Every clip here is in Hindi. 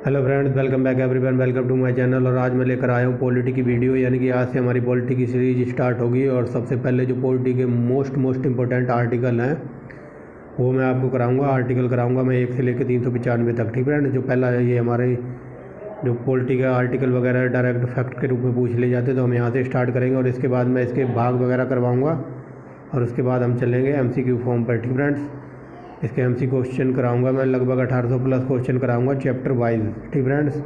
Hello friends, welcome back everyone, welcome to my channel. और आज मैं लेकर आया हूँ पॉलिटी की वीडियो। यानी कि आज से हमारी पॉलिटी की सीरीज स्टार्ट होगी और सबसे पहले जो पॉलिटी के मोस्ट इंपॉर्टेंट आर्टिकल हैं वो मैं आपको कराऊंगा। आर्टिकल कराऊंगा मैं 1 से लेकर 395 तक। ठीक है। जो पहला है ये हमारे जो पॉलिटी का आर्टिकल वगैरह डायरेक्ट फैक्ट के रूप में पूछ ले जाते तो हम यहाँ से स्टार्ट करेंगे और इसके बाद मैं इसके भाग वगैरह करवाऊँगा और उसके बाद हम चलेंगे MCQ फॉर्म पर। ठीक फ्रेंड्स, इसके MC क्वेश्चन कराऊंगा मैं, लगभग 1800 प्लस क्वेश्चन कराऊंगा चैप्टर वाइज। ठीक फ्रेंड्स,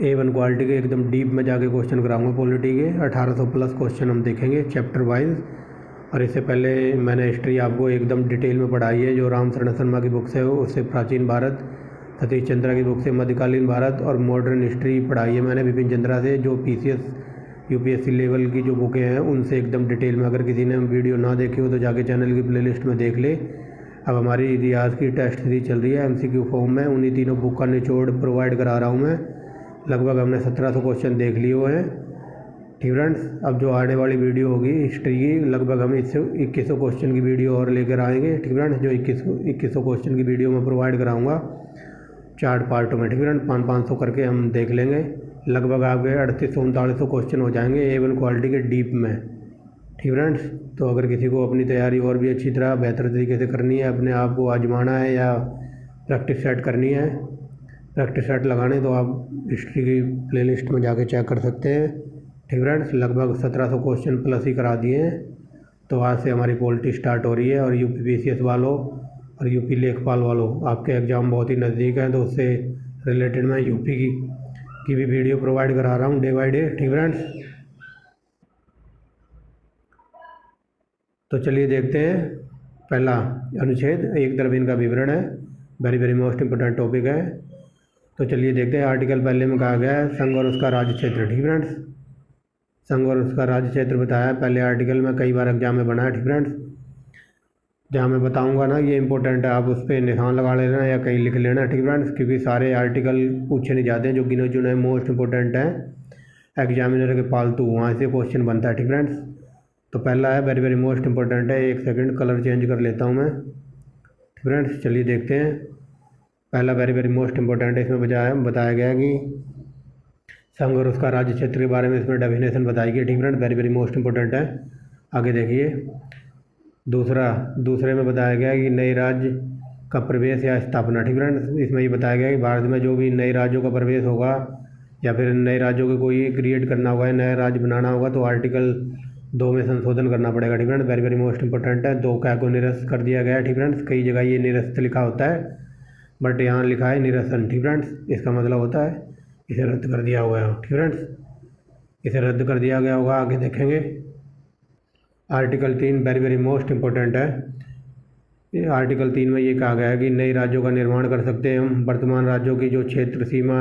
A1 क्वालिटी के एकदम डीप में जाके क्वेश्चन कराऊंगा पॉलिटी के। 1800 प्लस क्वेश्चन हम देखेंगे चैप्टर वाइज। और इससे पहले मैंने हिस्ट्री आपको एकदम डिटेल में पढ़ाई है, जो राम शरण शर्मा की बुक से हो, उससे प्राचीन भारत, सतीश चंद्रा की बुक से मध्यकालीन भारत, और मॉडर्न हिस्ट्री पढ़ाई है मैंने विपिन चंद्रा से, जो PCS UPSC लेवल की जो बुकें हैं उनसे एकदम डिटेल में। अगर किसी ने वीडियो ना देखी हो तो जाके चैनल की प्लेलिस्ट में देख ले। अब हमारी इतिहास की टेस्ट सीरीज चल रही है MCQ फॉर्म में, उन्हीं तीनों बुक का निचोड़ प्रोवाइड करा रहा हूँ मैं। लगभग हमने 1700 क्वेश्चन देख लिए हुए हैं। ठीक फ्रेंड्स, अब जो आने वाली वीडियो होगी हिस्ट्री की, लगभग हम इससे 2100 क्वेश्चन की वीडियो और लेकर आएंगे। ठीक फ्रेंड्स, जो 2100 क्वेश्चन की वीडियो मैं प्रोवाइड कराऊँगा 4 पार्टों में। ठीक फ्रेंड्स, 500 करके हम देख लेंगे। लगभग आपके 3800-3900 क्वेश्चन हो जाएंगे A1 क्वालिटी के डीप में। ठीक फ्रेंड्स, तो अगर किसी को अपनी तैयारी और भी अच्छी तरह बेहतर तरीके से करनी है, अपने आप को आजमाना है या प्रैक्टिस सेट करनी है, प्रैक्टिस सेट लगाने, तो आप हिस्ट्री की प्लेलिस्ट में जाके चेक कर सकते हैं। ठीक फ्रेंड्स, लगभग 1700 क्वेश्चन प्लस ही करा दिए हैं। तो आज से हमारी पॉलिटी स्टार्ट हो रही है। और UP PCS वालों और UP लेखपाल वालों, आपके एग्ज़ाम बहुत ही नज़दीक हैं, तो उससे रिलेटेड मैं UP की भी वीडियो प्रोवाइड करा रहा हूँ डे बाई डे। ठीक फ्रेंड्स, तो चलिए देखते हैं। पहला अनुच्छेद, एक द्रव्यहीन का विवरण है, वेरी मोस्ट इंपोर्टेंट टॉपिक है। तो चलिए देखते हैं। आर्टिकल पहले में कहा गया है संघ और उसका राज्य क्षेत्र। ठीक फ्रेंड्स, संघ और उसका राज्य क्षेत्र बताया है पहले आर्टिकल में, कई बार एग्जाम में बना है। ठीक फ्रेंड्स, जहाँ मैं बताऊंगा ना ये इंपॉर्टेंट है, आप उस पर निशान लगा लेना या कहीं लिख लेना। ठीक फ्रेंड्स, क्योंकि सारे आर्टिकल पूछे नहीं जाते हैं, जो गिने चुने मोस्ट इंपॉर्टेंट हैं एग्जामिनर के पालतू, वहाँ से क्वेश्चन बनता है। ठीक फ्रेंड्स, तो पहला है वेरी मोस्ट इंपॉर्टेंट है। 1 सेकंड कलर चेंज कर लेता हूँ मैं। फ्रेंड्स, चलिए देखते हैं। पहला वेरी मोस्ट इंपॉर्टेंट है, इसमें बताया गया कि संघ और उसका राज्य क्षेत्र के बारे में इसमें डेफिनेशन बताई गई। ठीक फ्रेंड्स, वेरी मोस्ट इंपॉर्टेंट है। आगे देखिए, दूसरे में बताया गया कि नए राज्य का प्रवेश या स्थापना। ठीक फ्रेंड्स, इसमें ये बताया गया कि भारत में जो भी नए राज्यों का प्रवेश होगा या फिर नए राज्यों को कोई क्रिएट करना होगा, नया राज्य बनाना होगा, तो आर्टिकल 2 में संशोधन करना पड़ेगा। ठीक फ्रेंड्स, वेरी मोस्ट इंपॉर्टेंट है। 2 का को निरस्त कर दिया गया है। ठीक फ्रेंड्स, कई जगह ये निरस्त लिखा होता है, बट यहाँ लिखा है निरसन। ठीक फ्रेंड्स, इसका मतलब होता है इसे रद्द कर दिया हुआ है। ठीक फ्रेंड्स, इसे रद्द कर दिया गया होगा। आगे देखेंगे आर्टिकल 3, वेरी मोस्ट इंपॉर्टेंट है। आर्टिकल 3 में ये कहा गया है कि नए राज्यों का निर्माण कर सकते हैं हम, वर्तमान राज्यों की जो क्षेत्र सीमा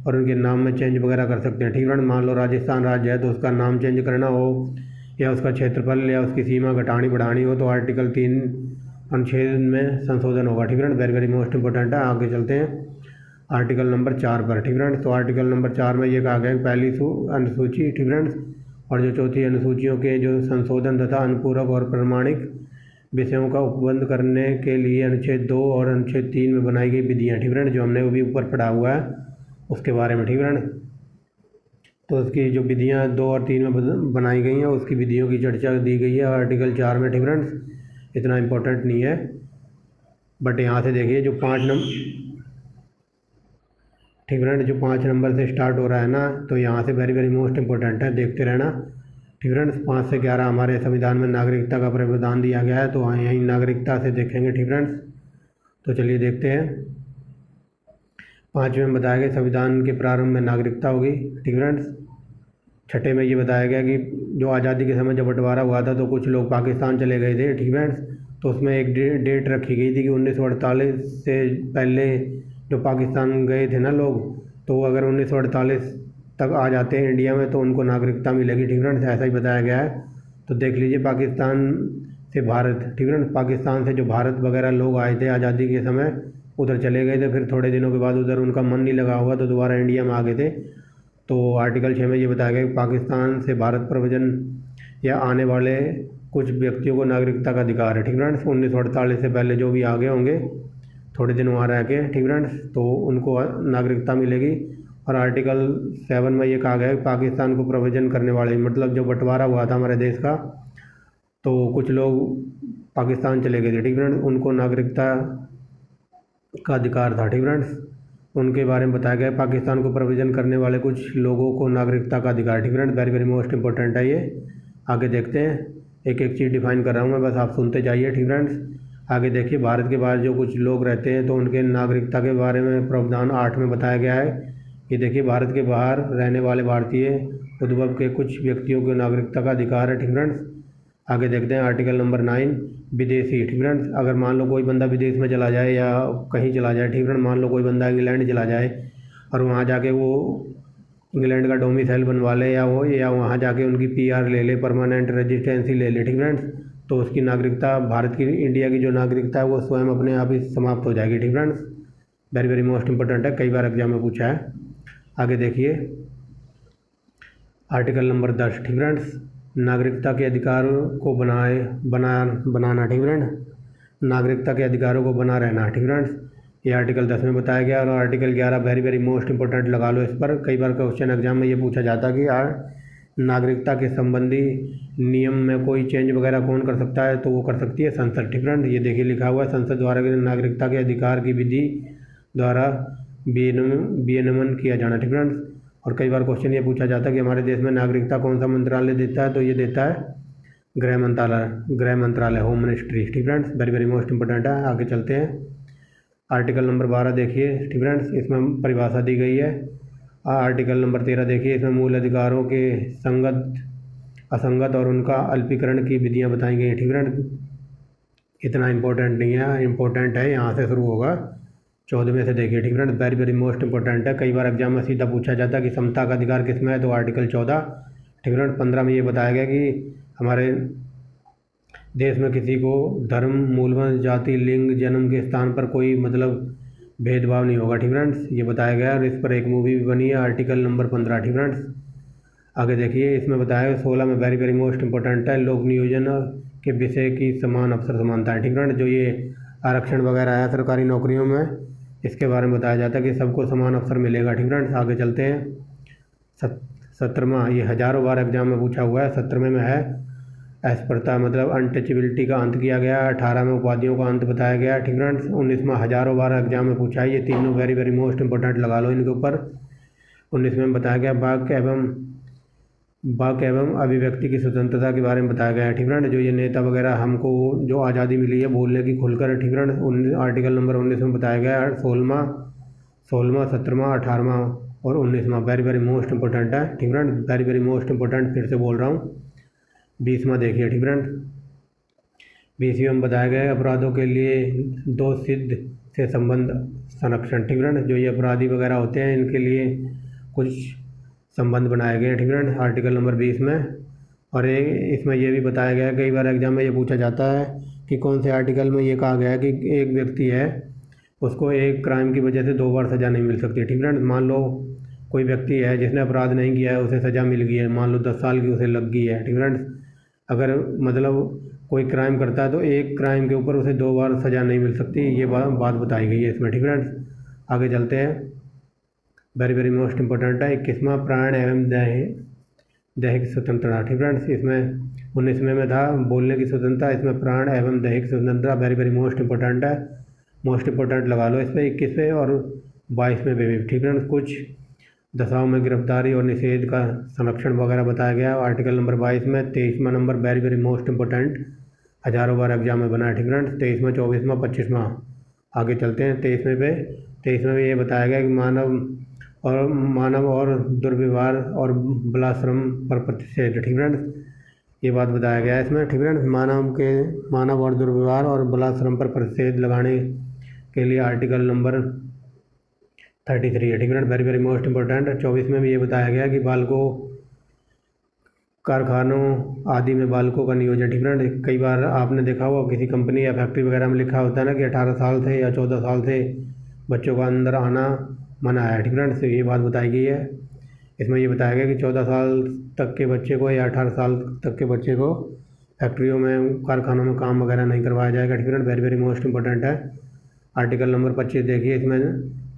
और उनके नाम में चेंज वगैरह कर सकते हैं। ठीक फ्रेंड्स, मान लो राजस्थान राज्य है तो उसका नाम चेंज करना हो या उसका क्षेत्रफल या उसकी सीमा घटानी बढ़ानी हो, तो आर्टिकल 3 अनुच्छेद में संशोधन होगा। ठीक फ्रेंड्स, वेरी मोस्ट इंपॉर्टेंट है। आगे चलते हैं आर्टिकल नंबर 4 पर। ठीक फ्रेंड्स, तो आर्टिकल नंबर 4 में ये कहा गया कि पहली अनुसूची, ठीक फ्रेंड्स, और जो चौथी अनुसूचियों के जो संशोधन तथा अनुपूरक और प्रमाणिक विषयों का उपबंध करने के लिए अनुच्छेद 2 और अनुच्छेद 3 में बनाई गई विधियाँ। ठीक फ्रेंड्स, जो हमने वो भी ऊपर पढ़ा हुआ है उसके बारे में। ठीक फ्रेंड्स, तो उसकी जो विधियाँ 2 और 3 में बनाई गई हैं उसकी विधियों की चर्चा दी गई है आर्टिकल 4 में। ठीक फ्रेंड्स, इतना इम्पोर्टेंट नहीं है, बट यहाँ से देखिए जो 5 नंबर, ठीक फ्रेंड्स, जो 5 नंबर से स्टार्ट हो रहा है ना, तो यहाँ से वेरी मोस्ट इंपॉर्टेंट है, देखते रहना। ठीक फ्रेंड्स, 5 से 11 हमारे संविधान में नागरिकता का प्रावधान दिया गया है, तो यहीं नागरिकता से देखेंगे। ठीक फ्रेंड्स, तो चलिए देखते हैं। 5वें में बताया गया संविधान के प्रारंभ में नागरिकता होगी। ठीक फ्रेंड्स, 6ठे में ये बताया गया कि जो आज़ादी के समय जब बंटवारा हुआ था तो कुछ लोग पाकिस्तान चले गए थे। ठीक फ्रेंड्स, तो उसमें एक डेट रखी गई थी कि 1948 से पहले जो पाकिस्तान गए थे ना लोग, तो अगर 1948 तक आ जाते हैं इंडिया में तो उनको नागरिकता मिलेगी। ठीक फ्रेंड्स, ऐसा ही बताया गया है। तो देख लीजिए, पाकिस्तान से भारत, ठीक फ्रेंड्स, पाकिस्तान से जो भारत वगैरह लोग आए थे आज़ादी के समय, उधर चले गए थे, फिर थोड़े दिनों के बाद उधर उनका मन नहीं लगा होगा तो दोबारा इंडिया में आ गए थे। तो आर्टिकल 6 में ये बताया गया कि पाकिस्तान से भारत प्रव्रजन या आने वाले कुछ व्यक्तियों को नागरिकता का अधिकार है। ठीक फ्रेंड्स, 1948 से पहले जो भी आ गए होंगे थोड़े दिन वहाँ रह के, ठीक फ्रेंड्स, तो उनको नागरिकता मिलेगी। और आर्टिकल 7 में ये कहा गया है कि पाकिस्तान को प्रोविजन करने वाले, मतलब जो बंटवारा हुआ था हमारे देश का, तो कुछ लोग पाकिस्तान चले गए थे, ठीक फ्रेंड्स, उनको नागरिकता का अधिकार था, ठीक फ्रेंड्स, उनके बारे में बताया गया है। पाकिस्तान को प्रोविजन करने वाले कुछ लोगों को नागरिकता का अधिकार, ठीक friends, very very most important है ये। आगे देखते हैं, एक एक चीज़ डिफाइन कर रहा हूँ मैं, बस आप सुनते जाइए, ठीक फ्रेंड्स। आगे देखिए, भारत के बाहर जो कुछ लोग रहते हैं तो उनके नागरिकता के बारे में प्रावधान 8 में बताया गया है। ये देखिए, भारत के बाहर रहने वाले भारतीय उद्भव के कुछ व्यक्तियों को नागरिकता का अधिकार है, ठीक फ्रेंड्स। आगे देखते हैं आर्टिकल नंबर 9, विदेशी, ठीक फ्रेंड्स। अगर मान लो कोई बंदा विदेश में चला जाए या कहीं चला जाए, ठीक फ्रेंड, मान लो कोई बंदा इंग्लैंड चला जाए और वहाँ जाके वो इंग्लैंड का डोमिसाइल बनवा ले, या वहाँ जाके उनकी PR ले ले, परमानेंट रेजिडेंसी ले ले, ठीक फ्रेंड्स, तो उसकी नागरिकता, भारत की, इंडिया की जो नागरिकता है वो स्वयं अपने आप ही समाप्त हो जाएगी, ठीक friends. Very very most important है, कई बार एग्जाम में पूछा है। आगे देखिए आर्टिकल नंबर 10, ठीक फ्रेंड्स, नागरिकता के अधिकारों को बनाना, ठीक फ्रेंड, नागरिकता के अधिकारों को बना रहना, ठीक फ्रेंड्स, ये आर्टिकल 10 में बताया गया। और article 11 very very most important, लगा लो इस पर, कई बार क्वेश्चन एग्जाम में ये पूछा जाता है कि नागरिकता के संबंधी नियम में कोई चेंज वगैरह कौन कर सकता है, तो वो कर सकती है संसद, ठीक फ्रेंड। ये देखिए लिखा हुआ है, संसद द्वारा नागरिकता के अधिकार की विधि द्वारा विनियमन किया जाना, ठीक फ्रेंड्स। और कई बार क्वेश्चन ये पूछा जाता है कि हमारे देश में नागरिकता कौन सा मंत्रालय देता है, तो ये देता है गृह मंत्रालय, होम मिनिस्ट्री, ठीक friends, very very most important है। आगे चलते हैं, आर्टिकल नंबर 12 देखिए, ठीक फ्रेंड्स, इसमें परिभाषा दी गई है। आर्टिकल नंबर 13 देखिए, इसमें मूल अधिकारों के संगत, असंगत और उनका अल्पीकरण की विधियाँ बताई गई हैं, ठीक फ्रेंड्स। इतना इम्पोर्टेंट नहीं है, इम्पोर्टेंट है, यहाँ से शुरू होगा 14वें से देखिए, ठीक friend, very very most important है। कई बार एग्जाम में सीधा पूछा जाता है कि समता का अधिकार किस में है, तो आर्टिकल 14, ठीक फ्रेंड। 15 में ये बताया गया कि हमारे देश में किसी को धर्म, मूलवंश, जाति, लिंग, जन्म के स्थान पर कोई मतलब भेदभाव नहीं होगा, ठीक फ्रेंड्स, ये बताया गया। और इस पर एक मूवी भी बनी है, आर्टिकल नंबर 15, ठीक फ्रेंड्स। आगे देखिए, इसमें बताया गया 16 में वेरी वेरी मोस्ट इंपॉर्टेंट है, लोक नियोजन के विषय की समान अवसर समानता है, ठीक फ्रेंड। जो ये आरक्षण वगैरह है सरकारी नौकरियों में, इसके बारे में बताया जाता है कि सबको समान अवसर मिलेगा, ठीक फ्रेंड्स। आगे चलते हैं, 17वां, ये हज़ारों बार एग्जाम में पूछा हुआ है, 17वें में है, अस्पृश्यता मतलब अनटचेबिलिटी का अंत किया गया। 18 में उपाधियों का अंत बताया गया, ठीक फ्रेंड्स। 19वां हज़ारों बार एग्जाम में पूछा है, ये तीनों वेरी वेरी मोस्ट इंपॉर्टेंट, लगा लो इनके ऊपर। 19वें में बताया गया वाक एवं अभिव्यक्ति की स्वतंत्रता के बारे में बताया गया है, ठीक फ्रेंड। जो ये नेता वगैरह हमको जो आज़ादी मिली है बोलने की खुलकर, ठीक फ्रेंड, आर्टिकल नंबर 19 में बताया गया है। 16वां, 17वां, 18वां और 19वां वेरी वेरी मोस्ट इंपॉर्टेंट है, ठीक friend, very very most important, फिर से बोल रहा हूँ। 20वां देखिए, ठीक फ्रेंड, 20वें में बताया गया है अपराधों के लिए दोष सिद्ध से संबंध संरक्षण, ठीक फ्रेंड। जो ये अपराधी वगैरह होते हैं इनके लिए कुछ संबंध बनाए गए हैं, ठीक फ्रेंड, आर्टिकल नंबर 20 में। और इसमें यह भी बताया गया है, कई बार एग्जाम में ये पूछा जाता है कि कौन से आर्टिकल में ये कहा गया है कि एक व्यक्ति है उसको एक क्राइम की वजह से 2 बार सज़ा नहीं मिल सकती, ठीक फ्रेंड। मान लो कोई व्यक्ति है जिसने अपराध नहीं किया है, उसे सज़ा मिल गई है, मान लो 10 साल की उसे लग गई है, ठीक फ्रेंड। अगर मतलब कोई क्राइम करता है तो एक क्राइम के ऊपर उसे 2 बार सज़ा नहीं मिल सकती, ये बात बताई गई है इसमें, ठीक फ्रेंड्स। आगे चलते हैं, वेरी वेरी मोस्ट इंपॉर्टेंट है, 21वां प्राण एवं दैहिक स्वतंत्रता, ठीक फ्रेंड्स। इसमें 19वें में था बोलने की स्वतंत्रता, इसमें प्राण एवं दैहिक स्वतंत्रता वेरी वेरी मोस्ट इंपॉर्टेंट है, मोस्ट इंपॉर्टेंट लगा लो इस पर। 21वें और 22वें भी, ठीक फ्रेंड्स। कुछ दशाओं में गिरफ्तारी और निषेध का संरक्षण वगैरह बताया गया आर्टिकल नंबर 22 में। 23वां नंबर वेरी वेरी मोस्ट इंपॉर्टेंट, हज़ारों बार एग्जाम में बना है, ठीक फ्रेंड्स। 23वां, 24वां, 25वां। आगे चलते हैं 23वें पे। 23वें में ये बताया गया कि मानव और दुर्व्यवहार और बलाश्रम पर प्रतिषेध, ठीक फ्रेंड्स। ये बात बताया गया है इसमें, ठीक फ्रेंड्स। मानव और दुर्व्यवहार और बलाश्रम पर प्रतिषेध लगाने के लिए आर्टिकल नंबर 33 है, ठीक friend, very very most important. 24 में भी ये बताया गया कि बालकों, कारखानों आदि में बालकों का नियोजन, ठीक फ्रेंड। कई बार आपने देखा होगा किसी कंपनी या फैक्ट्री वगैरह में लिखा होता है ना कि 18 साल से या 14 साल से बच्चों का अंदर आना मना है, ठीक फ्रेंड्स। तो ये बात बताई गई है इसमें। ये बताया गया कि 14 साल तक के बच्चे को या 18 साल तक के बच्चे को फैक्ट्रियों में, कारखानों में काम वगैरह नहीं करवाया जाएगा, ठीक friend, very very most important है। आर्टिकल नंबर 25 देखिए, इसमें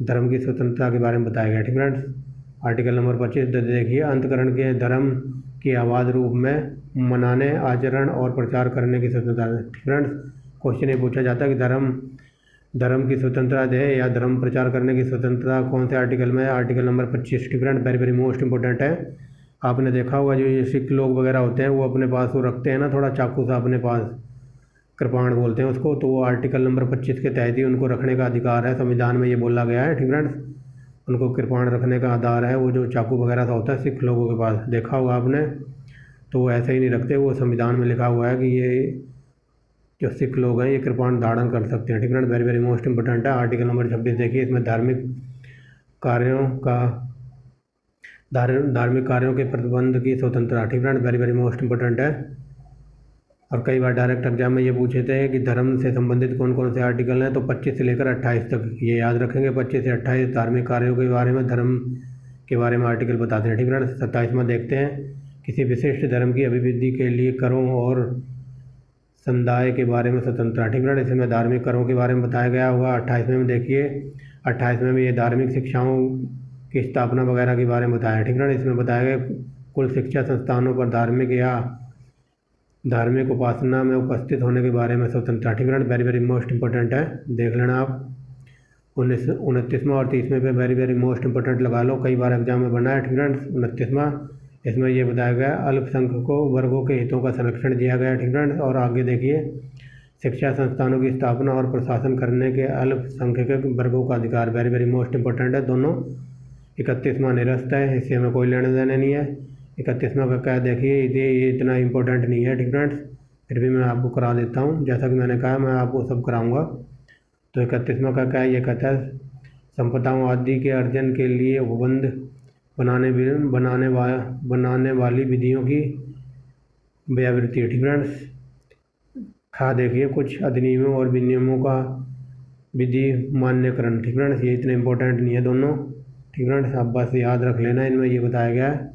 धर्म की स्वतंत्रता के बारे में बताया गया। ठीक फ्रेंड्स, आर्टिकल नंबर 25 देखिए, अंतकरण के धर्म की आवाज़ रूप में मनाने, आचरण और प्रचार करने की स्वतंत्रता। ठीक फ्रेंड्स, क्वेश्चन ये पूछा जाता है कि धर्म की स्वतंत्रता है या धर्म प्रचार करने की स्वतंत्रता कौन से आर्टिकल में है? Article number 25। ठीक friend, very very most important है। आपने देखा होगा जो ये सिख लोग वगैरह होते हैं वो अपने पास वो रखते हैं ना थोड़ा चाकू सा अपने पास, कृपाण बोलते हैं उसको, तो वो आर्टिकल नंबर 25 के तहत ही उनको रखने का अधिकार है, संविधान में ये बोला गया है। ठीक फ्रेंड्स, उनको कृपाण रखने का आधार है, वो जो चाकू वगैरह सा होता है सिख लोगों के पास, देखा होगा आपने, तो वो ऐसे ही नहीं रखते, वो संविधान में लिखा हुआ है कि ये जो सिख लोग हैं ये कृपाण धारण कर सकते हैं। ठीक friend, very very most important है। आर्टिकल नंबर 26 देखिए, इसमें धार्मिक कार्यों के प्रतिबंध की स्वतंत्रता। ठीक friend, very very most important है। और कई बार डायरेक्ट एग्जाम में ये पूछे थे कि धर्म से संबंधित कौन कौन से आर्टिकल हैं, तो 25 से लेकर 28 तक ये याद रखेंगे। 25 से 28 धार्मिक कार्यों के बारे में, धर्म के बारे में आर्टिकल बताते हैं। ठीक फ्रेंड, 27वां देखते हैं, किसी विशिष्ट धर्म की अभिवृद्धि के लिए करों और समुदाय के बारे में स्वतंत्रता। ठीक फ्रेंड, इसमें धार्मिक करों के बारे में बताया गया होगा। 28वें में देखिए, 28वें में ये धार्मिक शिक्षाओं की स्थापना वगैरह के बारे में बताया। ठीक फ्रेंड, इसमें बताया गया कुल शिक्षा संस्थानों पर धार्मिक उपासना में उपस्थित होने के बारे में स्वतंत्रता। ठीक friend, very very most important है, देख लेना आप। 29वां और 30वें पे वेरी वेरी मोस्ट इंपॉर्टेंट लगा लो, कई बार एग्जाम में बना है। ठीक फ्रेंड्स, 29वां, इसमें ये बताया गया अल्पसंख्यकों वर्गों के हितों का संरक्षण दिया गया। ठीक फ्रेंड्स, और आगे देखिए, शिक्षा संस्थानों की स्थापना और प्रशासन करने के अल्पसंख्यक वर्गों का अधिकार, वेरी वेरी मोस्ट इंपॉर्टेंट है दोनों। 31वां निरस्त है, इससे हमें कोई लेने देने नहीं है। 31वां का क्या देखिए, ये इतना इंपॉर्टेंट नहीं है। ठीक फ्रेंड्स, फिर भी मैं आपको करा देता हूँ, जैसा कि मैंने कहा मैं आपको सब कराऊँगा। तो 31वां का क्या है, ये कहता है संपदाओं आदि के अर्जन के लिए उपबंध बनाने वाली विधियों की व्यावृत्ति। ठीक फ्रेंड्स, देखिए कुछ अधिनियमों और विनियमों का विधि मान्यकरण। ठीक फ्रेंड्स, ये इतने इंपॉर्टेंट नहीं है दोनों। ठीक फ्रेंड्स, आप बस याद रख लेना, इनमें ये बताया गया है।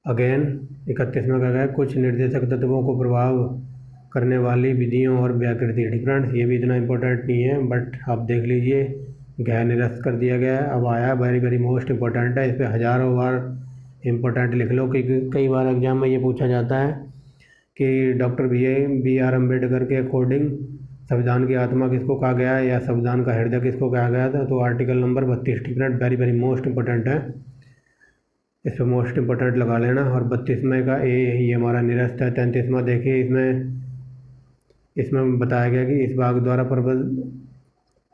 अगेन 31वां का है कुछ निर्देशक तत्वों को प्रभाव करने वाली विधियों और व्याकृति। ठीक फ्रेंड्स, ये भी इतना इंपॉर्टेंट नहीं है, बट आप देख लीजिए, गैर निरस्त कर दिया गया है। अब आया वेरी वेरी मोस्ट इंपॉर्टेंट है, इस पर हज़ारों बार इंपॉर्टेंट लिख लो, क्योंकि कई बार एग्जाम में ये पूछा जाता है कि डॉक्टर बी आर अम्बेडकर के अकॉर्डिंग संविधान की आत्मा किसको कहा गया है या संविधान का हृदय किसको कहा गया था, तो आर्टिकल नंबर 32। ठीक friend, very very most important है, इस पर मोस्ट इंपॉर्टेंट लगा लेना। और 32वें का ये हमारा निरस्त है। 33वां देखिए, इसमें बताया गया कि इस भाग द्वारा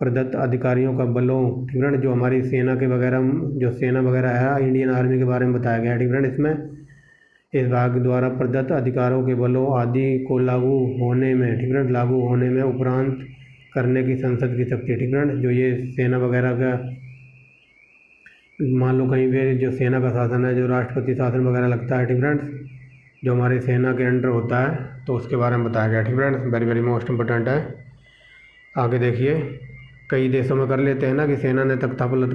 प्रदत्त अधिकारियों का बलों। ठीक फ्रेंड, जो हमारी सेना के वगैरह जो सेना वगैरह है, इंडियन आर्मी के बारे में बताया गया है। ठीक फ्रेंड, इसमें इस भाग द्वारा प्रदत्त अधिकारों के बलों आदि को लागू होने में उपरांत करने की संसद की शक्ति। ठीक फ्रेंड, जो ये सेना वगैरह का मान लो कहीं पे जो सेना का शासन है, जो राष्ट्रपति शासन वगैरह लगता है। ठीक फ्रेंड्स, जो हमारी सेना के अंडर होता है, तो उसके बारे में बताया गया। ठीक friends, very very most important है। आगे देखिए, कई देशों में कर लेते हैं ना कि सेना ने तख्ता पलट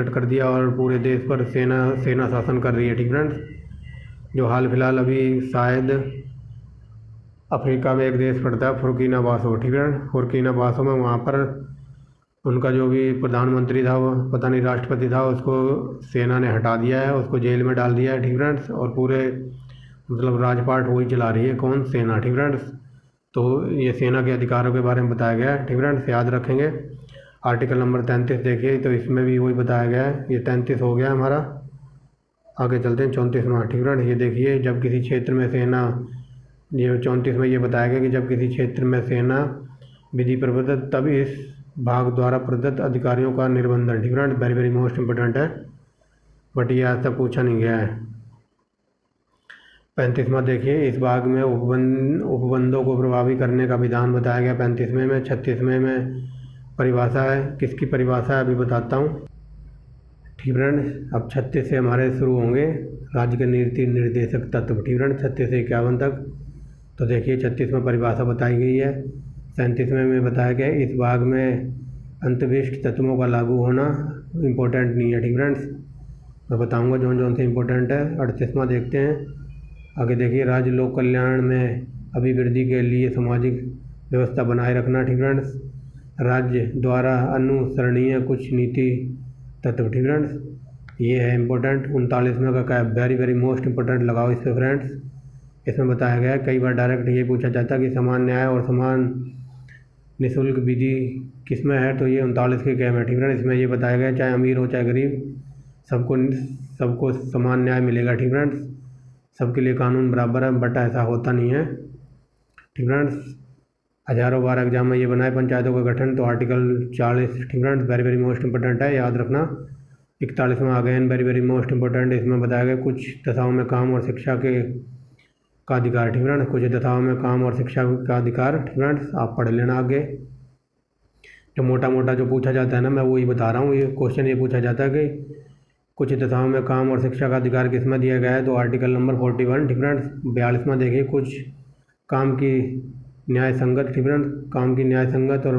कर दिया और पूरे देश पर सेना शासन कर रही है। ठीक फ्रेंड्स, जो हाल फिलहाल अभी शायद अफ्रीका में एक देश पड़ता है बुर्किना फासो। ठीक फ्रेंड, बुर्किना फासो में वहाँ पर उनका जो भी प्रधानमंत्री था, वो पता नहीं राष्ट्रपति था, उसको सेना ने हटा दिया है, उसको जेल में डाल दिया है। ठीक फ्रेंड्स, और पूरे मतलब राजपाट वही चला रही है, कौन? सेना। ठीक फ्रेंड्स, तो ये सेना के अधिकारों के बारे में बताया गया है। ठीक फ्रेंड्स, याद रखेंगे। आर्टिकल नंबर 33 देखिए, तो इसमें भी वही बताया गया है। ये 33 हो गया हमारा। आगे चलते हैं 34वां। ठीक फ्रेंड्स, ये देखिए, जब किसी क्षेत्र में सेना, ये 34 में ये बताया गया कि जब किसी क्षेत्र में सेना विधि प्रदत्त, तब इस भाग द्वारा प्रदत्त अधिकारियों का निर्बंधन। ठीक friend, very very most important है, बट ये आज तक पूछा नहीं गया है। 35वां देखिए, इस भाग में उपबंधों को प्रभावी करने का विधान बताया गया 35वें में। 36वें में परिभाषा है, किसकी परिभाषा है अभी बताता हूँ। ठीक फ्रेंड, अब 36 से हमारे शुरू होंगे राज्य के नीति निर्देशक तत्व। ठीक फ्रेंड, 36 से 51 तक। तो देखिए, 36 में परिभाषा बताई गई है। 37वें में बताया गया इस भाग में अंतर्विष्ट तत्वों का लागू होना इम्पोर्टेंट नहीं है। ठीक फ्रेंड्स, मैं बताऊंगा जौन से इम्पोर्टेंट है। 38वां देखते हैं। आगे देखिए, राज्य लोक कल्याण में अभिवृद्धि के लिए सामाजिक व्यवस्था बनाए रखना। ठीक फ्रेंड्स, राज्य द्वारा अनुसरणीय कुछ नीति तत्व। ठीक फ्रेंड्स, ये है इम्पोर्टेंट। 39वें का क्या है, वेरी वेरी मोस्ट इम्पोर्टेंट लगाओ इस पर फ्रेंड्स। इसमें बताया गया है, कई बार डायरेक्ट ये पूछा जाता है कि समान न्याय और समान निःशुल्क विधि किसमें है, तो ये 39 के क्या में। ठीक फ्रेंड्स, इसमें ये बताया गया चाहे अमीर हो चाहे गरीब, सबको समान न्याय मिलेगा। ठीक फ्रेंड्स, सबके लिए कानून बराबर है, बट ऐसा होता नहीं है। ठीक फ्रेंड्स, हज़ारों बार एग्जाम में ये बनाए पंचायतों का गठन, तो आर्टिकल 40। ठीक friends, very very most important है, याद रखना। 41वां again very very most important. इसमें बताया गया कुछ दशाओं में काम और शिक्षा का अधिकार। ठीक फ्रेंड्स, कुछ दशाओं में काम और शिक्षा का अधिकार। ठीक फ्रेंड्स, आप पढ़ लेना आगे। जो मोटा मोटा जो पूछा जाता है ना, मैं वही बता रहा हूँ। ये क्वेश्चन ये पूछा जाता है कि कुछ दशाओं में काम और शिक्षा का अधिकार किसमें दिया गया है, तो आर्टिकल नंबर 41। ठीक फ्रेंड्स, 42वां देखिए, कुछ काम की न्याय संगत। ठीक फ्रेंड्स, काम की न्याय संगत और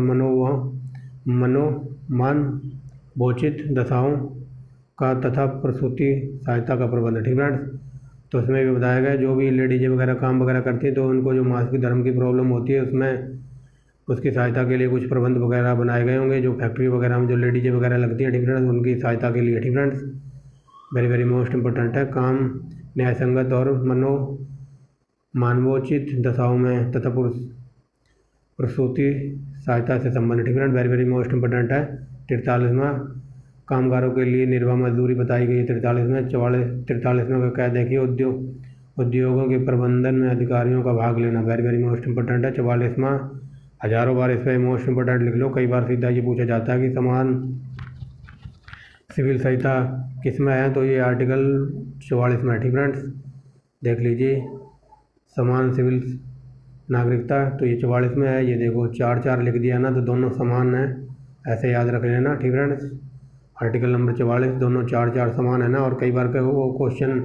मनोमान भोचित दशाओं का तथा प्रसूति सहायता का प्रबंध। ठीक फ्रेंड्स, तो उसमें भी बताया गया जो भी लेडीज वगैरह काम वगैरह करती है, तो उनको जो मासिक धर्म की प्रॉब्लम होती है, उसमें उसकी सहायता के लिए कुछ प्रबंध वगैरह बनाए गए होंगे। जो फैक्ट्री वगैरह में जो लेडीज वगैरह लगती हैं, ठीक फ्रेंड्स, उनकी सहायता के लिए। ठीक friends, very very most important है। काम न्याय संगत और मानवोचित दशाओं में तथा प्रसूति सहायता से संबंधित। ठीक friends, very very most important है। 43वां कामगारों के लिए निर्वाह मजदूरी बताई गई है 43वें। 43वें का क्या देखिए, उद्योगों के प्रबंधन में अधिकारियों का भाग लेना, वेरी वेरी मोस्ट इंपॉर्टेंट है। 44वां, हज़ारों बार इस पर मोस्ट इंपॉर्टेंट लिख लो, कई बार सीधा ये पूछा जाता है कि समान सिविल सहायता किस में है, तो ये आर्टिकल 44 में है। ठीक फ्रेंड्स, देख लीजिए, समान सिविल नागरिकता, तो ये 44 में है। ये देखो 4 लिख दिया ना, तो दोनों समान है, ऐसे याद रख लेना। ठीक फ्रेंड्स, आर्टिकल नंबर 44, दोनों 4 समान है ना। और कई बार का वो क्वेश्चन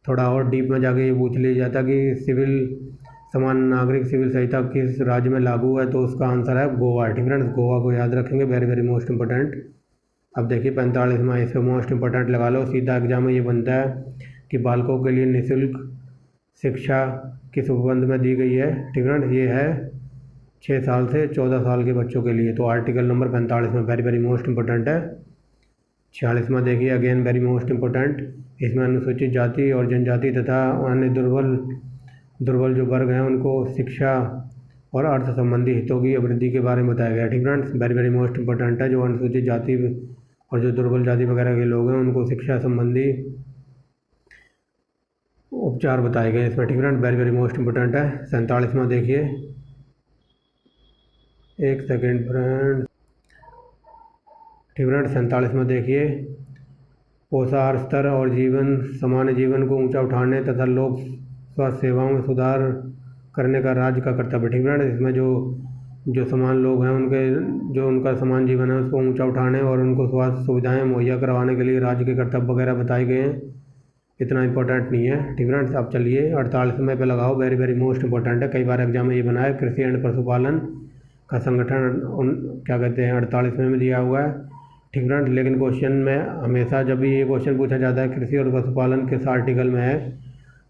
थोड़ा और डीप में जाके ये पूछ लिया जाता कि समान नागरिक सिविल सहायता किस राज्य में लागू है, तो उसका आंसर है गोवा। ठीक फ्रेंड्स, गोवा को याद रखेंगे, वेरी वेरी मोस्ट इंपॉर्टेंट। अब देखिए 45 में इसे मोस्ट इंपॉर्टेंट लगा लो, सीधा एग्जाम में ये बनता है कि बालकों के लिए निःशुल्क शिक्षा किस उपबंध में दी गई है। ठीक फ्रेंड्स, ये है 6 साल से 14 साल के बच्चों के लिए, तो आर्टिकल नंबर 45 में वेरी वेरी मोस्ट इंपॉर्टेंट है। 46वां देखिए, अगेन वेरी मोस्ट इंपॉर्टेंट। इसमें अनुसूचित जाति और जनजाति तथा अन्य दुर्बल जो वर्ग हैं, उनको शिक्षा और अर्थ संबंधी हितों की अभिवृद्धि के बारे में बताया गया। ठीक friends, very very most important है। जो अनुसूचित जाति और जो दुर्बल जाति वगैरह के लोग हैं, उनको शिक्षा संबंधी उपचार बताए गए इसमें। ठीक friends, very very most important है। 47वां देखिए, एक सेकेंड फ्रेंड। ठीक फ्रेंड्स, 47वां देखिए, पोषाहार स्तर और सामान्य जीवन को ऊंचा उठाने तथा लोक स्वास्थ्य सेवाओं में सुधार करने का राज्य का कर्तव्य। ठीक फ्रेंड्स, इसमें जो समान लोग हैं, जो उनका समान जीवन है, उसको ऊंचा उठाने और उनको स्वास्थ्य सुविधाएं मुहैया करवाने के लिए राज्य के कर्तव्य वगैरह बताए गए हैं। इतना इंपॉर्टेंट नहीं है। ठीक फ्रेंड्स, अब चलिए 48वें पे लगाओ, वेरी वेरी मोस्ट इंपॉर्टेंट है, कई बार एग्जाम में ये बना है। कृषि एंड पशुपालन का संगठन क्या कहते हैं, 48वें में दिया हुआ है। ठीक फ्रेंड्स, लेकिन क्वेश्चन में हमेशा जब भी ये क्वेश्चन पूछा जाता है कृषि और पशुपालन किस आर्टिकल में है,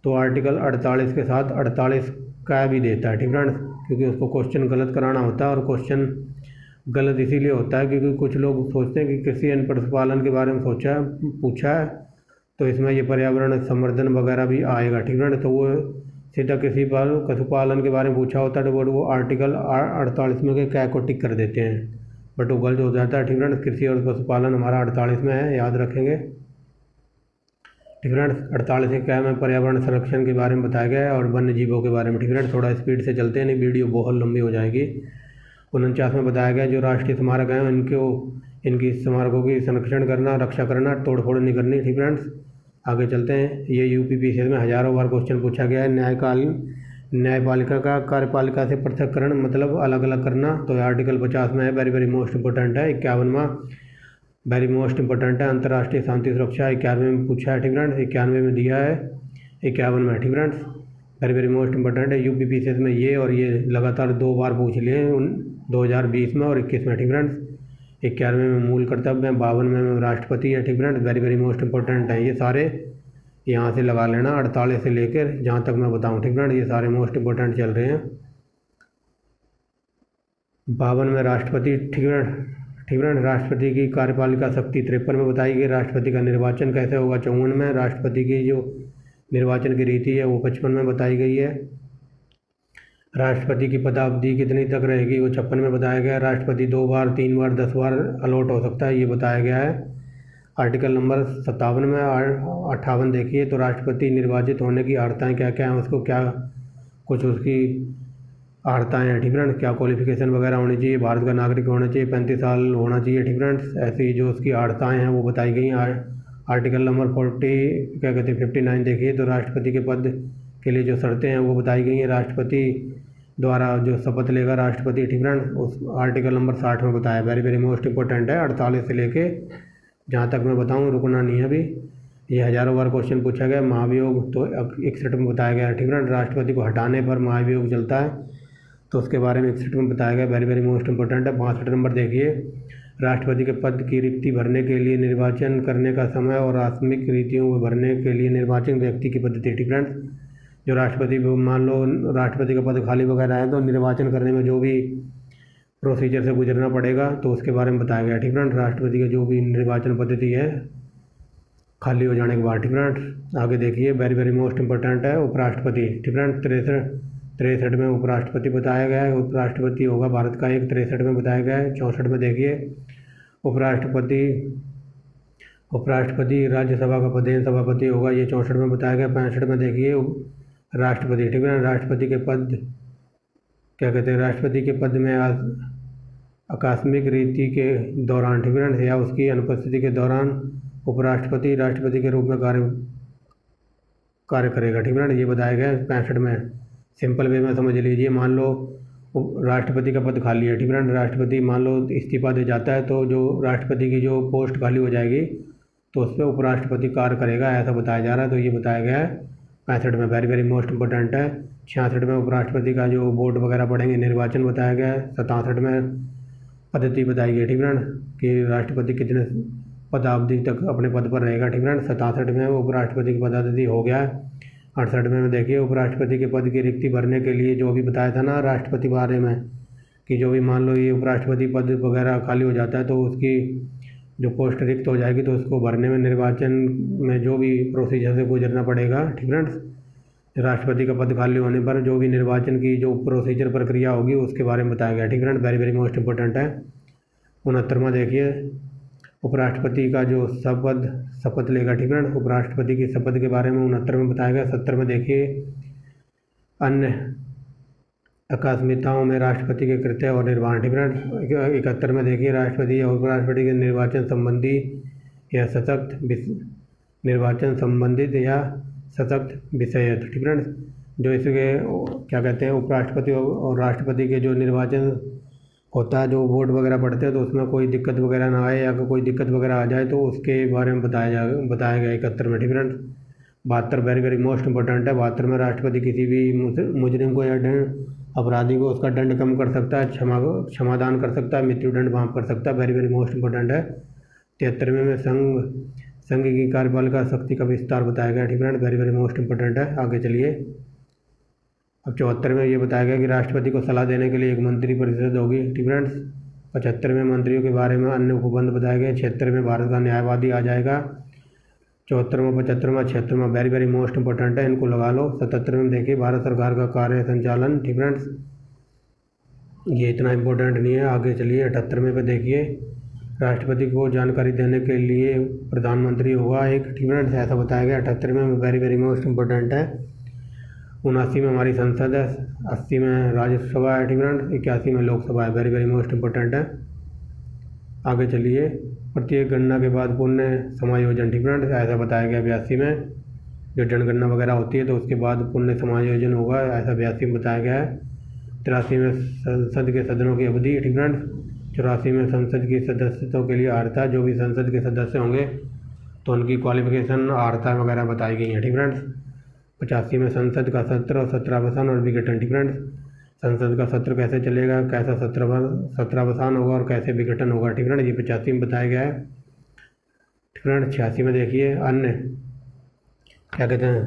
तो आर्टिकल 48 के साथ 48 का भी देता है। ठीक फ्रेंड्स, क्योंकि उसको क्वेश्चन गलत कराना होता है, और क्वेश्चन गलत इसीलिए होता है क्योंकि कुछ लोग सोचते हैं कि कृषि एंड पशुपालन के बारे में पूछा है, तो इसमें ये पर्यावरण संवर्धन वगैरह भी आएगा। ठीक फ्रेंड्स, तो वो सीधा कृषि पशुपालन के बारे में पूछा होता है, तो वो आर्टिकल 48 में के क्या को टिक कर देते हैं, बट वो गलत हो जाता है। ठीक फ्रेंड्स, कृषि और पशुपालन हमारा 48 में है, याद रखेंगे। ठीक फ्रेंड्स, 48 क्या में पर्यावरण संरक्षण के बारे में बताया गया है और वन्य जीवों के बारे में। ठीक फ्रेंड्स, थोड़ा स्पीड से चलते हैं, नहीं वीडियो बहुत लंबी हो जाएगी। 49 में बताया गया जो राष्ट्रीय स्मारक हैं इनकी स्मारकों की संरक्षण करना, रक्षा करना, तोड़ फोड़ नहीं करनी। ठीक फ्रेंड्स, आगे चलते हैं। ये यूपीपीसीएस में हज़ारों बार क्वेश्चन पूछा गया है। न्यायपालिका का कार्यपालिका से पृथककरण मतलब अलग अलग करना, तो आर्टिकल 50 में है, वेरी वेरी मोस्ट इंपॉर्टेंट है। 51वां वेरी मोस्ट इंपॉर्टेंट है, अंतर्राष्ट्रीय शांति सुरक्षा 91 में पूछा है। ठीक फ्रेंड्स, 91 में दिया है, 51 में। ठीक friends, very very most important है। यूपीपीसीएस में ये और ये लगातार 2 बार पूछ लिए, 2020 में और 21 में। ठीक फ्रेंड्स, 91 में मूल कर्तव्य है, 52 में राष्ट्रपति है। ठीक friends, very very most important है। ये सारे यहाँ से लगा लेना, 48 से लेकर जहाँ तक मैं बताऊँ। ठीक फ्रेंड्स, ये सारे मोस्ट इंपॉर्टेंट चल रहे हैं। 52 में राष्ट्रपति, ठीक है ना। राष्ट्रपति की कार्यपालिका शक्ति 53 में बताई गई। राष्ट्रपति का निर्वाचन कैसे होगा 54 में। राष्ट्रपति की जो निर्वाचन की रीति है वो 55 में बताई गई है। राष्ट्रपति की पदावधि कितनी तक रहेगी वो 56 में बताया गया है। राष्ट्रपति 2 बार, 3 बार, 10 बार अलॉट हो सकता है, ये बताया गया है। आर्टिकल नंबर 57 में 58 देखिए, तो राष्ट्रपति निर्वाचित होने की अर्हताएँ क्या क्या हैं, उसको क्या कुछ उसकी अर्हताएँ हैं, ठीक है। क्या क्वालिफिकेशन वगैरह होनी चाहिए, भारत का नागरिक होना चाहिए, 35 साल होना चाहिए, ठीक है। ऐसे ही जो उसकी अर्हताएँ हैं वो बताई गई हैं। आर्टिकल नंबर 40 क्या कहते हैं 59 देखिए, तो राष्ट्रपति के पद के लिए जो शर्तें हैं वो बताई गई हैं। राष्ट्रपति द्वारा जो शपथ लेगा राष्ट्रपति, ठीक है, उस आर्टिकल नंबर 60 में बताया। वेरी वेरी मोस्ट इंपॉर्टेंट है। 48 से लेके जहाँ तक मैं बताऊँ रुकना नहीं है अभी। ये हज़ारों बार क्वेश्चन पूछा गया। महाभियोग तो 61 में बताया गया, ठीक है। राष्ट्रपति को हटाने पर महाभियोग चलता है, तो उसके बारे में 61 में बताया गया। वेरी वेरी मोस्ट इंपॉर्टेंट है। 62 नंबर देखिए, राष्ट्रपति के पद की रिक्ति भरने के लिए निर्वाचन करने का समय और आकस्मिक रीतियों को भरने के लिए निर्वाचन व्यक्ति की पद्धति, ठीक है। जो राष्ट्रपति, मान लो राष्ट्रपति का पद खाली वगैरह है तो निर्वाचन करने में जो भी प्रोसीजर से गुजरना पड़ेगा तो उसके बारे में बताया गया, ठीक है। राष्ट्रपति का जो भी निर्वाचन पद्धति है खाली हो जाने के बाद, ठीक है। आगे देखिए, वेरी वेरी मोस्ट इंपॉर्टेंट है उपराष्ट्रपति, ठीक है। 63 में उपराष्ट्रपति बताया गया है। उपराष्ट्रपति होगा भारत का एक, 63 में बताया गया है। 64 में देखिए, उपराष्ट्रपति राज्यसभा का प्रधान सभापति होगा, ये 64 में बताया गया। 65 में देखिए, राष्ट्रपति, ठीक है। राष्ट्रपति के पद क्या कहते हैं, राष्ट्रपति के पद में आकस्मिक रीति के दौरान, ठीक है, या उसकी अनुपस्थिति के दौरान उपराष्ट्रपति राष्ट्रपति के रूप में कार्य करेगा, ठीक है। ये बताया गया 65 में। सिंपल वे में समझ लीजिए, मान लो राष्ट्रपति का पद खाली है, ठीक है। राष्ट्रपति मान लो इस्तीफा दे जाता है तो जो राष्ट्रपति की जो पोस्ट खाली हो जाएगी तो उस पर उपराष्ट्रपति कार्य करेगा, ऐसा बताया जा रहा है। तो ये बताया गया है 65 में। वेरी वेरी मोस्ट इंपॉर्टेंट है। 66 में उपराष्ट्रपति का जो बोर्ड वगैरह पढ़ेंगे निर्वाचन बताया गया है। 67 में पद्धति बताई गई, ठीक है, कि राष्ट्रपति कितने पदावधि तक अपने पद पर रहेगा, ठीक है। 67 में उपराष्ट्रपति की पदावधि हो गया। 68 में देखिए, उपराष्ट्रपति के पद की रिक्ति भरने के लिए जो भी बताया था ना राष्ट्रपति बारे में, कि जो भी मान लो ये उपराष्ट्रपति पद वगैरह खाली हो जाता है तो उसकी जो पोस्ट रिक्त हो जाएगी तो उसको भरने में निर्वाचन में जो भी प्रोसीजर से गुजरना पड़ेगा, ठीक है। राष्ट्रपति का पद खाली होने पर जो भी निर्वाचन की जो प्रोसीजर प्रक्रिया होगी उसके बारे में बताया गया, ठीक है। वेरी वेरी मोस्ट इंपॉर्टेंट है। 69वां देखिए, उपराष्ट्रपति का जो शपथ लेगा, ठीक है। उपराष्ट्रपति की शपथ के बारे में 69 में बताया गया। 70 में देखिए, अन्य आकस्मिकताओं में राष्ट्रपति के कृत्य और निर्वहन, ठीक है। 71 में देखिए, राष्ट्रपति या उपराष्ट्रपति के निर्वाचन संबंधित या सशक्त विषय, ठीक है। जो इसके क्या कहते हैं, उपराष्ट्रपति और राष्ट्रपति के जो निर्वाचन होता है, जो वोट वगैरह पड़ते हैं तो उसमें कोई दिक्कत वगैरह ना आए या कोई दिक्कत वगैरह आ जाए तो उसके बारे में बताया गया 71 में, ठीक है। 72 वेरी वेरी मोस्ट इंपॉर्टेंट है। 72 में राष्ट्रपति किसी भी मुजरिम को या अपराधी को उसका दंड कम कर सकता है, क्षमादान कर सकता है, मृत्युदंड माफ़ कर सकता है। वेरी वेरी मोस्ट इंपॉर्टेंट है। 73वें में संघ की कार्यपालिका शक्ति का विस्तार बताया गया, ठीक है। वेरी वेरी मोस्ट इंपॉर्टेंट है। आगे चलिए, अब 74 में ये बताया गया कि राष्ट्रपति को सलाह देने के लिए एक मंत्री परिषद होगी, ठीक है। 75 में मंत्रियों के बारे में अन्य उपबंध बताए गए। 76 में भारत का न्यायवादी आ जाएगा। 74वां, 75वां, 76वां वेरी वेरी मोस्ट इंपॉर्टेंट है, इनको लगा लो। 77 में देखिए, भारत सरकार का कार्य संचालन, ठीक है। ये इतना इम्पोर्टेंट नहीं है। आगे चलिए, 78 में पे देखिए, राष्ट्रपति को जानकारी देने के लिए प्रधानमंत्री होगा एक, ठीक है, ऐसा बताया गया 78 में। वेरी वेरी मोस्ट इंपॉर्टेंट है। 79 में हमारी संसद है। 80 में राज्यसभा है, ठीक है। 81 में लोकसभा है। वेरी वेरी मोस्ट इंपॉर्टेंट है। आगे चलिए, प्रत्येक गणना के बाद पुण्य समायोजन, ठीक है, ऐसा बताया गया 82 में। जो जनगणना वगैरह होती है तो उसके बाद पुण्य समायोजन होगा, ऐसा 82 में बताया गया है। 83 में संसद के सदनों की अवधि, ठीक है। 84 में संसद की सदस्यता के लिए अर्हता, जो भी संसद के सदस्य होंगे तो उनकी क्वालिफिकेशन अर्हता वगैरह बताई गई है, ठीक है। 85 में संसद का सत्र और सत्रावसान और विघटन, ठीक है। संसद का सत्र कैसे चलेगा, कैसा सत्रावसान होगा और कैसे विघटन होगा, ठीक है। ये 85 में बताया गया है, ठीक है। 86 में देखिए, अन्य क्या कहते हैं,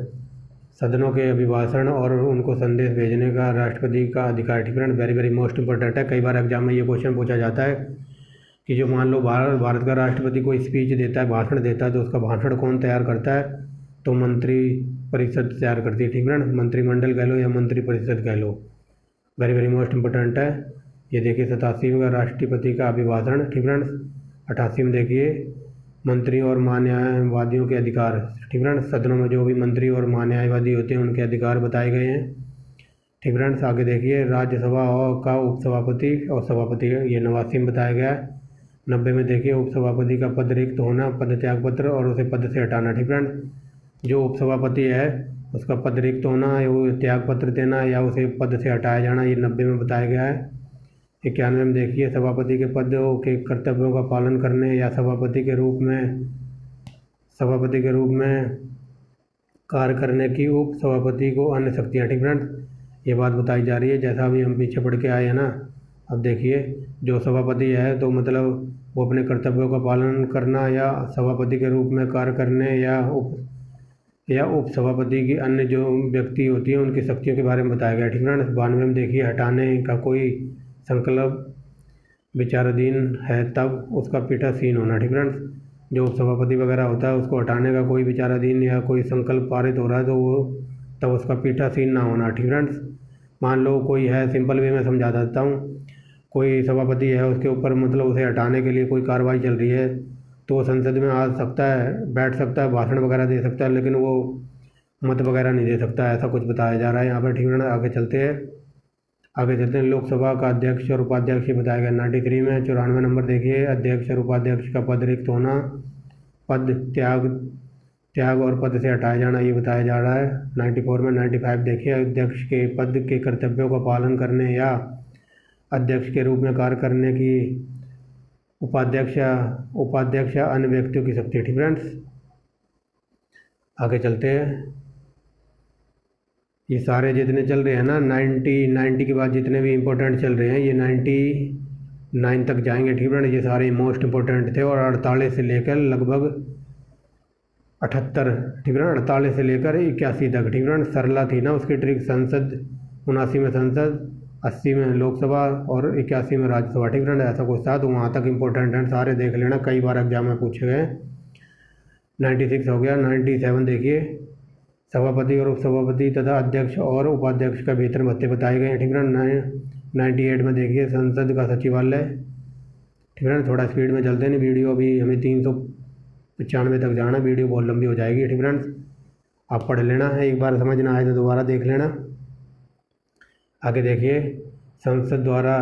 सदनों के अभिभाषण और उनको संदेश भेजने का राष्ट्रपति का अधिकार। ठीक है, वेरी वेरी मोस्ट इंपॉर्टेंट है। कई बार एग्जाम में ये क्वेश्चन पूछा जाता है कि जो मान लो भारत का राष्ट्रपति कोई स्पीच देता है, भाषण देता है, तो उसका भाषण कौन तैयार करता है? तो मंत्री परिषद तैयार करती है। ठीक है ना, मंत्रिमंडल कह लो या मंत्री परिषद कह लो। वेरी वेरी मोस्ट इंपॉर्टेंट है। ये देखिए 87वां राष्ट्रपति का अभिभाषण। ठीक है, 88 में देखिए मंत्री और महान्यायवादियों के अधिकार। ठीक है, सदनों में जो भी मंत्री और महान्यायवादी होते हैं उनके अधिकार बताए गए हैं। ठीक है, आगे देखिए राज्यसभा का उपसभापति और सभापति, ये 89 में बताया गया है। 90 में देखिए उपसभापति का पद रिक्त होना, पद त्याग पत्र और उसे पद से हटाना। ठीक है, जो उपसभापति है उसका पद रिक्त होना, वो त्याग पत्र देना या उसे पद से हटाया जाना, ये 90 में बताया गया है। 91 में देखिए सभापति के पद के कर्तव्यों का पालन करने या सभापति के रूप में कार्य करने की उप सभापति को अन्य शक्तियाँ। ठीक है, ये बात बताई जा रही है जैसा अभी हम पीछे पढ़ के आए हैं ना। अब देखिए जो सभापति है तो मतलब वो अपने कर्तव्यों का पालन करना या सभापति के रूप में कार्य करने या उप सभापति की अन्य जो व्यक्ति होती है उनकी शक्तियों के बारे में बताया गया। ठीक है, 92 में देखिए हटाने का कोई संकल्प विचाराधीन है तब उसका पीठासीन होना। ठीक है, जो उप सभापति वगैरह होता है उसको हटाने का कोई विचाराधीन या कोई संकल्प पारित हो रहा है तो वो तब उसका पीठासीन ना होना। ठीक है, मान लो कोई है, सिंपल वे में समझा देता हूँ, कोई सभापति है उसके ऊपर मतलब उसे हटाने के लिए कोई कार्रवाई चल रही है तो वो संसद में आ सकता है, बैठ सकता है, भाषण वगैरह दे सकता है, लेकिन वो मत वगैरह नहीं दे सकता, ऐसा कुछ बताया जा रहा है यहाँ पर। ठीक है, आगे चलते हैं। लोकसभा का अध्यक्ष और उपाध्यक्ष बताया गया 93 में। 94 नंबर देखिए अध्यक्ष और उपाध्यक्ष का पद रिक्त होना, पद त्याग और पद से हटाया जाना, ये बताया जा रहा है 94 में। 95 देखिए अध्यक्ष के पद के कर्तव्यों का पालन करने या अध्यक्ष के रूप में कार्य करने की उपाध्यक्ष या अन्य व्यक्तियों की शक्ति। ठीक है, आगे चलते हैं। ये सारे जितने चल रहे हैं ना 90 के बाद जितने भी इम्पोर्टेंट चल रहे हैं ये 99 तक जाएंगे। ठीक है, ये सारे मोस्ट इम्पोर्टेंट थे और 48 से लेकर लगभग 78। ठीक है, 48 से लेकर 81 तक। ठीक है, सरला थी ना उसकी ट्रिक। संसद 79 में संसद, 80 में लोकसभा और 81 में राज्यसभा। ठीक है, ऐसा कुछ था तो वहाँ तक इम्पोर्टेंट है, सारे देख लेना, कई बार एग्जाम में पूछे गए। 96 हो गया। 97 देखिए सभापति और उपसभापति तथा अध्यक्ष और उपाध्यक्ष का वेतन भत्ते बताए गए हैं। ठीक है, 98 में देखिए संसद का सचिवालय। ठीक है, थोड़ा स्पीड में चलते हैं, वीडियो अभी हमें 395 तक जाना, वीडियो बहुत लंबी हो जाएगी। ठीक है, आप पढ़ लेना है, एक बार समझ ना आए तो दोबारा देख लेना। आगे देखिए संसद द्वारा।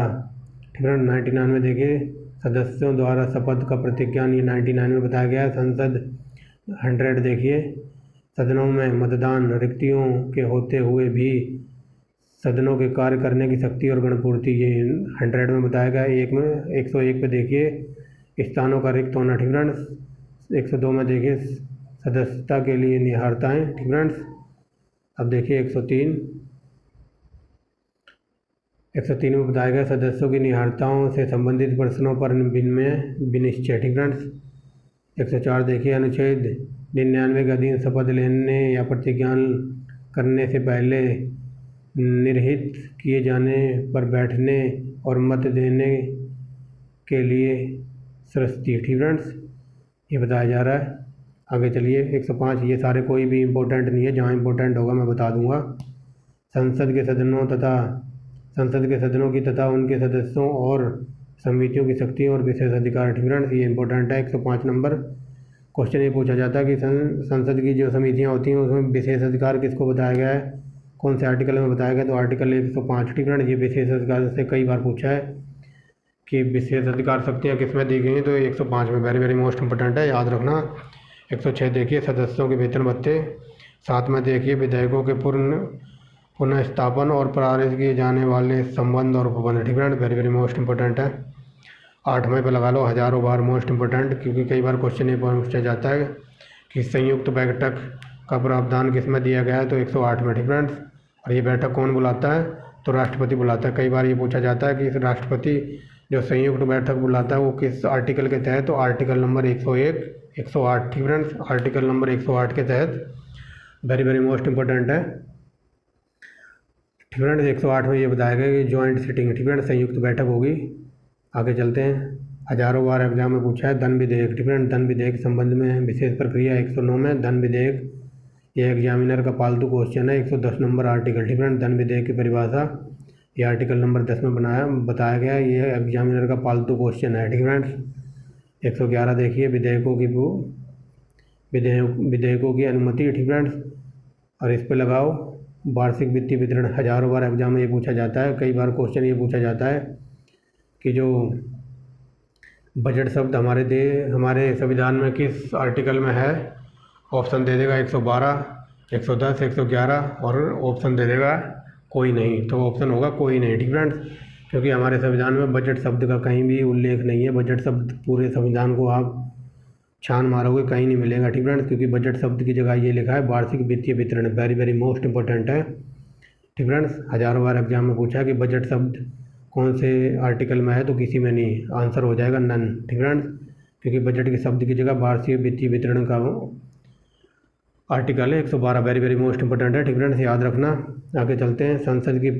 ठीक है, 99 में देखिए सदस्यों द्वारा शपथ का प्रतिज्ञान, ये 99 में बताया गया है। संसद 100 देखिए सदनों में मतदान, रिक्तियों के होते हुए भी सदनों के कार्य करने की शक्ति और गणपूर्ति, ये 100 में बताया गया है। 101 पे देखिए स्थानों का रिक्त होना। ठीक है, 102 में देखिए सदस्यता के लिए निहारताएँ। ठीक है, अब देखिए 103 में बताया गया सदस्यों की निहारताओं से संबंधित प्रश्नों पर विनिश्चय। ठीक है, 104 देखिए अनुच्छेद 99 के अधीन शपथ लेने या प्रतिज्ञान करने से पहले निर्हित किए जाने पर बैठने और मत देने के लिए सरस्ती। ठीक है, ये बताया जा रहा है। आगे चलिए 105, ये सारे कोई भी इम्पोर्टेंट नहीं है, जहाँ इम्पोर्टेंट होगा मैं बता दूंगा। संसद के सदनों की तथा उनके सदस्यों और समितियों की शक्तियों और विशेष अधिकार। ठीक है, ये इम्पोर्टेंट है। 105 नंबर क्वेश्चन ये पूछा जाता है कि संसद की जो समितियां होती हैं उसमें विशेष अधिकार किसको बताया गया है, कौन से आर्टिकल में बताया गया? तो आर्टिकल 105। ठीक है, ये विशेष अधिकार से कई बार पूछा है कि विशेष अधिकार शक्तियाँ किस में दी गई हैं, तो 105 में। वेरी वेरी मोस्ट इंपोर्टेंट है, याद रखना। 106 देखिए सदस्यों के वेतन भत्ते। 7 में देखिए विधेयकों के पुनः स्थापन और पारित किए जाने वाले संबंध और उपबंध। ठीक है, वेरी वेरी मोस्ट इंपोर्टेंट है। 8 में पे लगा लो हज़ारों बार मोस्ट इंपोर्टेंट, क्योंकि कई बार क्वेश्चन ये पूछा जाता है कि संयुक्त बैठक का प्रावधान किस में दिया गया है, तो 108 में। ठीक है, और ये बैठक कौन बुलाता है? तो राष्ट्रपति बुलाता है। कई बार ये पूछा जाता है कि इस राष्ट्रपति जो संयुक्त बैठक बुलाता है वो किस आर्टिकल के तहत? तो आर्टिकल नंबर 101, 108। ठीक है, आर्टिकल नंबर 108 के तहत वेरी वेरी मोस्ट इंपॉर्टेंट है। ठीक है, 108 में ये बताया गया कि जॉइंट सिटिंग, ठीक है, संयुक्त बैठक होगी। आगे चलते हैं। हजारों बार एग्जाम में पूछा है धन विधेयक, ठीक है, धन विधेयक संबंध में विशेष प्रक्रिया 109 में धन विधेयक, ये एग्जामिनर का पालतू क्वेश्चन है। 110 नंबर आर्टिकल, ठीक है, धन विधेयक की परिभाषा ये आर्टिकल नंबर 10 में बताया गया। ये एग्जामिनर का पालतू क्वेश्चन है, ठीक है फ्रेंड्स। 111 देखिए विधेयकों की अनुमति, ठीक है, और इस पे लगाओ वार्षिक वित्तीय वितरण। हजारों बार एग्जाम में ये पूछा जाता है, कई बार क्वेश्चन ये पूछा जाता है कि जो बजट शब्द हमारे संविधान में किस आर्टिकल में है। ऑप्शन दे देगा 112, 110, 111 और ऑप्शन दे देगा कोई नहीं, तो ऑप्शन होगा कोई नहीं, ठीक फ्रेंड्स, क्योंकि हमारे संविधान में बजट शब्द का कहीं भी उल्लेख नहीं है। बजट शब्द पूरे संविधान को आप छान मारोगे कहीं नहीं मिलेगा, ठीक फ्रेंड्स, क्योंकि बजट शब्द की जगह ये लिखा है वार्षिक वित्तीय वितरण। वेरी वेरी मोस्ट इंपॉर्टेंट है, ठीक फ्रेंड्स। हजारों बार एग्जाम में पूछा कि बजट शब्द कौन से आर्टिकल में है, तो किसी में नहीं, आंसर हो जाएगा नन, ठीक फ्रेंड्स, क्योंकि बजट के शब्द की जगह वार्षिक वित्तीय वितरण का आर्टिकल है 112। वेरी वेरी मोस्ट इंपॉर्टेंट है, ठीक फ्रेंड्स, याद रखना। आगे चलते हैं। संसद की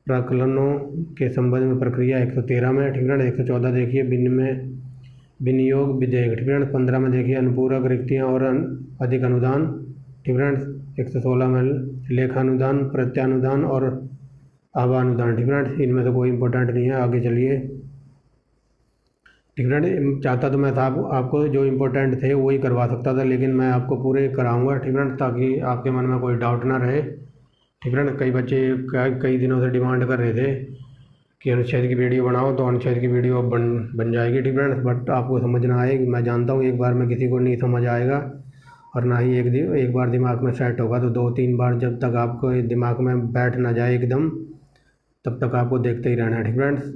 प्राक्कलनों के संबंध में प्रक्रिया 113 में, ठीक है। 114 देखिए विनियोग विधेयक, ठीक है। 15 में देखिए अनुपूरक रिक्तियाँ और अधिक अनुदान, ठीक है। 116 में लेखानुदान, प्रत्यानुदान और आवानुदान, ठीक है। इनमें से कोई इंपॉर्टेंट नहीं है। आगे चलिए, ठीक है। चाहता तो मैं था आपको जो इम्पोर्टेंट थे वही करवा सकता था, लेकिन मैं आपको पूरे कराऊंगा, ठीक है, ताकि आपके मन में कोई डाउट ना रहे, ठीक है। कई बच्चे कई दिनों से डिमांड कर रहे थे कि अनुच्छेद की वीडियो बनाओ, तो अनुच्छेद की वीडियो अब बन जाएगी, ठीक है, बट आपको समझ ना आएगी। मैं जानता हूँ एक बार में किसी को नहीं समझ आएगा, और ना ही एक बार दिमाग में सेट होगा, तो 2-3 बार जब तक आपको दिमाग में बैठ ना जाए एकदम, तब तक आपको देखते ही रहना है, ठीक फ्रेंड्स।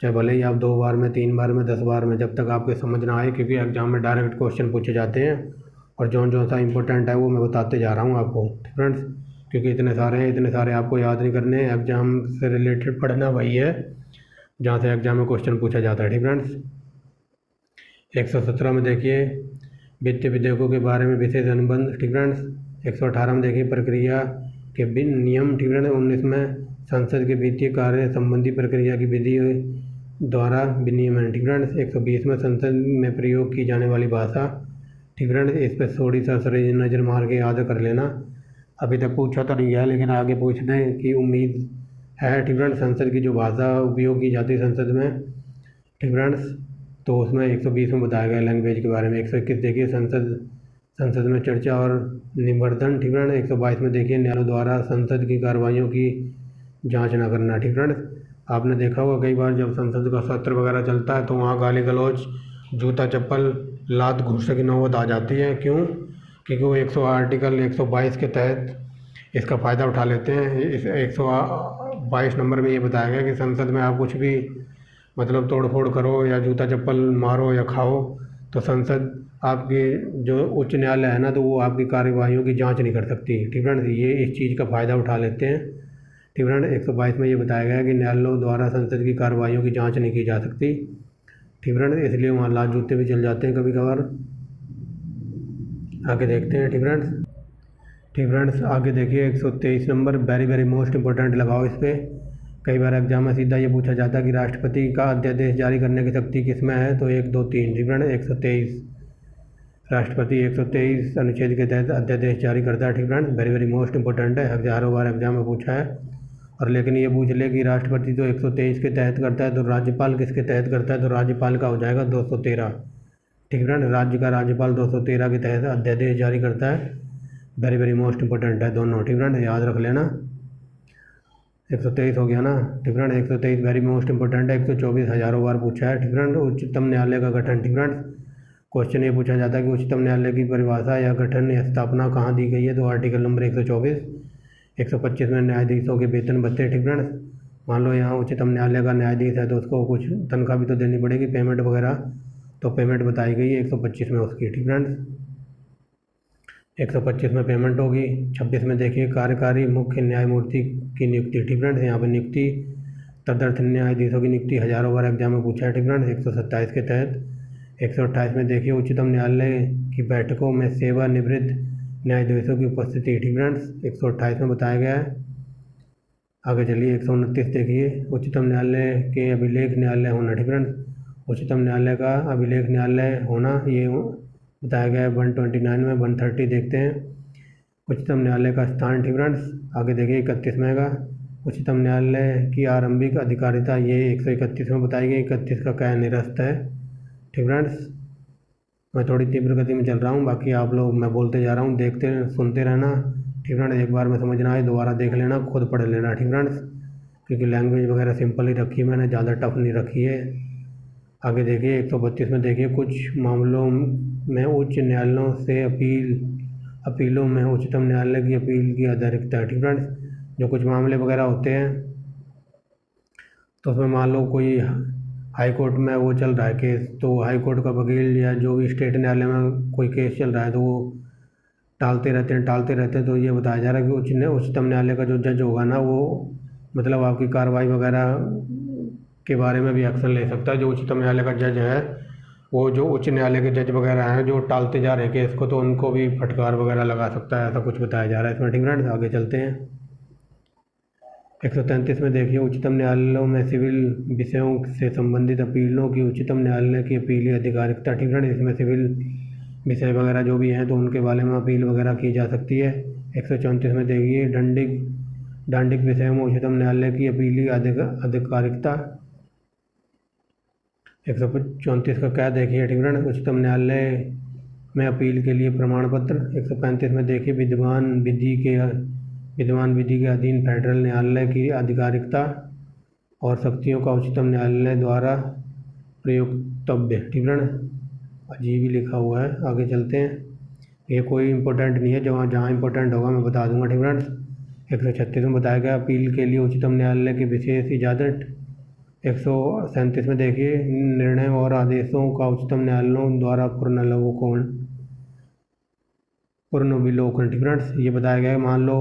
चाहे भले ही आप 2 बार में, 3 बार में, 10 बार में, जब तक आपके समझ ना आए, क्योंकि एग्जाम में डायरेक्ट क्वेश्चन पूछे जाते हैं, और जो सा इंपॉर्टेंट है वो मैं बताते जा रहा हूँ आपको, ठीक फ्रेंड्स, क्योंकि इतने सारे आपको याद नहीं करने। एग्जाम से रिलेटेड पढ़ना वही है जहाँ से एग्जाम में क्वेश्चन पूछा जाता है, ठीक फ्रेंड्स। 117 में देखिए वित्तीय विधेयकों के बारे में विशेष अनुबंध, ठीक फ्रेंड्स। 118 में देखिए प्रक्रिया के नियम, ठीक है। 19 में संसद के वित्तीय कार्य संबंधी प्रक्रिया की विधि द्वारा विनियमन, ठीक फ्रेंड्स। 120 में संसद में प्रयोग की जाने वाली भाषा, ठीक फ्रेंड्स। इस पर थोड़ी सा नज़र मार के याद कर लेना। अभी तक पूछा तो नहीं है, लेकिन आगे पूछने की उम्मीद है, ठीक फ्रेंड्स। संसद की जो भाषा उपयोग की जाती है संसद में, ठीक फ्रेंड्स, तो उसमें 120 में बताया गया लैंग्वेज के बारे में। 121 देखिए संसद में चर्चा और निवर्तन, ठीक है। 122 में देखिए न्यायालयों द्वारा संसद की कार्रवाइयों की जांच न करना, ठीक है। आपने देखा होगा कई बार जब संसद का सत्र वगैरह चलता है तो वहाँ गाली गलौज, जूता चप्पल, लात घूंसने की नौबत आ जाती है। क्यों? क्योंकि वो आर्टिकल 122 के तहत इसका फ़ायदा उठा लेते हैं। इस 122 नंबर में ये बताया गया कि संसद में आप कुछ भी मतलब तोड़ फोड़ करो या जूता चप्पल मारो या खाओ, तो संसद आपके जो उच्च न्यायालय है ना, तो वो आपकी कार्यवाहियों की जांच नहीं कर सकती, ठीक है। ये इस चीज़ का फ़ायदा उठा लेते हैं, ठीक है। 122 में ये बताया गया कि न्यायालयों द्वारा संसद की कार्रवाइयों की जांच नहीं की जा सकती, ठीक है, इसलिए वहाँ लात जूते भी चल जाते हैं कभी कभार। आगे देखते हैं, ठीक फ्रेंड्स, आगे देखिए 123 number very very most important लगाओ इस पर। कई बार एग्जाम में सीधा ये पूछा जाता है कि राष्ट्रपति का अध्यादेश जारी करने की शक्ति किसमें है, तो 1, 2, 3, ठीक है। 123 राष्ट्रपति 123 अनुच्छेद के तहत अध्यादेश जारी करता है, ठीक है। वेरी वेरी मोस्ट इंपॉर्टेंट है, हजारों बार एग्जाम में पूछा है। और लेकिन ये पूछ ले कि राष्ट्रपति तो 123 के तहत करता है, तो राज्यपाल किसके तहत करता है, तो राज्यपाल का हो जाएगा 213, ठीक है। राज्य का राज्यपाल 213 के तहत अध्यादेश जारी करता है। वेरी वेरी मोस्ट इंपॉर्टेंट है दोनों, ठीक है, याद रख लेना। 123 हो गया ना, ठीक है। 123 वेरी मोस्ट इंपॉर्टेंट है। 124 हजारों बार पूछा है, ठीक है। उच्चतम न्यायालय का गठन, ठीक है। क्वेश्चन ये पूछा जाता है कि उच्चतम न्यायालय की परिभाषा या गठन या स्थापना कहाँ दी गई है, तो आर्टिकल नंबर 124। 125 में न्यायाधीशों के वेतन भत्ते, ठीक है। मान लो यहाँ उच्चतम न्यायालय का न्यायाधीश है तो उसको कुछ तनख्वाह भी तो देनी पड़ेगी, पेमेंट वगैरह, तो पेमेंट बताई गई है 125 में उसकी, ठीक है। 125 में पेमेंट होगी। 26 में देखिए कार्यकारी मुख्य न्यायमूर्ति की नियुक्ति, ठीक है। यहाँ पर नियुक्ति तदर्थ न्यायाधीशों की नियुक्ति हजारों बार एग्जाम में पूछा है, ठीक है। 127 के तहत। 128 में देखिए उच्चतम न्यायालय की बैठकों में सेवानिवृत्त न्यायाधीशों की उपस्थिति। ठीक फ्रेंड्स, 128 में बताया गया है। आगे चलिए 129 देखिए, उच्चतम न्यायालय के अभिलेख न्यायालय होना। ठीक फ्रेंड्स, उच्चतम न्यायालय का अभिलेख न्यायालय होना ये बताया गया है 129 में। 130 देखते हैं, उच्चतम न्यायालय का स्थान। ठीक फ्रेंड्स, आगे देखिए 31 में का उच्चतम न्यायालय की आरंभिक अधिकारिता, ये 131 में बताई गई। 31 का क्या निरस्त है। ठीक फ्रेंड्स, मैं थोड़ी तीव्र गति में चल रहा हूँ, बाकी आप लोग, मैं बोलते जा रहा हूँ, देखते सुनते रहना। ठीक फ्रेंड्स, एक बार में समझ ना आए दोबारा देख लेना, खुद पढ़ लेना। ठीक फ्रेंड्स, क्योंकि लैंग्वेज वगैरह सिंपल ही रखी है मैंने, ज़्यादा टफ नहीं रखी है। आगे देखिए 132 में देखिए, कुछ मामलों में उच्च न्यायालयों से अपीलों में उच्चतम न्यायालय की अपील की अधिकारिता। ठीक फ्रेंड्स, जो कुछ मामले वगैरह होते हैं तो उसमें मान लो कोई हाई कोर्ट में वो चल रहा है केस, तो हाई कोर्ट का वकील या जो भी स्टेट न्यायालय में कोई केस चल रहा है तो वो टालते रहते हैं। तो ये बताया जा रहा है कि उच्चतम न्यायालय का जो जज होगा ना, वो मतलब आपकी कार्रवाई वगैरह के बारे में भी एक्शन ले सकता है। जो उच्चतम न्यायालय का जज है, वो जो उच्च न्यायालय के जज वगैरह हैं जो टालते जा रहे हैं केस को, तो उनको भी फटकार वगैरह लगा सकता है, ऐसा कुछ बताया जा रहा है इसमें। ठीक फ्रेंड्स, आगे चलते हैं 133 में देखिए, उच्चतम न्यायालयों में सिविल विषयों से संबंधित अपीलों की उच्चतम न्यायालय की अपीली अधिकारिता। ठीक फ्रेंड्स, इसमें सिविल विषय वगैरह जो भी हैं तो उनके बारे में अपील वगैरह की जा सकती है। 134 में देखिए, दंडिक विषयों में उच्चतम न्यायालय की अपीली अधिकारिता। 134 का क्या देखिए। ठीक फ्रेंड्स, उच्चतम न्यायालय में अपील के लिए प्रमाण पत्र। 135 में देखिए, विद्यमान विधि के अधीन फेडरल न्यायालय की आधिकारिकता और शक्तियों का उच्चतम न्यायालय द्वारा प्रयोक्तव्य। ठीक है, अजीब ही लिखा हुआ है। आगे चलते हैं, ये कोई इंपॉर्टेंट नहीं है, जहाँ इंपॉर्टेंट होगा मैं बता दूंगा। ठीक फ्रेंड्स, 136 में बताया गया अपील के लिए उच्चतम न्यायालय की विशेष इजाज़त। 137 में देखिए, निर्णय और आदेशों का उच्चतम न्यायालयों द्वारा पुनर्विलोकन। ठीक फ्रेंड्स, ये बताया गया है, मान लो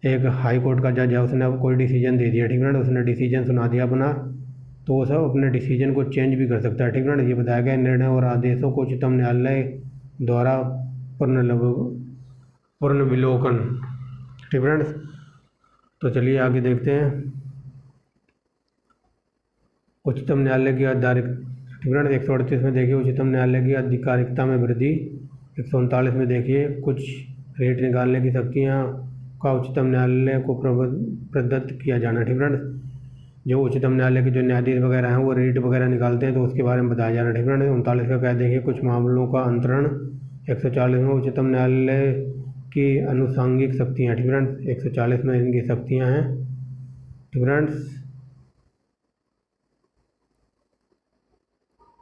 एक हाई कोर्ट का जज है, उसने अब कोई डिसीजन दे दिया। ठीक फ्रेंड्स, उसने डिसीजन सुना दिया अपना, तो वो सब अपने डिसीजन को चेंज भी कर सकता है। ठीक फ्रेंड्स, ये बताया गया निर्णय और आदेशों को उच्चतम न्यायालय द्वारा पुनर्विलोकन। ठीक फ्रेंड्स, तो चलिए आगे देखते हैं, उच्चतम न्यायालय की आधिकारिकता। ठीक फ्रेंड्स, 138 में देखिए, उच्चतम न्यायालय की आधिकारिकता में वृद्धि। 139 में देखिए, कुछ रेट निकालने की शक्तियाँ का उच्चतम न्यायालय को प्रदत्त किया जाना। ठीक फ्रेंड्स, जो उच्चतम न्यायालय के जो न्यायाधीश वगैरह हैं वो रेट वगैरह निकालते हैं, तो उसके बारे में बताया जा रहा है। ठीक फ्रेंड्स, 39 का क्या देखिए, कुछ मामलों का अंतरण। 140 में उच्चतम न्यायालय की अनुषंगिक शक्तियाँ। ठीक फ्रेंड्स, 140 में इनकी शक्तियाँ हैं। ठीक फ्रेंड्स,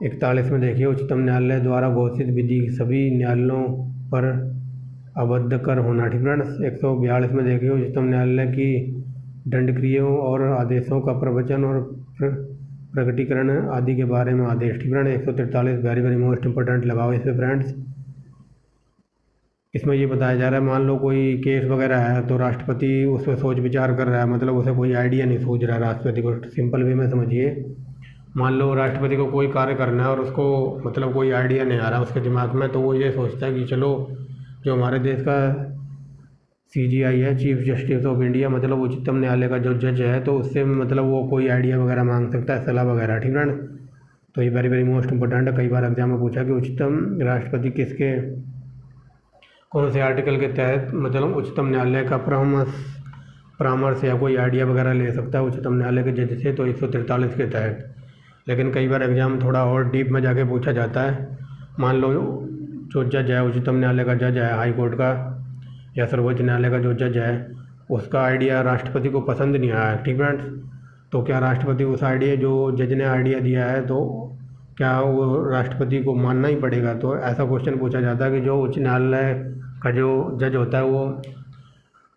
41 में देखिए, उच्चतम न्यायालय द्वारा घोषित विधि सभी न्यायालयों पर अबद्ध कर होना। ठीक फ्रेंड्स, 142 में देखिए, उच्चतम न्यायालय की दंडक्रियाओं और आदेशों का प्रवचन और प्रकटीकरण आदि के बारे में आदेश। ठीक friends, 143 very very most important लगाओ इस पे फ्रेंड्स। इसमें ये बताया जा रहा है, मान लो कोई केस वगैरह है तो राष्ट्रपति उस पर सोच विचार कर रहा है, मतलब उसे कोई आइडिया नहीं सूझ रहा है राष्ट्रपति को। सिंपल वे में समझिए, मान लो राष्ट्रपति को कोई कार्य करना है और उसको मतलब कोई आइडिया नहीं आ रहा उसके दिमाग में, तो वो ये सोचता है कि चलो जो हमारे देश का CJI है, चीफ जस्टिस ऑफ इंडिया, मतलब उच्चतम न्यायालय का जो जज है, तो उससे मतलब वो कोई आइडिया वगैरह मांग सकता है, सलाह वगैरह। ठीक है, तो ये वेरी वेरी मोस्ट इंपॉर्टेंट है। कई बार एग्जाम में पूछा कि उच्चतम राष्ट्रपति किसके कौन से आर्टिकल के तहत मतलब उच्चतम न्यायालय का परामर्श या कोई आइडिया वगैरह ले सकता है उच्चतम न्यायालय के जज से, तो 143 के तहत। लेकिन कई बार एग्जाम थोड़ा और डीप में जाके पूछा जाता है, मान लो जो जज है, उच्चतम न्यायालय का जज है, हाई कोर्ट का या सर्वोच्च न्यायालय का जो जज है, उसका आइडिया राष्ट्रपति को पसंद नहीं आया। ठीक फ्रेंड्स, तो क्या राष्ट्रपति उस आइडिया जो जज ने आइडिया दिया है तो क्या वो राष्ट्रपति को मानना ही पड़ेगा? तो ऐसा क्वेश्चन पूछा जाता है कि जो उच्च न्यायालय का जो जज होता है वो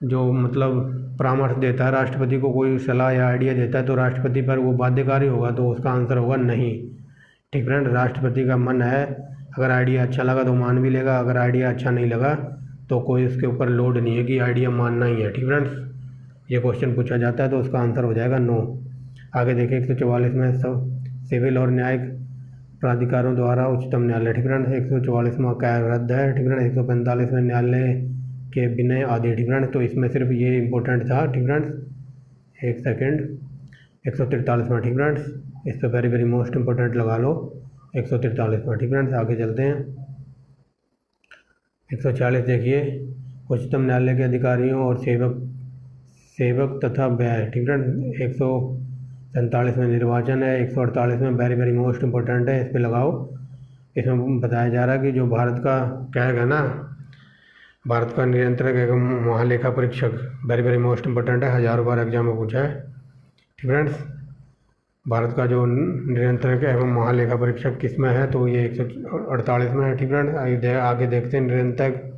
जो मतलब परामर्श देता है राष्ट्रपति को, कोई सलाह या आइडिया देता है, तो राष्ट्रपति पर वो बाध्यकारी होगा, तो उसका आंसर होगा नहीं। ठीक फ्रेंड, राष्ट्रपति का मन है, अगर आइडिया अच्छा लगा तो मान भी लेगा, अगर आइडिया अच्छा नहीं लगा तो कोई उसके ऊपर लोड नहीं है कि आइडिया मानना ही है। ठीक फ्रेंड्स, ये क्वेश्चन पूछा जाता है तो उसका आंसर हो जाएगा नो। आगे देखिए 144 में सिविल और न्यायिक प्राधिकारों द्वारा उच्चतम न्यायालय, ठीक फ्रेंड्स। 144वां क्या रद्द है, ठीक फ्रेंड्स। 145वें न्यायालय के विनय आदि, ठीक फ्रेंड्स। तो इसमें सिर्फ ये इंपॉर्टेंट था, ठीक फ्रेंड्स। एक सेकेंड, 143वां, ठीक फ्रेंड्स। इस पर वेरी वेरी मोस्ट इंपॉर्टेंट लगा लो, 143वां, ठीक फ्रेंड्स। आगे चलते हैं। 140 देखिए, उच्चतम न्यायालय के अधिकारियों और सेवक तथा व्यय, ठीक फ्रेंड्स। 147 में निर्वाचन है। 148 में वेरी वेरी मोस्ट इंपॉर्टेंट है, इस पर लगाओ। इसमें बताया जा रहा है कि जो भारत का क्या है ना, भारत का नियंत्रक एवं महालेखा परीक्षक, वेरी वेरी मोस्ट इंपॉर्टेंट है, 1000 बार एग्जाम में पूछा है, ठीक फ्रेंड्स। भारत का जो नियंत्रक एवं महालेखा परीक्षक किस में है, तो ये 148 में है, ठीक फ्रेंड्स। आगे देखते हैं।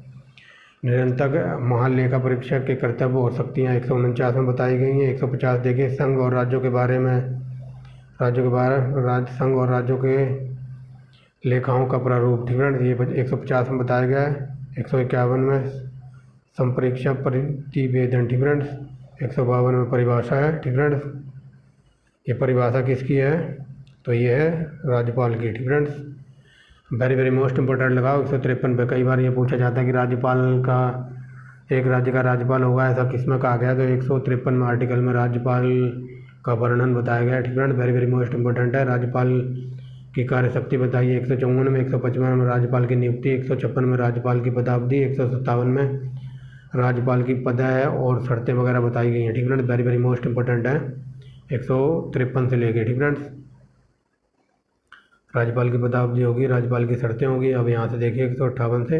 निरंतक महालेखा परीक्षक के कर्तव्य और शक्तियाँ 149 में बताई गई हैं। 150 देखिए, संघ और राज्यों के बारे में, संघ और राज्यों के लेखाओं का प्रारूप, ठीक फ्रेंड्स। ये 150 में बताया गया है। 151 में संप्रेक्षक प्रतिवेदन, ठीक फ्रेंड्स। 152 में परिभाषा है, ठीक फ्रेंड्स। ये परिभाषा किसकी है, तो ये है राज्यपाल की, ठीक friends. Very very most important लगाओ। 153 पे कई बार ये पूछा जाता है कि राज्यपाल का, एक राज्य का राज्यपाल होगा, ऐसा किसमें कहा गया, तो 153 में आर्टिकल में राज्यपाल का वर्णन बताया गया है, ठीक friends. Very very most important है। राज्यपाल की कार्यशक्ति बताइए 154 में। 155 में राज्यपाल की नियुक्ति। 156 में राज्यपाल की पदावधि। 157 में राज्यपाल की पदः और शर्तें वगैरह बताई गई हैं, ठीक friends. Very very most important है, 153 से लेके, ठीक फ्रेंड्स। राज्यपाल की पदावधि होगी, राज्यपाल की शर्तें होगी। अब यहाँ से देखिए 158 से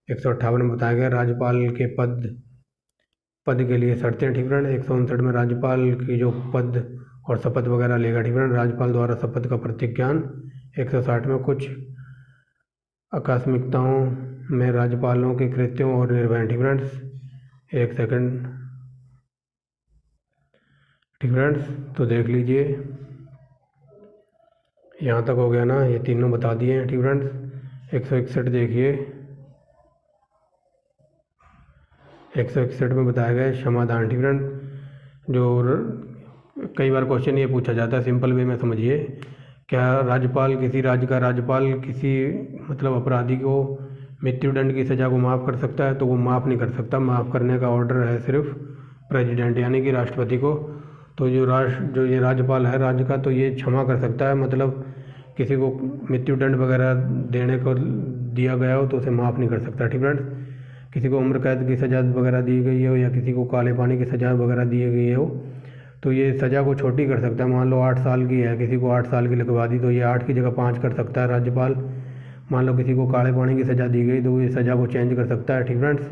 158 में बताया गया राज्यपाल के पद के लिए शर्तें, ठीक फ्रेंड। 159 में राज्यपाल की जो पद और शपथ वगैरह लेगा, ठीक फ्रेंड, राज्यपाल द्वारा शपथ का प्रतिज्ञान। 160 में कुछ आकस्मिकताओं में राज्यपालों के कृत्यों और निर्वहन, ठीक फ्रेंड्स। एक सेकंड, ठीक फ्रेंड्स, तो देख लीजिए यहाँ तक हो गया ना, ये तीनों बता दिए हैं, ठीक फ्रेंड्स। 161 देखिए, 161 में बताया गया समाधान, ठीक फ्रेंड। जो कई बार क्वेश्चन ये पूछा जाता है, सिंपल वे में समझिए। क्या राज्यपाल, किसी राज्य का राज्यपाल किसी मतलब अपराधी को मृत्युदंड की सज़ा को माफ़ कर सकता है, तो वो माफ़ नहीं कर सकता। माफ़ करने का ऑर्डर है सिर्फ प्रेसिडेंट यानी कि राष्ट्रपति को। तो जो ये राज्यपाल है राज्य का, तो ये क्षमा कर सकता है, मतलब किसी को मृत्युदंड वगैरह देने को दिया गया हो तो उसे माफ़ नहीं कर सकता, ठीक फ्रेंड्स। किसी को उम्र कैद की सज़ा वगैरह दी गई हो या किसी को काले पानी की सज़ा वगैरह दी गई हो, तो ये सज़ा को छोटी कर सकता है। मान लो 8 साल की है, किसी को 8 साल की लिखवा दी, तो ये 8 की जगह 5 कर सकता है राज्यपाल। मान लो किसी को काले पानी की सज़ा दी गई, तो ये सज़ा को चेंज कर सकता है, ठीक फ्रेंड्स।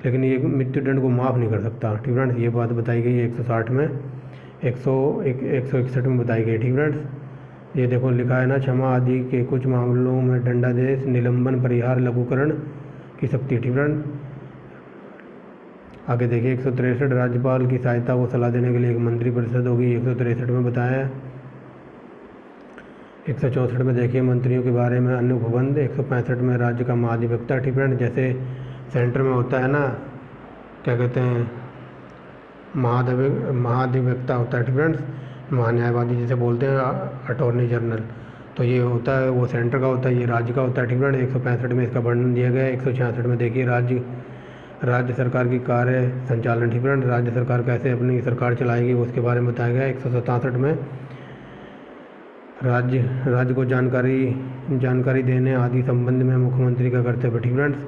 लेकिन ये मृत्युदंड को माफ़ नहीं कर सकता, ठीक फ्रेंड्स। ये बात बताई गई है 160 में। 161 में बताई गई, ठीक फ्रेंड्स। ये देखो लिखा है ना, क्षमा आदि के कुछ मामलों में दंडादेश, निलंबन, परिहार, लघुकरण की शक्ति, ठीक फ्रेंड। आगे देखिए 163 राज्यपाल की सहायता को सलाह देने के लिए एक मंत्रिपरिषद होगी, 163 में बताया है। 164 में देखिए मंत्रियों के बारे में अन्य उपबंध। 165 में राज्य का महाधिवक्ता, ठीक फ्रेंड। जैसे सेंटर में होता है ना, क्या कहते हैं, महाधिवक्ता होता है, ठीक फ्रेंड्स। महान्यायवादी जिसे बोलते हैं, अटॉर्नी जनरल, तो ये होता है, वो सेंटर का होता है, ये राज्य का होता है, ठीक फ्रेंड। 165 में इसका वर्णन दिया गया है। 166 में देखिए राज्य सरकार की कार्य संचालन, ठीक फ्रेंड। राज्य सरकार कैसे अपनी सरकार चलाएगी उसके बारे में बताया गया है। 167 में राज्य को जानकारी देने आदि संबंध में मुख्यमंत्री का कर्तव्य, ठीक फ्रेंड्स।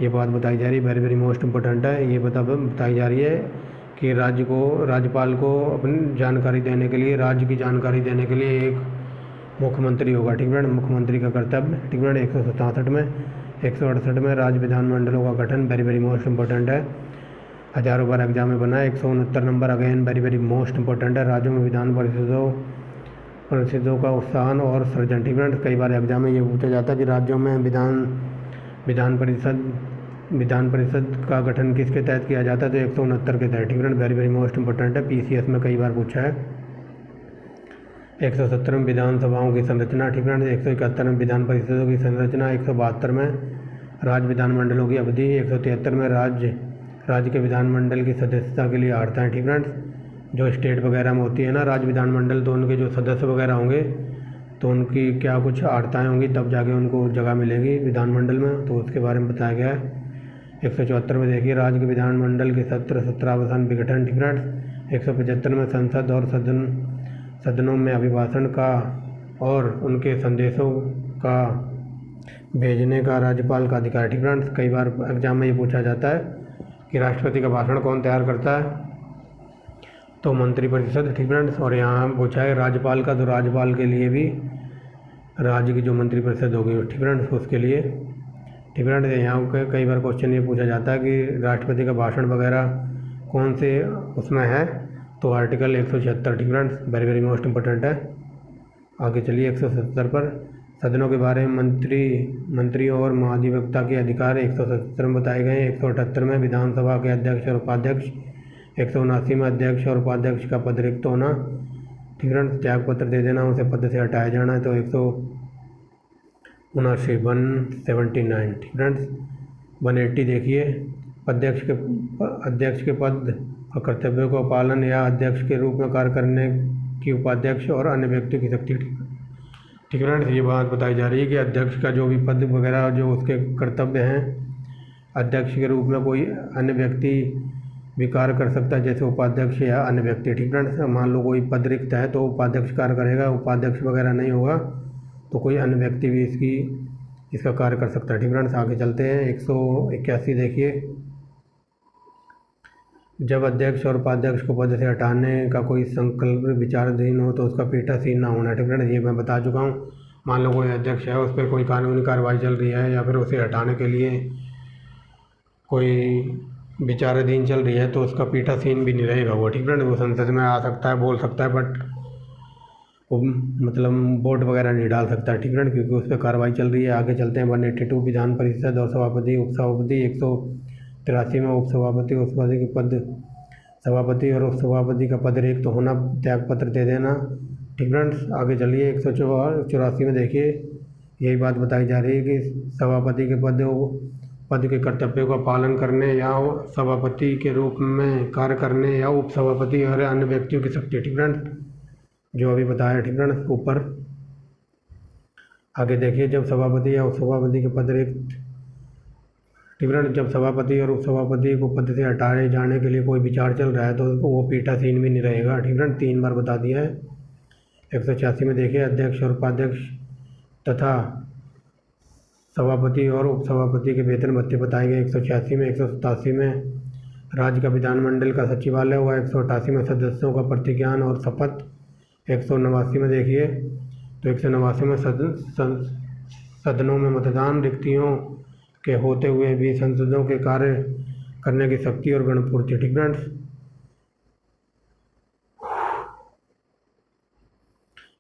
ये बात बताई जा रही है, वेरी वेरी मोस्ट इंपॉर्टेंट है। ये बताई जा रही है कि राज्यपाल को अपनी जानकारी देने के लिए, राज्य की जानकारी देने के लिए एक मुख्यमंत्री होगा, ठीक फ्रेंड, मुख्यमंत्री का कर्तव्य, ठीक फ्रेंड। 167 में 168 में राज्य विधानमंडलों का गठन, वेरी वेरी मोस्ट इंपॉर्टेंट है, हजारों बार एग्जाम में बना है। 169 number again very very most important है, राज्यों में विधान परिषदों का उत्थान और सृजन, ठीक फ्रेंड। कई बार एग्जाम में ये पूछा जाता है कि राज्यों में विधान परिषद का गठन किसके तहत किया जाता है, तो 169 के तहत, ठीक friend, very very most important है, पीसीएस में कई बार पूछा है। 170 में विधानसभाओं की संरचना, ठीक फ्रेंड। 171 में विधान परिषदों की संरचना। 172 में राज्य विधानमंडलों की अवधि। 173 में राज्य के विधानमंडल की सदस्यता के लिए अर्हताएँ, ठीक फ्रेंड्स। जो स्टेट वगैरह में होती है ना राज्य विधानमंडल, तो उनके जो सदस्य वगैरह होंगे तो उनकी क्या कुछ आर्ताएँ होंगी, तब जाके उनको जगह मिलेगी विधानमंडल में, तो उसके बारे में बताया गया है। 174 में देखिए, राज्य के विधानमंडल के सत्र सत्रावसान विघटन, ठीक फ्रेंड्स। 175 में संसद और सदनों में अभिभाषण का और उनके संदेशों का भेजने का राज्यपाल का अधिकार, ठीक फ्रेंड्स। कई बार एग्जाम में ये पूछा जाता है कि राष्ट्रपति का भाषण कौन तैयार करता है, तो मंत्रिपरिषद, ठीक फ्रेंड्स। और यहाँ पूछा है राज्यपाल का, तो राज्यपाल के लिए भी राज्य की जो मंत्रिपरिषद होगी, ठीक फ्रेंड्स, उसके लिए, ठीक फ्रेंड्स। यहाँ कई बार क्वेश्चन ये पूछा जाता है कि राष्ट्रपति का भाषण वगैरह कौन से उसमें है, तो आर्टिकल 176, ठीक friends, very very most important है। आगे चलिए 170 पर, सदनों के बारे में मंत्रियों और महाधिवक्ता के अधिकार 177 में बताए गए हैं। 178 में विधानसभा के अध्यक्ष और उपाध्यक्ष, 179 में अध्यक्ष और उपाध्यक्ष का पद रिक्त होना, ठीक फ्रेंड्स, त्याग पत्र दे देना, उसे पद से हटाया जाना है, तो 179, ठीक फ्रेंड्स। 180 देखिए, अध्यक्ष के पद और कर्तव्यों का पालन या अध्यक्ष के रूप में कार्य करने की उपाध्यक्ष और अन्य व्यक्तियों की शक्ति, ठीक फ्रेंड्स। ये बात बताई जा रही है कि अध्यक्ष का जो भी पद वगैरह जो उसके कर्तव्य हैं, अध्यक्ष के रूप में कोई अन्य व्यक्ति भी कार्य कर सकता है, जैसे उपाध्यक्ष या अन्य व्यक्ति, ठीक फ्रेंड्स। मान लो कोई पद रिक्त है तो उपाध्यक्ष कार्य करेगा, उपाध्यक्ष वगैरह नहीं होगा तो कोई अन्य व्यक्ति भी इसका कार्य कर सकता है, ठीक फ्रेंड्स। आगे चलते हैं 181 देखिए, जब अध्यक्ष और उपाध्यक्ष को पद से हटाने का कोई संकल्प विचाराधीन हो तो उसका पीठासीन ना होना, ठीक फ्रेंड्स। ये मैं बता चुका हूँ। मान लो कोई अध्यक्ष है, उस पर कोई कानूनी कार्रवाई चल रही है या फिर उसे हटाने के लिए कोई विचाराधीन चल रही है, तो उसका पीठासीन भी नहीं रहेगा वो, ठीक फ्रेंड्स। वो संसद में आ सकता है, बोल सकता है, बट वो मतलब वोट वगैरह नहीं डाल सकता, ठीक फ्रेंड, क्योंकि उस पर कार्रवाई चल रही है। आगे चलते हैं 182 विधान परिषद और सभापति उपसभापति, 183 में उपसभापति उपसभापति के पद, सभापति और उपसभापति का पद रिक्त होना, त्याग पत्र दे देना, ठीक फ्रेंड्स। आगे चलिए 184 में देखिए, यही बात बताई जा रही है कि सभापति के पद के कर्तव्यों का पालन करने या सभापति के रूप में कार्य करने या उपसभापति और अन्य व्यक्तियों की शक्ति, ठीक फ्रेंड्स, जो अभी बताया, ठीक फ्रेंड्स, ऊपर। आगे देखिए, जब सभापति या उपसभापति के पद रिक्त, ठीक फ्रेंड्स, जब सभापति और उपसभापति को पद से हटाए जाने के लिए कोई विचार चल रहा है तो वो पीठासीन भी नहीं रहेगा, ठीक फ्रेंड्स, 3 बार बता दिया है। 186 में देखिए, अध्यक्ष और उपाध्यक्ष तथा सभापति और उपसभापति के वेतन भत्ते बताए गए 186 में। 187 में राज्य का विधानमंडल का सचिवालय हुआ। 188 में सदस्यों का प्रतिज्ञान और शपथ। 189 में देखिए, तो 189 में सदनों में मतदान, रिक्तियों के होते हुए भी संसदों के कार्य करने की शक्ति और गणपूर्ति, ठीक फ्रेंड्स।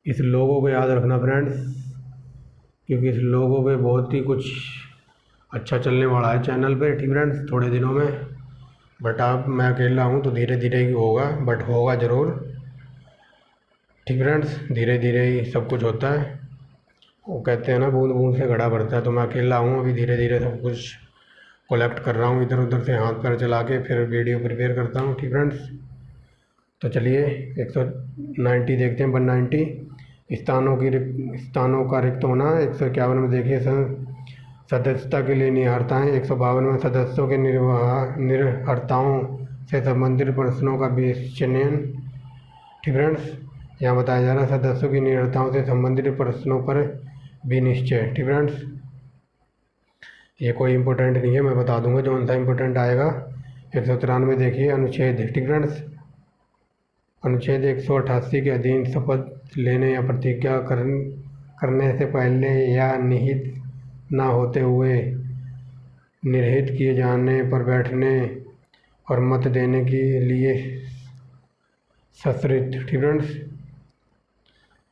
इस लोगों को याद रखना फ्रेंड्स, क्योंकि इस लोगों पे बहुत ही कुछ अच्छा चलने वाला है चैनल पे, ठीक फ्रेंड्स, थोड़े दिनों में। बट आप, मैं अकेला हूँ तो धीरे धीरे ही होगा, बट होगा ज़रूर, ठीक फ्रेंड्स। धीरे धीरे ही सब कुछ होता है, वो कहते हैं ना, बूंद बूंद से घड़ा भरता है। तो मैं अकेला हूँ, अभी धीरे धीरे सब कुछ कलेक्ट कर रहा हूँ, इधर उधर से हाथ पैर चला के फिर वीडियो प्रिपेयर करता हूँ, ठीक फ्रेंड्स। तो चलिए 190 देखते हैं। 190 स्थानों का रिक्त होना। 151 में देखिए, सदस्यता के लिए निहर्ताएँ। 152 में सदस्यों के निरहर्ताओं से संबंधित प्रश्नों का विचयन, ठीक फ्रेंड्स। यहाँ बताया जा रहा है सदस्यों की निरहर्ताओं से संबंधित प्रश्नों पर भी निश्चय, ठीक फ्रेंड्स। ये कोई इम्पोर्टेंट नहीं है, मैं बता दूंगा जो सा इम्पोर्टेंट आएगा। 193 देखिए, अनुच्छेद, ठीक फ्रेंड्स। अनुच्छेद 188 के अधीन शपथ लेने या प्रतिज्ञा करने से पहले या निहित न होते हुए निर्हित किए जाने पर बैठने और मत देने के लिए सशर्त, ठीक फ्रेंड्स।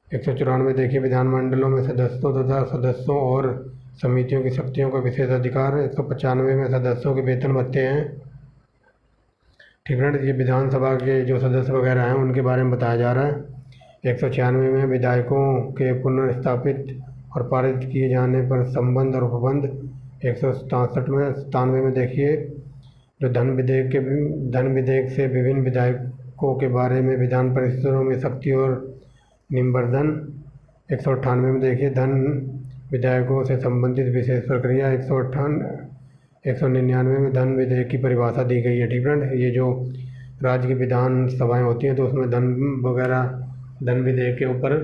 194 देखिए, विधानमंडलों में सदस्यों तथा सदस्यों और समितियों की शक्तियों का विशेष अधिकार। 195 में सदस्यों के वेतन भत्ते हैं, ठीक फ्रेंड्स। ये विधानसभा के जो सदस्य वगैरह हैं उनके बारे में बताया जा रहा है। 196 में विधायकों के पुनर्स्थापित और पारित किए जाने पर संबंध और उपबंध। 197 में देखिए, जो धन विधेयक से विभिन्न विधायकों के बारे में विधान परिषदों में शक्ति और निवर्धन। 198 में देखिए धन विधेयकों से संबंधित विशेष प्रक्रिया। 199 में धन विधेयक की परिभाषा दी गई है। ठीक फ्रेंड, ये जो राज्य की विधान सभाएँ होती हैं तो उसमें धन वगैरह धन विधेयक के ऊपर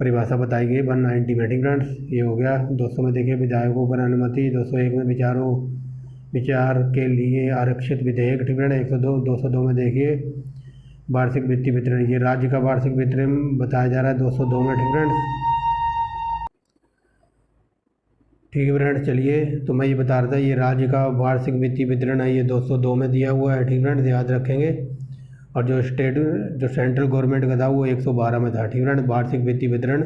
परिभाषा बताई गई 190 में। ठीक फ्रेंड्स, ये हो गया। 200 में देखिए विधायकों पर अनुमति। 201 में विचार के लिए आरक्षित विधेयक। ठीक फ्रेंड, 202 में देखिए वार्षिक वित्तीय वितरण, ये राज्य का वार्षिक वितरण बताया जा रहा है 202 में। ठीक फ्रेंड्स, ठीक है फ्रेंड्स, चलिए तो मैं ये बता रहा था ये राज्य का वार्षिक वित्तीय वितरण है, ये 202 में दिया हुआ है। ठीक फ्रेंड्स, याद रखेंगे। और जो सेंट्रल गवर्नमेंट का था वो 112 में था। ठीक फ्रेंड्स, वार्षिक वित्तीय वितरण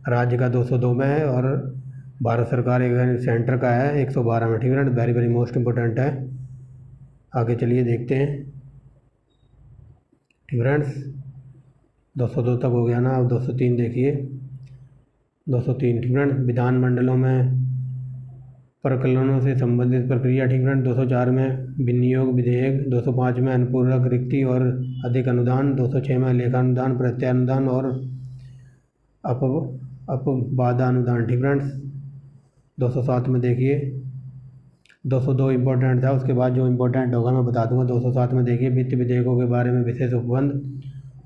राज्य का 202 में है और भारत सरकार सेंटर का है 112 में। ठीक friends, very very most important है। आगे चलिए देखते हैं। ठीक फ्रेंड्स, 202 तक हो गया ना। अब 203 देखिए। 203 ठीक फ्रेंड्स, विधानमंडलों में प्रकलनों से संबंधित प्रक्रिया। ठीक फ्रेंड, 204 में विनियोग विधेयक। 205 में अनुपूरक रिक्ति और अधिक अनुदान। 206 में लेखानुदान, प्रत्यानुदान और अपवादानुदान। ठीक फ्रेंड्स, 207 में देखिए 202 इम्पोर्टेंट था, उसके बाद जो इम्पोर्टेंट होगा मैं बता दूंगा। 207 में देखिए वित्त विधेयकों के बारे में विशेष उपबंध।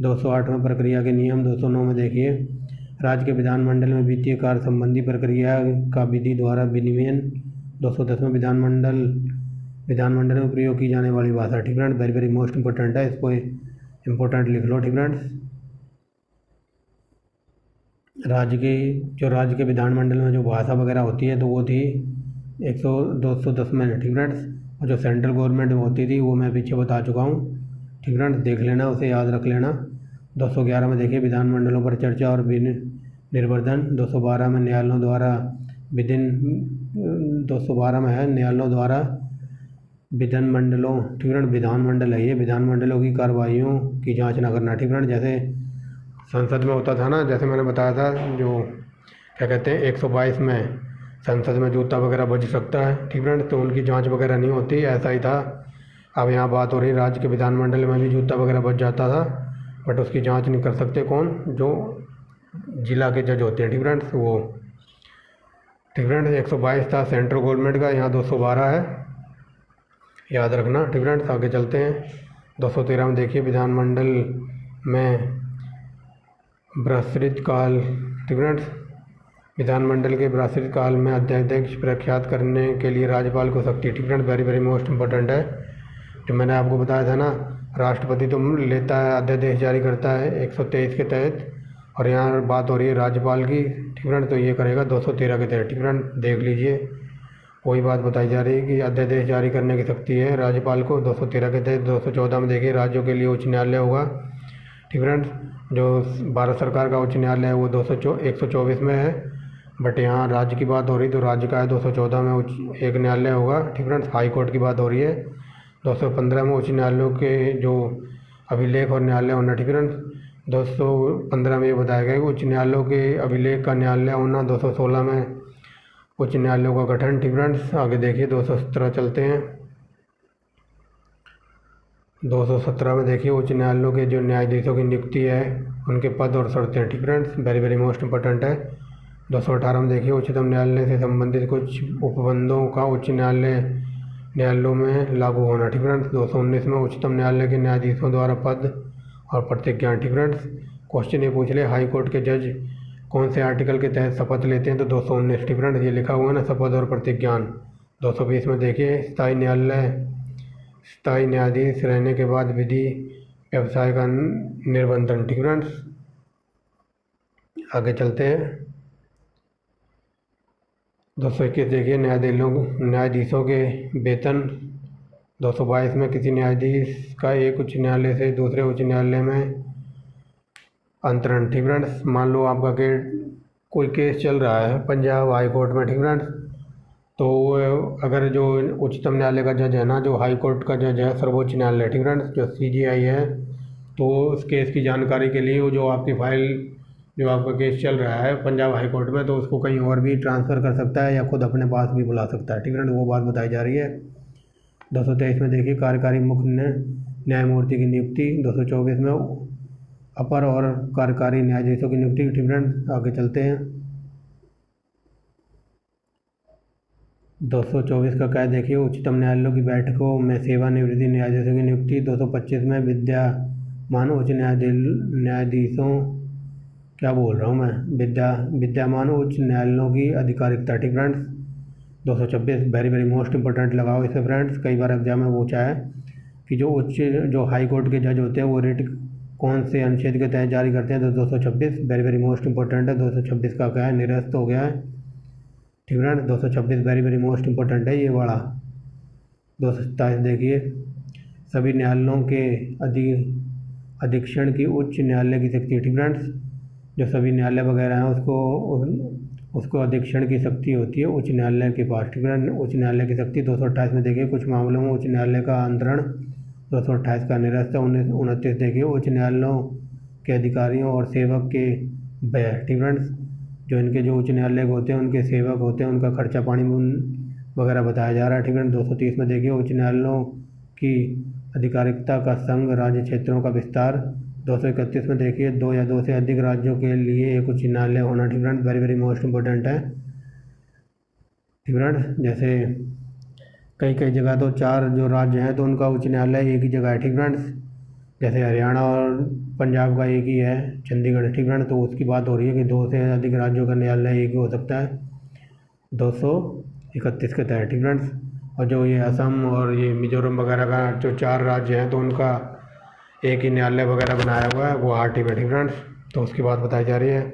208 में प्रक्रिया के नियम। 209 में देखिए राज्य के विधानमंडल में वित्तीय कार्य संबंधी प्रक्रिया का विधि द्वारा विनियमन। 210 में विधानमंडल में प्रयोग की जाने वाली भाषा। ठीक friend, very very most important है, इसको इम्पोर्टेंट लिख लो। ठीक फ्रेंड्स, राज्य के विधानमंडल में जो भाषा वगैरह होती है तो वो थी 210 में। ठीक फ्रेंड्स, और जो सेंट्रल गवर्नमेंट में होती थी वो मैं पीछे बता चुका हूँ। ठीक फ्रेंड्स, देख लेना, उसे याद रख लेना। 211 में देखिए विधानमंडलों पर चर्चा और निर्वर्धन। 212 में न्यायालयों द्वारा 212 में है न्यायालयों द्वारा विधानमंडलों। ठीक फ्रेंड, विधानमंडल है ये, विधानमंडलों की कार्रवाइयों की जांच न करना। ठीक फ्रेंड, जैसे संसद में होता था ना, जैसे मैंने बताया था जो क्या कहते हैं 122 में संसद में जूता वगैरह बज सकता है। ठीक फ्रेंड, तो उनकी जांच वगैरह नहीं होती, ऐसा ही था। अब यहाँ बात हो रही राज्य के विधानमंडल में भी जूता वगैरह बज जाता था, बट उसकी जांच नहीं कर सकते कौन, जो जिला के जज होते हैं। ठीक फ्रेंड्स, वो ठीक फ्रेंड्स 122 था सेंट्रल गवर्नमेंट का, यहाँ 212 है, याद रखना। ठीक फ्रेंड्स, आगे चलते हैं। 213 में देखिए विधानमंडल में बृहस्पति काल। ठीक फ्रेंड्स, विधानमंडल के बृहस्पति काल में अध्यादेश प्रख्यात करने के लिए राज्यपाल को शक्ति। ठीक friend, very very most important है। जो मैंने आपको बताया था ना, राष्ट्रपति तो लेता है अध्यादेश जारी करता है 123 के तहत, और यहाँ बात हो रही है राज्यपाल की। ठीक फ्रेंड, तो ये करेगा 213 के तहत। ठीक फ्रेंड, देख लीजिए, वही बात बताई जा रही है कि अध्यादेश जारी करने की शक्ति है राज्यपाल को 213 के तहत। 214 में देखिए राज्यों के लिए उच्च न्यायालय होगा। ठीक फ्रेंड, जो भारत सरकार का उच्च न्यायालय है वो 124 में है, बट यहाँ राज्य की बात हो रही तो राज्य का है 214 में एक न्यायालय होगा। ठीक फ्रेंड्स, हाई कोर्ट की बात हो रही है। 215 में उच्च न्यायालयों के जो अभिलेख और न्यायालय होना। ठीक फ्रेंड्स, 215 में ये बताया गया कि उच्च न्यायालयों के अभिलेख का न्यायालय होना। 216 में उच्च न्यायालयों का गठन। ठीक फ्रेंड्स, आगे देखिए 217 चलते हैं। 217 में देखिए उच्च न्यायालयों के जो न्यायाधीशों की नियुक्ति है, उनके पद और शर्तें। ठीक friends, very very most important है। 218 में देखिए उच्चतम न्यायालय से संबंधित कुछ उपबंधों का उच्च न्यायालयों में लागू होना। ठीक फ्रेंड्स, 219 में उच्चतम न्यायालय के न्यायाधीशों द्वारा पद और प्रतिज्ञा। ठीक फ्रेंड्स, क्वेश्चन ये पूछ ले हाई कोर्ट के जज कौन से आर्टिकल के तहत शपथ लेते हैं, तो 219। ठीक फ्रेंड्स, ये लिखा हुआ है ना, शपथ और प्रतिज्ञान। 220 में देखिए स्थायी न्यायाधीश रहने के बाद विधि व्यवसाय का निर्बंधन। ठीक फ्रेंड्स, आगे चलते हैं। 221 देखिए न्यायाधीशों के वेतन। 222 में किसी न्यायाधीश का एक उच्च न्यायालय से दूसरे उच्च न्यायालय में अंतरण। ठीक फ्रेंड्स, मान लो आपका कोई केस चल रहा है पंजाब हाई कोर्ट में। ठीक फ्रेंड्स, तो अगर जो उच्चतम न्यायालय का जज है ना, जो हाई कोर्ट का जज है सर्वोच्च न्यायालय, ठीक फ्रेंड्स, जो CJI है, तो उस केस की जानकारी के लिए वो जो आपकी फाइल जो आपका केस चल रहा है पंजाब हाई कोर्ट में, तो उसको कहीं और भी ट्रांसफ़र कर सकता है या खुद अपने पास भी बुला सकता है। ठीक फ्रेंड, वो बात बताई जा रही है। 223 में देखिए कार्यकारी मुख्य न्यायमूर्ति की नियुक्ति। 224 में अपर और कार्यकारी न्यायाधीशों की नियुक्ति। ठीक फ्रेंड्स, आगे चलते हैं। 224 का क्या देखिए, उच्चतम न्यायालयों की बैठकों में सेवानिवृत्ति न्यायाधीशों की नियुक्ति। 225 में विद्यमान उच्च न्यायाधीशों क्या बोल रहा हूँ मैं, विद्यमान उच्च न्यायालयों की आधिकारिकता। ठीक friends, 226 very very most important लगाओ इसे फ्रेंड्स, कई बार एग्जाम में पूछा है कि जो हाई कोर्ट के जज होते हैं वो रिट कौन से अनुच्छेद के तहत जारी करते हैं। तो 226 वेरी वेरी मोस्ट इंपॉर्टेंट है। 226 का क्या है, निरस्त हो गया है। ठीक friends, 226 very very most important है ये वाला। 227 देखिए, सभी न्यायालयों के अधीक्षण की उच्च न्यायालय की शक्ति। ठीक फ्रेंड्स, जो सभी न्यायालय वगैरह हैं उसको अधीक्षण की शक्ति होती है उच्च न्यायालय के पास। ठीक है, उच्च न्यायालय की शक्ति। 228 में देखिए, कुछ मामलों में उच्च न्यायालय का अंतरण। 228 का निरस्त है। 29 देखिए, उच्च न्यायालयों के अधिकारियों और सेवक के व्यय। ठीक फ्रेंड्स, जो इनके जो उच्च न्यायालय के होते हैं उनके सेवक होते हैं उनका खर्चा पानी वगैरह बताया जा रहा है। ठीक है, 230 में देखिए, उच्च न्यायालयों की आधिकारिकता का संघ राज्य क्षेत्रों का विस्तार। 231 में देखिए, 2 या 2 से अधिक राज्यों के लिए एक उच्च न्यायालय होना। ठीक friends, very very most important है। ठीक फ्रेंड्स, जैसे कई जगह तो 4 जो राज्य हैं तो उनका उच्च न्यायालय एक ही जगह है। ठीक फ्रेंड्स, जैसे हरियाणा और पंजाब का एक ही है, चंडीगढ़। ठीक फ्रेंड्स, तो उसकी बात हो रही है कि 2 से अधिक राज्यों का न्यायालय एक ही हो सकता है 231 के तहत। ठीक फ्रेंड्स, और जो ये असम और ये मिजोरम वगैरह का जो 4 राज्य हैं तो उनका एक ही न्यायालय वगैरह बनाया हुआ है गुवाहाटी में। ठीक फ्रेंड्स, तो उसकी बात बताई जा रही है।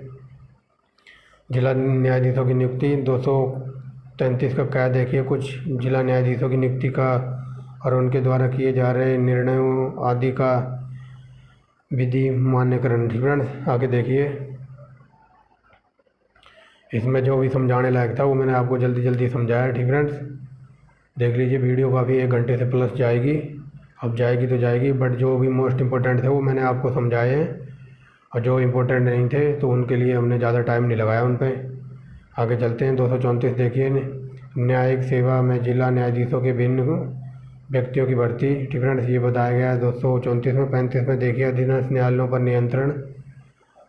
जिला न्यायाधीशों की नियुक्ति। 233 का क्या देखिए, कुछ जिला न्यायाधीशों की नियुक्ति का और उनके द्वारा किए जा रहे निर्णयों आदि का विधि मान्यकरण। ठीक फ्रेंड्स, आगे देखिए, इसमें जो भी समझाने लायक था वो मैंने आपको जल्दी समझाया। ठीक फ्रेंड्स, देख लीजिए, वीडियो काफ़ी 1 घंटे से प्लस जाएगी, अब जाएगी तो जाएगी, बट जो भी मोस्ट इंपॉर्टेंट थे वो मैंने आपको समझाए हैं, और जो इम्पोर्टेंट नहीं थे तो उनके लिए हमने ज़्यादा टाइम नहीं लगाया उन पर। आगे चलते हैं। 234 देखिए, न्यायिक सेवा में जिला न्यायाधीशों के भिन्न व्यक्तियों की भर्ती। ठीक फ्रेंड्स, ये बताया गया है 234 में। 35 में देखिए, अधीनस्थ न्यायालयों पर नियंत्रण।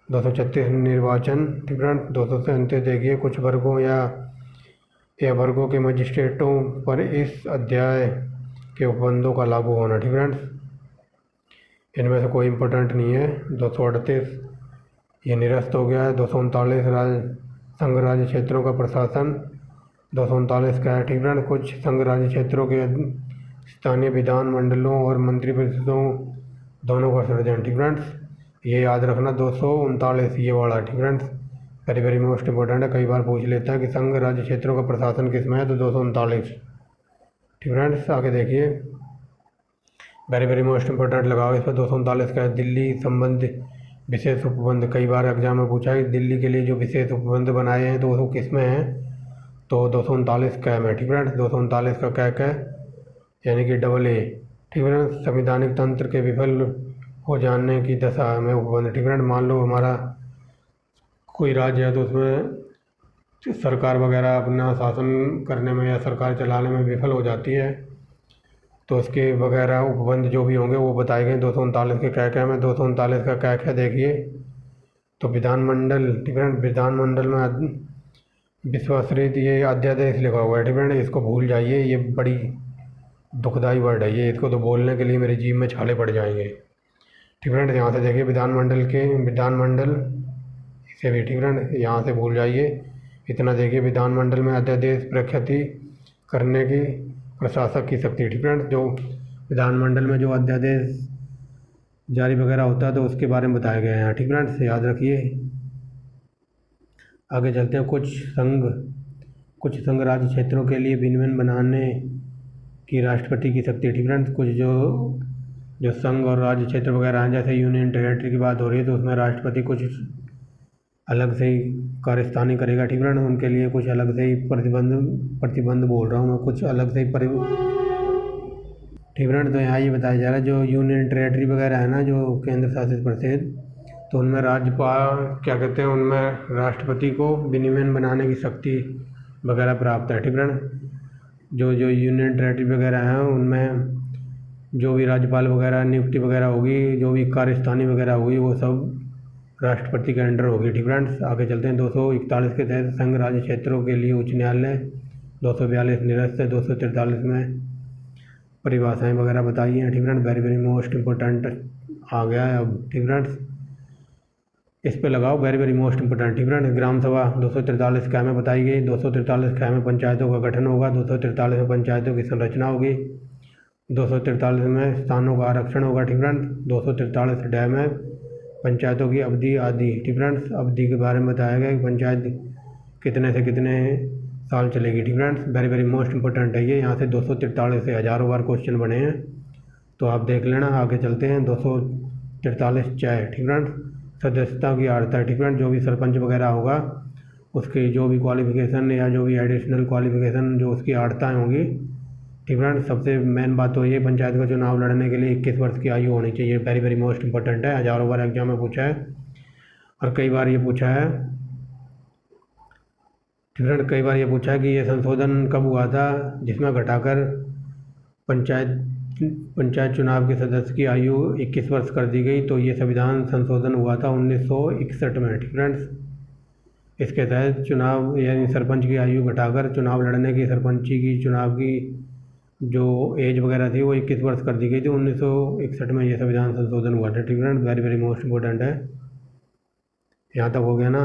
236 निर्वाचन। ठीक फ्रेंड्स, 237 देखिए, कुछ वर्गों या वर्गों के मजिस्ट्रेटों पर इस अध्याय के उपबंधों का लागू होना। ठीक फ्रेंड्स, इनमें से कोई इम्पोर्टेंट नहीं है। 238 ये निरस्त हो गया है। 239 संघ राज्य क्षेत्रों का प्रशासन। 239 का है। ठीक फ्रेंड्स, कुछ संघ राज्य क्षेत्रों के स्थानीय विधान मंडलों और मंत्रिपरिषदों दोनों का सृजन। ठीक फ्रेंड्स, ये याद रखना 239 ये वाला। ठीक friends, very very most important है, कई बार पूछ लेता है कि संघ राज्य क्षेत्रों का प्रशासन किस में है, तो 239। ठीक फ्रेंड्स, आगे देखिए, वेरी वेरी मोस्ट इंपॉर्टेंट लगाओ इस पर। 239 का है, दिल्ली संबंध विशेष उपबंध। कई बार एग्जाम में पूछा है दिल्ली के लिए जो विशेष उपबंध बनाए हैं तो वो किस में हैं, तो 239 कै में। ठीक फ्रेंड्स, 239 का कै यानी कि AA। ठीक फ्रेंड्स, संवैधानिक तंत्र के विफल हो जाने की दशा में उपबंध। ठीक फ्रेंड्स, मान लो हमारा कोई राज्य है तो उसमें सरकार वगैरह अपना शासन करने में या सरकार चलाने में विफल हो जाती है तो उसके वगैरह उपबंध जो भी होंगे वो बताए गए 239 के क्या में। 239 का क्या देखिए, तो विधानमंडल। ठीक है, विधानमंडल में विश्वासरित ये अध्यादेश लिखा हुआ है। ठीक है, इसको भूल जाइए, ये बड़ी दुखदाई वर्ड है ये, इसको तो बोलने के लिए मेरे जीभ में छाले पड़ जाएंगे। ठीक है, यहाँ से देखिए, विधानमंडल इसे भी। ठीक है, यहाँ से भूल जाइए, इतना देखिए, विधानमंडल में अध्यादेश प्रख्याति करने की प्रशासक की शक्ति। ठीक है, जो विधानमंडल में जो अध्यादेश जारी वगैरह होता है तो उसके बारे में बताया गया है यहाँ। ठीक है, याद रखिए। आगे चलते हैं। कुछ संघ राज्य क्षेत्रों के लिए विनियमन बनाने की राष्ट्रपति की शक्ति। ठीक है, कुछ जो संघ और राज्य क्षेत्र वगैरह हैं, जैसे यूनियन टेरेटरी की बात हो रही है तो उसमें राष्ट्रपति कुछ अलग से ही कार्यस्थानी करेगा। ठीक है, उनके लिए कुछ अलग से ही प्रतिबंध बोल रहा हूँ मैं, कुछ अलग से ही ठीक है, तो यहाँ ये बताया जा रहा है जो यूनियन टेरेटरी वगैरह है ना, जो केंद्र शासित प्रदेश, तो उनमें राज्यपाल क्या कहते हैं, उनमें राष्ट्रपति को विनियमन बनाने की शक्ति वगैरह प्राप्त है। ठीक है, जो यूनियन टेरेटरी वगैरह हैं उनमें जो भी राज्यपाल वगैरह नियुक्ति वगैरह होगी, जो भी कार्यस्थानी वगैरह होगी, वो सब राष्ट्रपति के अंडर होगी। ठीक फ्रेंड्स, आगे चलते हैं। 241 के तहत संघ राज्य क्षेत्रों के लिए उच्च न्यायालय, 242 निरस्त है, 243 में परिभाषाएं वगैरह बताई हैं। ठीक friends, very very most important आ गया है अब। ठीक फ्रेंड्स, इस पे लगाओ वेरी वेरी मोस्ट इंपोर्टेंट। ठीक फ्रेंड्स, ग्राम सभा 243 क्या में बताई गई। 243 क्या में पंचायतों का गठन होगा। 243 में पंचायतों की संरचना होगी। 243 में स्थानों का आरक्षण होगा। ठीक फ्रेंड्स, 243 डै में पंचायतों की अवधि आदि। ठीक फ्रेंड्स, अवधि के बारे में बताया गया कि पंचायत कितने से कितने साल चलेगी। ठीक friends, very very most important है ये। यहाँ से 243 से हज़ारों बार क्वेश्चन बने हैं, तो आप देख लेना। आगे चलते हैं। 243 चाय। ठीक फ्रेंड्स, सदस्यता की अर्हता। ठीक फ्रेंड्स, जो भी सरपंच वगैरह होगा उसकी जो भी क्वालिफिकेशन या जो भी एडिशनल क्वालिफिकेशन जो उसकी अर्हताएँ होंगी। ठीक फ्रेंड्स, सबसे मेन बात तो ये, पंचायत का चुनाव लड़ने के लिए 21 वर्ष की आयु होनी चाहिए। वेरी वेरी मोस्ट इंपॉर्टेंट है, हज़ारों बार एग्जाम में पूछा है और कई बार ये पूछा है। ठीक फ्रेंड्स, कई बार ये पूछा है कि ये संशोधन कब हुआ था, जिसमें घटाकर पंचायत चुनाव के सदस्य की आयु 21 वर्ष कर दी गई। तो ये संविधान संशोधन हुआ था 1961 में। ठीक फ्रेंड्स, इसके तहत चुनाव यानी सरपंच की आयु घटाकर चुनाव लड़ने की, सरपंची की चुनाव की जो एज वगैरह थी वो 21 वर्ष कर दी गई थी। 1961 में ये संविधान संशोधन हुआ था। ठीक friends, very very most important है। यहाँ तक हो गया ना,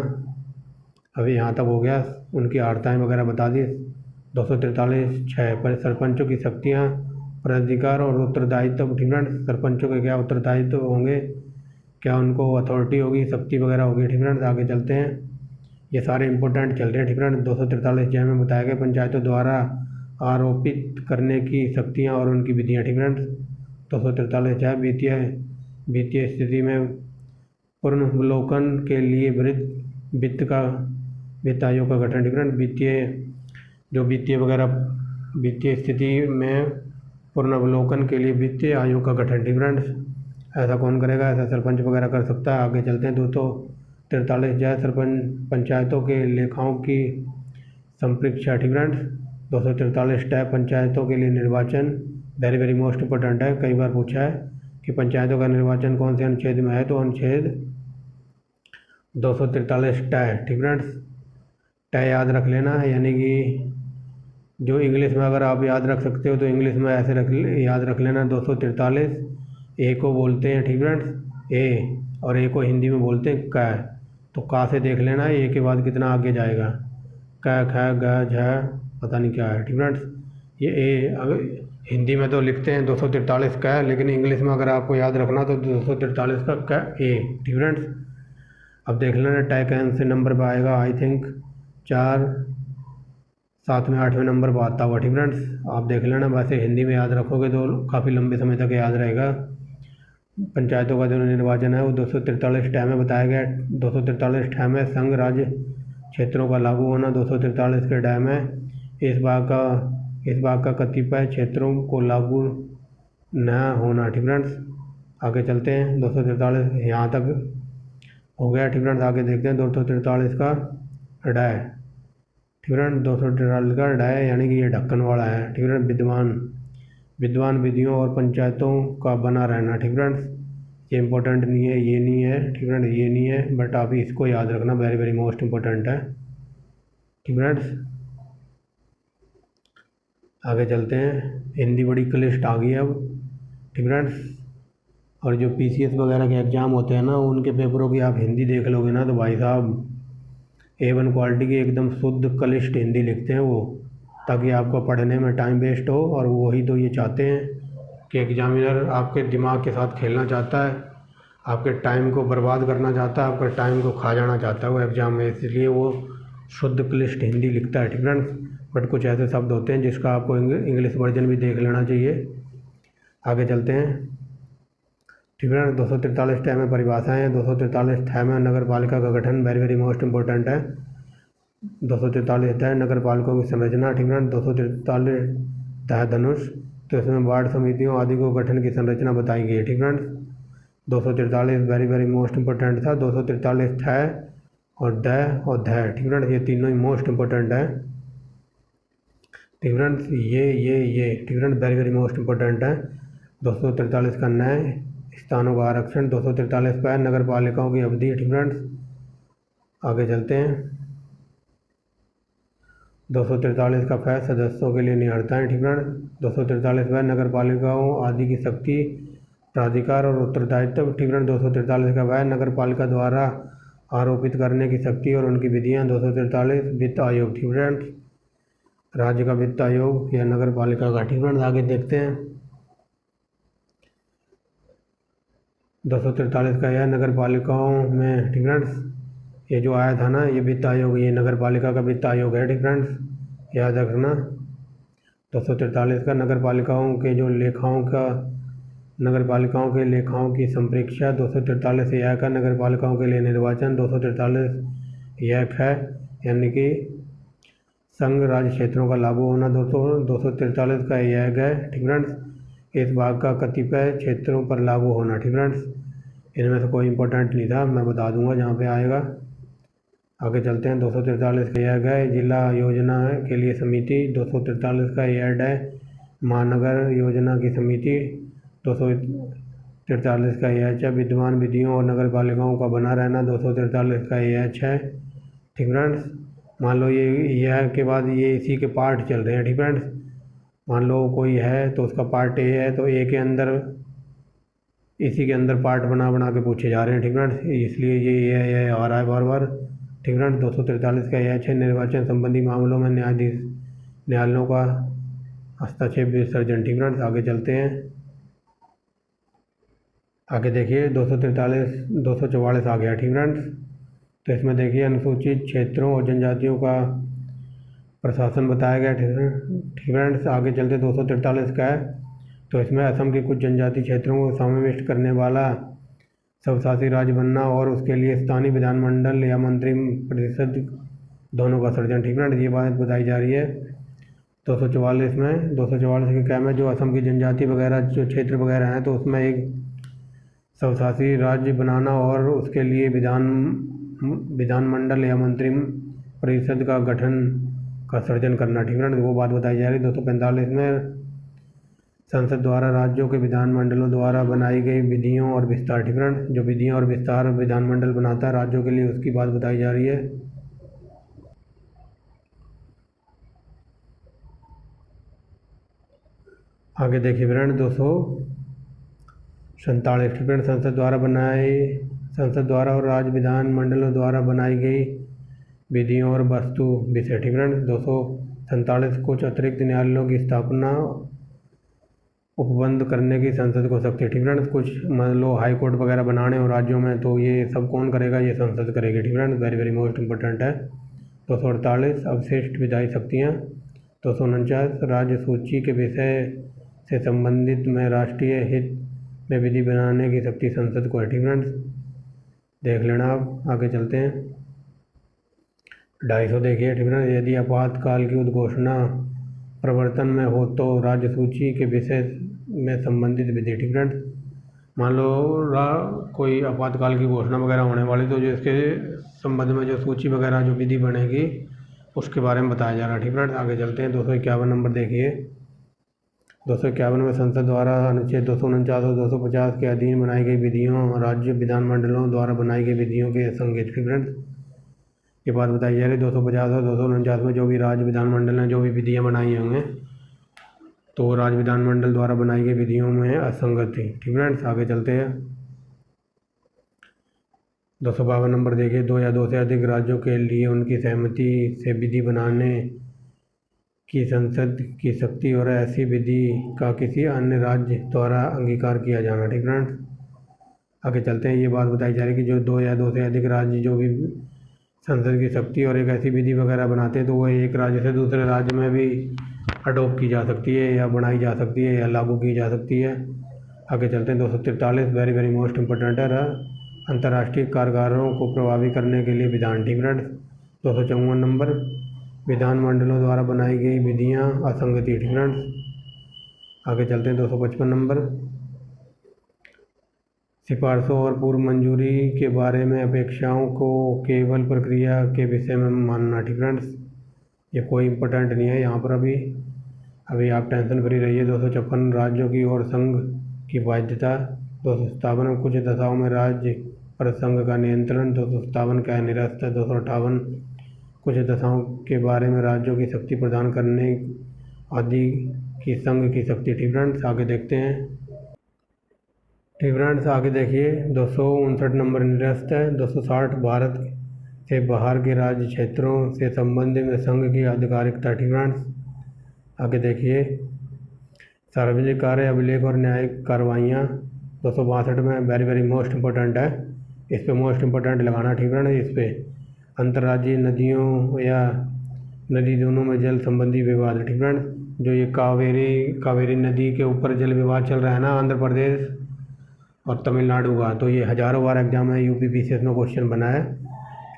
अभी यहाँ तक हो गया। उनकी अर्हताएँ वगैरह बता दी। 243(6) पर सरपंचों की शक्तियाँ, प्राधिकार और उत्तरदायित्व। ठीक फ्रेंड्स, सरपंचों के क्या उत्तरदायित्व होंगे, क्या उनको अथॉरिटी होगी, शक्ति वगैरह होगी। ठीक फ्रेंड्स, आगे चलते हैं। ये सारे इंपॉर्टेंट चल रहे हैं। ठीक फ्रेंड्स, 243(j) में बताया गया पंचायतों द्वारा आरोपित करने की शक्तियाँ और उनकी विधियाँ। ठीक फ्रेंड्स, 243(j) वित्तीय स्थिति में पुनर्वलोकन के लिए वित्त आयोग का गठन। ठीक फ्रेंड्स, वित्तीय स्थिति में पुनर्वलोकन के लिए वित्तीय आयोग का गठन। ठीक फ्रेंड्स, ऐसा कौन करेगा, ऐसा सरपंच वगैरह कर सकता है। आगे चलते हैं। 243(j) पंचायतों के लेखाओं की संप्रेक्षा। ठीक फ्रेंड्स, 243(ट) पंचायतों के लिए निर्वाचन। वेरी वेरी मोस्ट इम्पोर्टेंट है, कई बार पूछा है कि पंचायतों का निर्वाचन कौन से अनुच्छेद में है, तो अनुच्छेद 243(ट). ठीक फ्रेंड्स, ट याद रख लेना है, यानी कि जो इंग्लिश में अगर आप याद रख सकते हो तो इंग्लिश में ऐसे याद रख लेना। 243 ए को बोलते हैं। ठीक फ्रेंड्स, ए, और ए को हिंदी में बोलते हैं क। तो का से देख लेना ए के बाद कितना आगे जाएगा, क, ख, ग, झ, पता नहीं क्या है। ठीक फ्रेंड्स, ये ए अगर हिंदी में तो लिखते हैं 243 का, लेकिन इंग्लिश में अगर आपको याद रखना तो 243 का क ए। ठीक फ्रेंड्स, अब देख लेना ट कैन से नंबर पर आएगा, आई थिंक 4, 7वें 8वें नंबर पर आता हुआ। ठीक फ्रेंड्स, आप देख लेना। वैसे हिंदी में याद रखोगे तो काफ़ी लंबे समय तक याद रहेगा। पंचायतों का जो निर्वाचन है वो 243(ट) में बताया गया। 243(ठ) में संघ राज्य क्षेत्रों का लागू होना। 243 के ड में इस भाग का कतिपय क्षेत्रों को लागू न होना। ठीक फ्रेंड्स, आगे चलते हैं। 243 यहाँ तक हो गया। ठीक फ्रेंड्स, आगे देखते हैं 243 का ड। ठीक फ्रेंड्स, 243 का ड यानी कि ये ढक्कन वाला है। ठीक फ्रेंड्स, विद्वान विधियों और पंचायतों का बना रहना। ठीक फ्रेंड्स, ये इंपॉर्टेंट नहीं है, ये नहीं है। ठीक फ्रेंड्स, ये नहीं है, बट आप इसको याद रखना, वेरी वेरी मोस्ट इम्पोर्टेंट है। ठीक फ्रेंड्स, आगे चलते हैं। हिंदी बड़ी क्लिष्ट आ गई है अब। ठीक फ्रेंड्स, और जो PCS वगैरह के एग्ज़ाम होते हैं ना, उनके पेपरों की आप हिंदी देख लोगे ना तो भाई साहब A1 क्वालिटी की एकदम शुद्ध क्लिष्ट हिंदी लिखते हैं वो, ताकि आपको पढ़ने में टाइम वेस्ट हो। और वही तो ये चाहते हैं कि एग्जामिनर आपके दिमाग के साथ खेलना चाहता है, आपके टाइम को बर्बाद करना चाहता है, आपका टाइम को खा जाना चाहता है वो एग्ज़ाम में, इसलिए वो शुद्ध क्लिष्ट हिंदी लिखता है। ठीक फ्रेंड्स, बट कुछ ऐसे शब्द होते हैं जिसका आपको इंग्लिश वर्जन भी देख लेना चाहिए। आगे चलते हैं। ठीक फ्रेंड्स, 243(ट) में परिभाषाएँ हैं। 243(ठ) में नगर पालिका का गठन, वेरी वेरी मोस्ट इम्पोर्टेंट है। 243(ठ) नगर पालिकाओं की संरचना। ठीक फ्रेंड्स, 243(ठ) धनुष, तो इसमें वार्ड समितियों आदि को गठन की संरचना बताई गई है। ठीक friends, 243 very very most important था। 243(ठ) और ड और ध। ठीक फ्रेंड्स, ये तीनों ही मोस्ट इम्पोर्टेंट है। ठीक फ्रेंड्स, ये ठीक friends, very very most important है। 243 का नए स्थानों का आरक्षण। 243 का है नगर पालिकाओं की अवधि। ठीक फ्रेंड्स, आगे चलते हैं। 243 का फैस सदस्यों के लिए निहरताएँ। ठीक फ्रेंड्स, 243 का नगर पालिकाओं आदि की शक्ति, प्राधिकार और उत्तरदायित्व। ठीक फ्रेंड्स, 243 का वह नगर पालिका द्वारा आरोपित करने की शक्ति और उनकी विधियाँ। 243 वित्त आयोग। ठीक फ्रेंड्स, राज्य का वित्त आयोग या नगर पालिका का। ठीक फ्रेंड्स, आगे देखते हैं। 243 का यह नगर पालिकाओं में। ठीक फ्रेंड्स, ये जो आया था ना, ये वित्त आयोग, ये नगर पालिका का वित्त आयोग है। ठीक फ्रेंड्स, याद रखना। 243 का नगर पालिकाओं के जो लेखाओं का, नगर पालिकाओं के लेखाओं की संप्रेक्षा। 243 यह का नगर पालिकाओं के लिए निर्वाचन। 243 यह है यानी कि संघ राज्य क्षेत्रों का लागू होना। 243 का यह है। ठीक फ्रेंड्स, इस भाग का कतिपय क्षेत्रों पर लागू होना। ठीक फ्रेंड्स, इनमें से कोई इंपॉर्टेंट नहीं था, मैं बता दूंगा जहाँ पे आएगा। आगे चलते हैं। 243 का यह है जिला योजना के लिए समिति। 243 का यह है महानगर योजना की समिति। 243 का यह है विद्यमान विधियों और नगर पालिकाओं का बना रहना। 243 का यह है। ठीक फ्रेंड्स, मान लो ये यह के बाद ये इसी के पार्ट चल रहे हैं। ठीक फ्रेंड्स, मान लो कोई है तो उसका पार्ट ए है, तो ए के अंदर इसी के अंदर पार्ट बना बना के पूछे जा रहे हैं। ठीक फ्रेंड्स, इसलिए ये आ रहा है बार बार। ठीक फ्रेंड्स, 243 का यह है निर्वाचन संबंधी मामलों में न्यायालयों का हस्तक्षेप विसर्जन। ठीक फ्रेंड्स, आगे चलते हैं। आगे देखिए 244 आ गया। ठीक फ्रेंड्स, तो इसमें देखिए अनुसूचित क्षेत्रों और जनजातियों का प्रशासन बताया गया। ठीक फ्रेंड्स, आगे चलते 243 का है, तो इसमें असम के कुछ जनजाति क्षेत्रों को समाविष्ट करने वाला स्वशासी राज्य बनना और उसके लिए स्थानीय विधानमंडल या मंत्री परिषद दोनों का सृजन। ठीक फ्रेंड्स, ये बात बताई जा रही है 244 में। 244 के क्या में जो असम की जनजाति वगैरह जो क्षेत्र वगैरह हैं, तो उसमें एक स्वशासी राज्य बनाना और उसके लिए विधानमंडल या मंत्री परिषद का गठन का सृजन करना। ठीक है, वो बात बताई जा रही है। 245 में संसद द्वारा राज्यों के विधानमंडलों द्वारा बनाई गई विधियों और विस्तार। ठीक है, जो विधियाँ और विस्तार विधानमंडल बनाता है राज्यों के लिए, उसकी बात बताई जा रही है। आगे देखिए फ्रेंड 247। ठीक है, संसद द्वारा और राज्य विधानमंडलों द्वारा बनाई गई विधियों और वस्तु विषय। ठीक है, 247 कुछ अतिरिक्त न्यायालयों की स्थापना उपबंध करने की संसद को शक्ति। ठीक है, कुछ मान लो हाई कोर्ट वगैरह बनाने हो राज्यों में, तो ये सब कौन करेगा? ये संसद करेगी। ठीक है, वेरी वेरी मोस्ट इंपॉर्टेंट है। 248 अवशिष्ट विधायी शक्तियाँ। 249 राज्य सूची के विषय से संबंधित में राष्ट्रीय हित में विधि बनाने की शक्ति संसद को है। ठीक है, देख लेना आप। आगे चलते हैं 250 देखिए। ठीक है, यदि आपातकाल की उद्घोषणा प्रवर्तन में हो तो राज्य सूची के विषय में संबंधित विधि। ठीक है, मान लो कोई आपातकाल की घोषणा वगैरह होने वाली, तो जो इसके संबंध में जो सूची वगैरह जो विधि बनेगी उसके बारे में बताया जा रहा है। ठीक है, आगे चलते हैं 251 नंबर देखिए। 251 में संसद द्वारा अनुच्छेद 249 और 250 के अधीन बनाई गई विधियों और राज्य विधानमंडलों द्वारा बनाई गई विधियों के संगीत। ठीक है, ये बात बताई जा रही है। 250 और 249 में जो भी राज्य विधानमंडल ने जो भी विधियाँ बनाई होंगे, तो राज्य विधानमंडल द्वारा बनाई गई विधियों में असंगत थी। ठीक है, आगे चलते हैं 252 नंबर देखिए। 2 या 2 से अधिक राज्यों के लिए उनकी सहमति से विधि बनाने की संसद की शक्ति और ऐसी विधि का किसी अन्य राज्य द्वारा अंगीकार किया जाना। ठीक है, आगे चलते हैं। ये बात बताई जा रही है कि जो 2 या 2 से अधिक राज्य जो भी संसद की शक्ति और एक ऐसी विधि वगैरह बनाते हैं, तो वो एक राज्य से दूसरे राज्य में भी अडोप्ट की जा सकती है या बनाई जा सकती है या लागू की जा सकती है। आगे चलते हैं 243 वेरी वेरी मोस्ट इंपॉर्टेंट है। अंतर्राष्ट्रीय कारागारों को प्रभावी करने के लिए विधान। ठीक है, 254 नंबर विधानमंडलों द्वारा बनाई गई विधियाँ असंगति। ठीक है, आगे चलते हैं 255 नंबर सिफारिशों और पूर्व मंजूरी के बारे में अपेक्षाओं को केवल प्रक्रिया के विषय में मानना। ठीक है, ये कोई इम्पोर्टेंट नहीं है यहाँ पर। अभी आप टेंशन फ्री रहिए। 256 राज्यों की और संघ की बाध्यता। 257 में कुछ दशाओं में राज्य पर संघ का नियंत्रण। 257 क्या है, निरस्त है। 258 कुछ दशाओं के बारे में राज्यों की शक्ति प्रदान करने आदि की संघ की शक्ति। ठीक फ्रेंड्स, आगे देखते हैं। ठीक फ्रेंड्स, आगे देखिए 259 नंबर निरस्त है। 260 भारत से बाहर के राज्य क्षेत्रों से संबंध में संघ की आधिकारिकता। ठीक फ्रेंड्स, आगे देखिए सार्वजनिक कार्य, अभिलेख और न्यायिक कार्रवाइयाँ। 262 में वेरी वेरी मोस्ट इम्पोर्टेंट है, इस पे मोस्ट इम्पोर्टेंट लगाना। ठीक फ्रेंड्स, इस पे अंतर्राज्यीय नदियों या नदी दोनों में जल संबंधी विवाद। ठीक फ्रेंड्स, जो ये कावेरी नदी के ऊपर जल विवाद चल रहा है ना, आंध्र प्रदेश और तमिलनाडु का, तो ये हज़ारों बार एग्जाम में यूपी पीसीएस में क्वेश्चन बना है।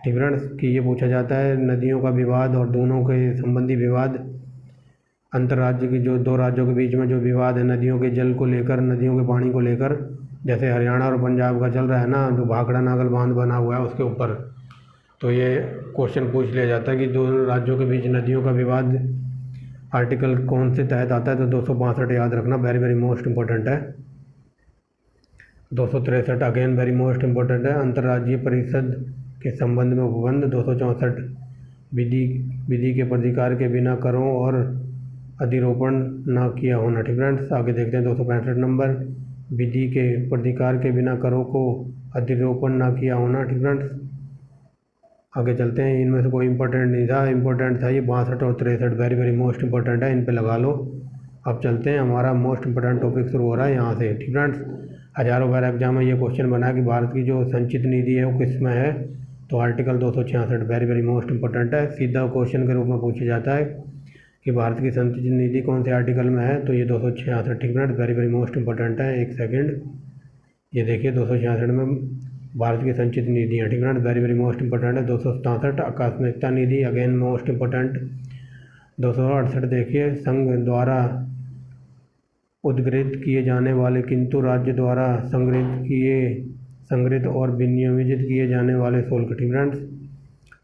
ठीक फ्रेंड्स, कि ये पूछा जाता है नदियों का विवाद और दोनों के संबंधी विवाद, अंतर्राज्य की जो दो राज्यों के बीच में जो विवाद है नदियों के जल को लेकर, नदियों के पानी को लेकर, जैसे हरियाणा और पंजाब का चल रहा है ना, जो भाखड़ा नागल बांध बना हुआ है उसके ऊपर, तो ये क्वेश्चन पूछ लिया जाता है कि दोनों राज्यों के बीच नदियों का विवाद आर्टिकल कौन से तहत आता है। तो 262 याद रखना, वेरी वेरी मोस्ट इम्पोर्टेंट है। 263 अगेन वेरी मोस्ट इम्पोर्टेंट है, अंतर्राज्यीय परिषद के संबंध में उपबंध। 264 विधि के प्राधिकार के बिना करों और अधिरोपण न किया होना। ठीक फ्रेंड्स, आगे देखते हैं 265 नंबर, विधि के प्राधिकार के बिना करों को अधिरोपण न किया होना। ठीक फ्रेंड्स, आगे चलते हैं। इनमें से कोई इंपॉर्टेंट नहीं था, इंपॉर्टेंट था ये 62 और 63, वेरी वेरी मोस्ट इंपॉर्टेंट है, इन पे लगा लो। अब चलते हैं, हमारा मोस्ट इंपॉर्टेंट टॉपिक शुरू हो रहा है यहाँ से। ठीक फ्रेंड्स, हज़ारों बार एग्जाम में ये क्वेश्चन बना कि भारत की जो संचित निधि है वो किस में है, तो article 266, very very most important है। सीधा क्वेश्चन के रूप में पूछा जाता है कि भारत की संचित निधि कौन से आर्टिकल में है, तो ये 266। ठीक friends, very very most important है। एक सेकेंड, ये देखिए 266 में भारत की संचित निधि है। ठीक friends, very very most important है। 267 आकस्मिकता निधि, अगेन मोस्ट इंपॉर्टेंट। 268 देखिए संघ द्वारा उद्गृहित किए जाने वाले किंतु राज्य द्वारा संग्रहित और विनियोजित किए जाने वाले शुल्क। ठीक फ्रेंड्स,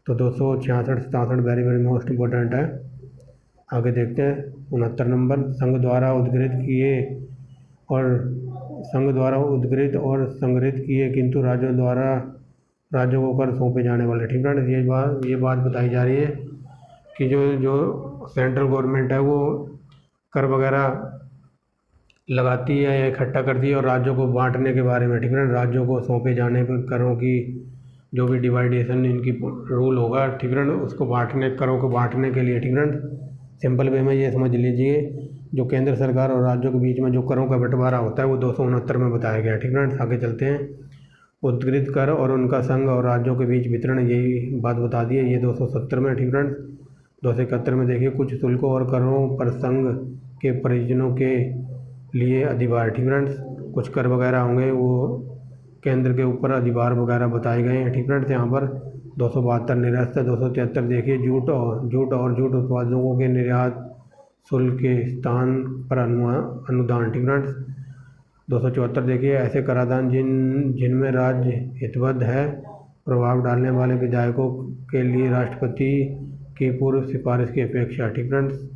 तो 266 67 वेरी वेरी मोस्ट इंपॉर्टेंट है। आगे देखते हैं 69 नंबर, संघ द्वारा उद्गृहित और संग्रहित किए किंतु राज्यों को कर सौंपे जाने वाले। ठीक फ्रेंड्स, ये बात बताई जा रही है कि जो सेंट्रल गवर्नमेंट है वो कर वगैरह लगाती है या इकट्ठा करती है और राज्यों को बांटने के बारे में। ठीक है, राज्यों को सौंपे जाने पर करों की जो भी डिवाइडेशन इनकी रूल होगा, ठीक है, उसको करों को बांटने के लिए। ठीक है, सिंपल वे में ये समझ लीजिए, जो केंद्र सरकार और राज्यों के बीच में जो करों का बंटवारा होता है वो 269 में बताया गया है। ठीक है, आगे चलते हैं। उद्गृहित कर और उनका संघ और राज्यों के बीच वितरण, यही बात बता दी है, ये 270 में। ठीक है, 271 में देखिए कुछ शुल्कों और करों पर संघ के परिजनों के लिए अधिभार। ठीक फ्रेंड्स, कुछ कर वगैरह होंगे वो केंद्र के ऊपर अधिभार वगैरह बताए गए हैं। ठीक फ्रेंड्स, यहाँ पर 272 निरस्त है। 273 देखिए जूट और जूट उत्पादों के निर्यात शुल्क के स्थान पर अनुदान। ठीक फ्रेंड्स, 274 देखिए ऐसे कराधान जिनमें राज्य हितबद्ध है, प्रभाव डालने वाले विधायकों के लिए राष्ट्रपति की पूर्व सिफारिश की अपेक्षा। ठीक फ्रेंड्स,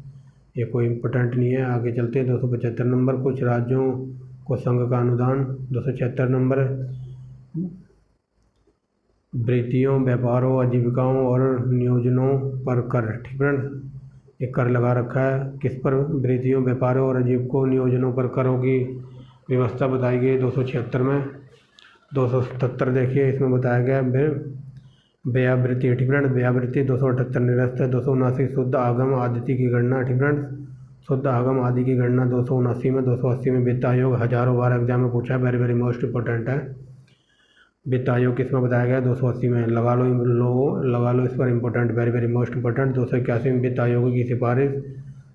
ये कोई इम्पोर्टेंट नहीं है। आगे चलते हैं 275 नंबर, कुछ राज्यों को संघ का अनुदान। 276 नंबर, वृत्तियों, व्यापारों, आजीविकाओं और नियोजनों पर कर। ठीक फ्रेंड्स, एक कर लगा रखा है, किस पर? वृत्तियों, व्यापारों और आजीविकों, नियोजनों पर करों की व्यवस्था बताई गई 276 में। 277 देखिए इसमें बताया गया व्ययावृत्ति। ठीक फ्रेंड्स, व्ययावृत्ति 278 निरस्त है। 279 शुद्ध आगम आदि की गणना। ठीक फ्रेंड्स, शुद्ध आगम आदि की गणना 279 में। 280 में वित्त आयोग, हज़ारों बार एग्जाम में पूछा है, वेरी वेरी मोस्ट इंपॉर्टेंट है। वित्त आयोग किस में बताया गया? 280 में। लगा लो इस पर important, very very most important. 281 में वित्त आयोग की सिफारिश।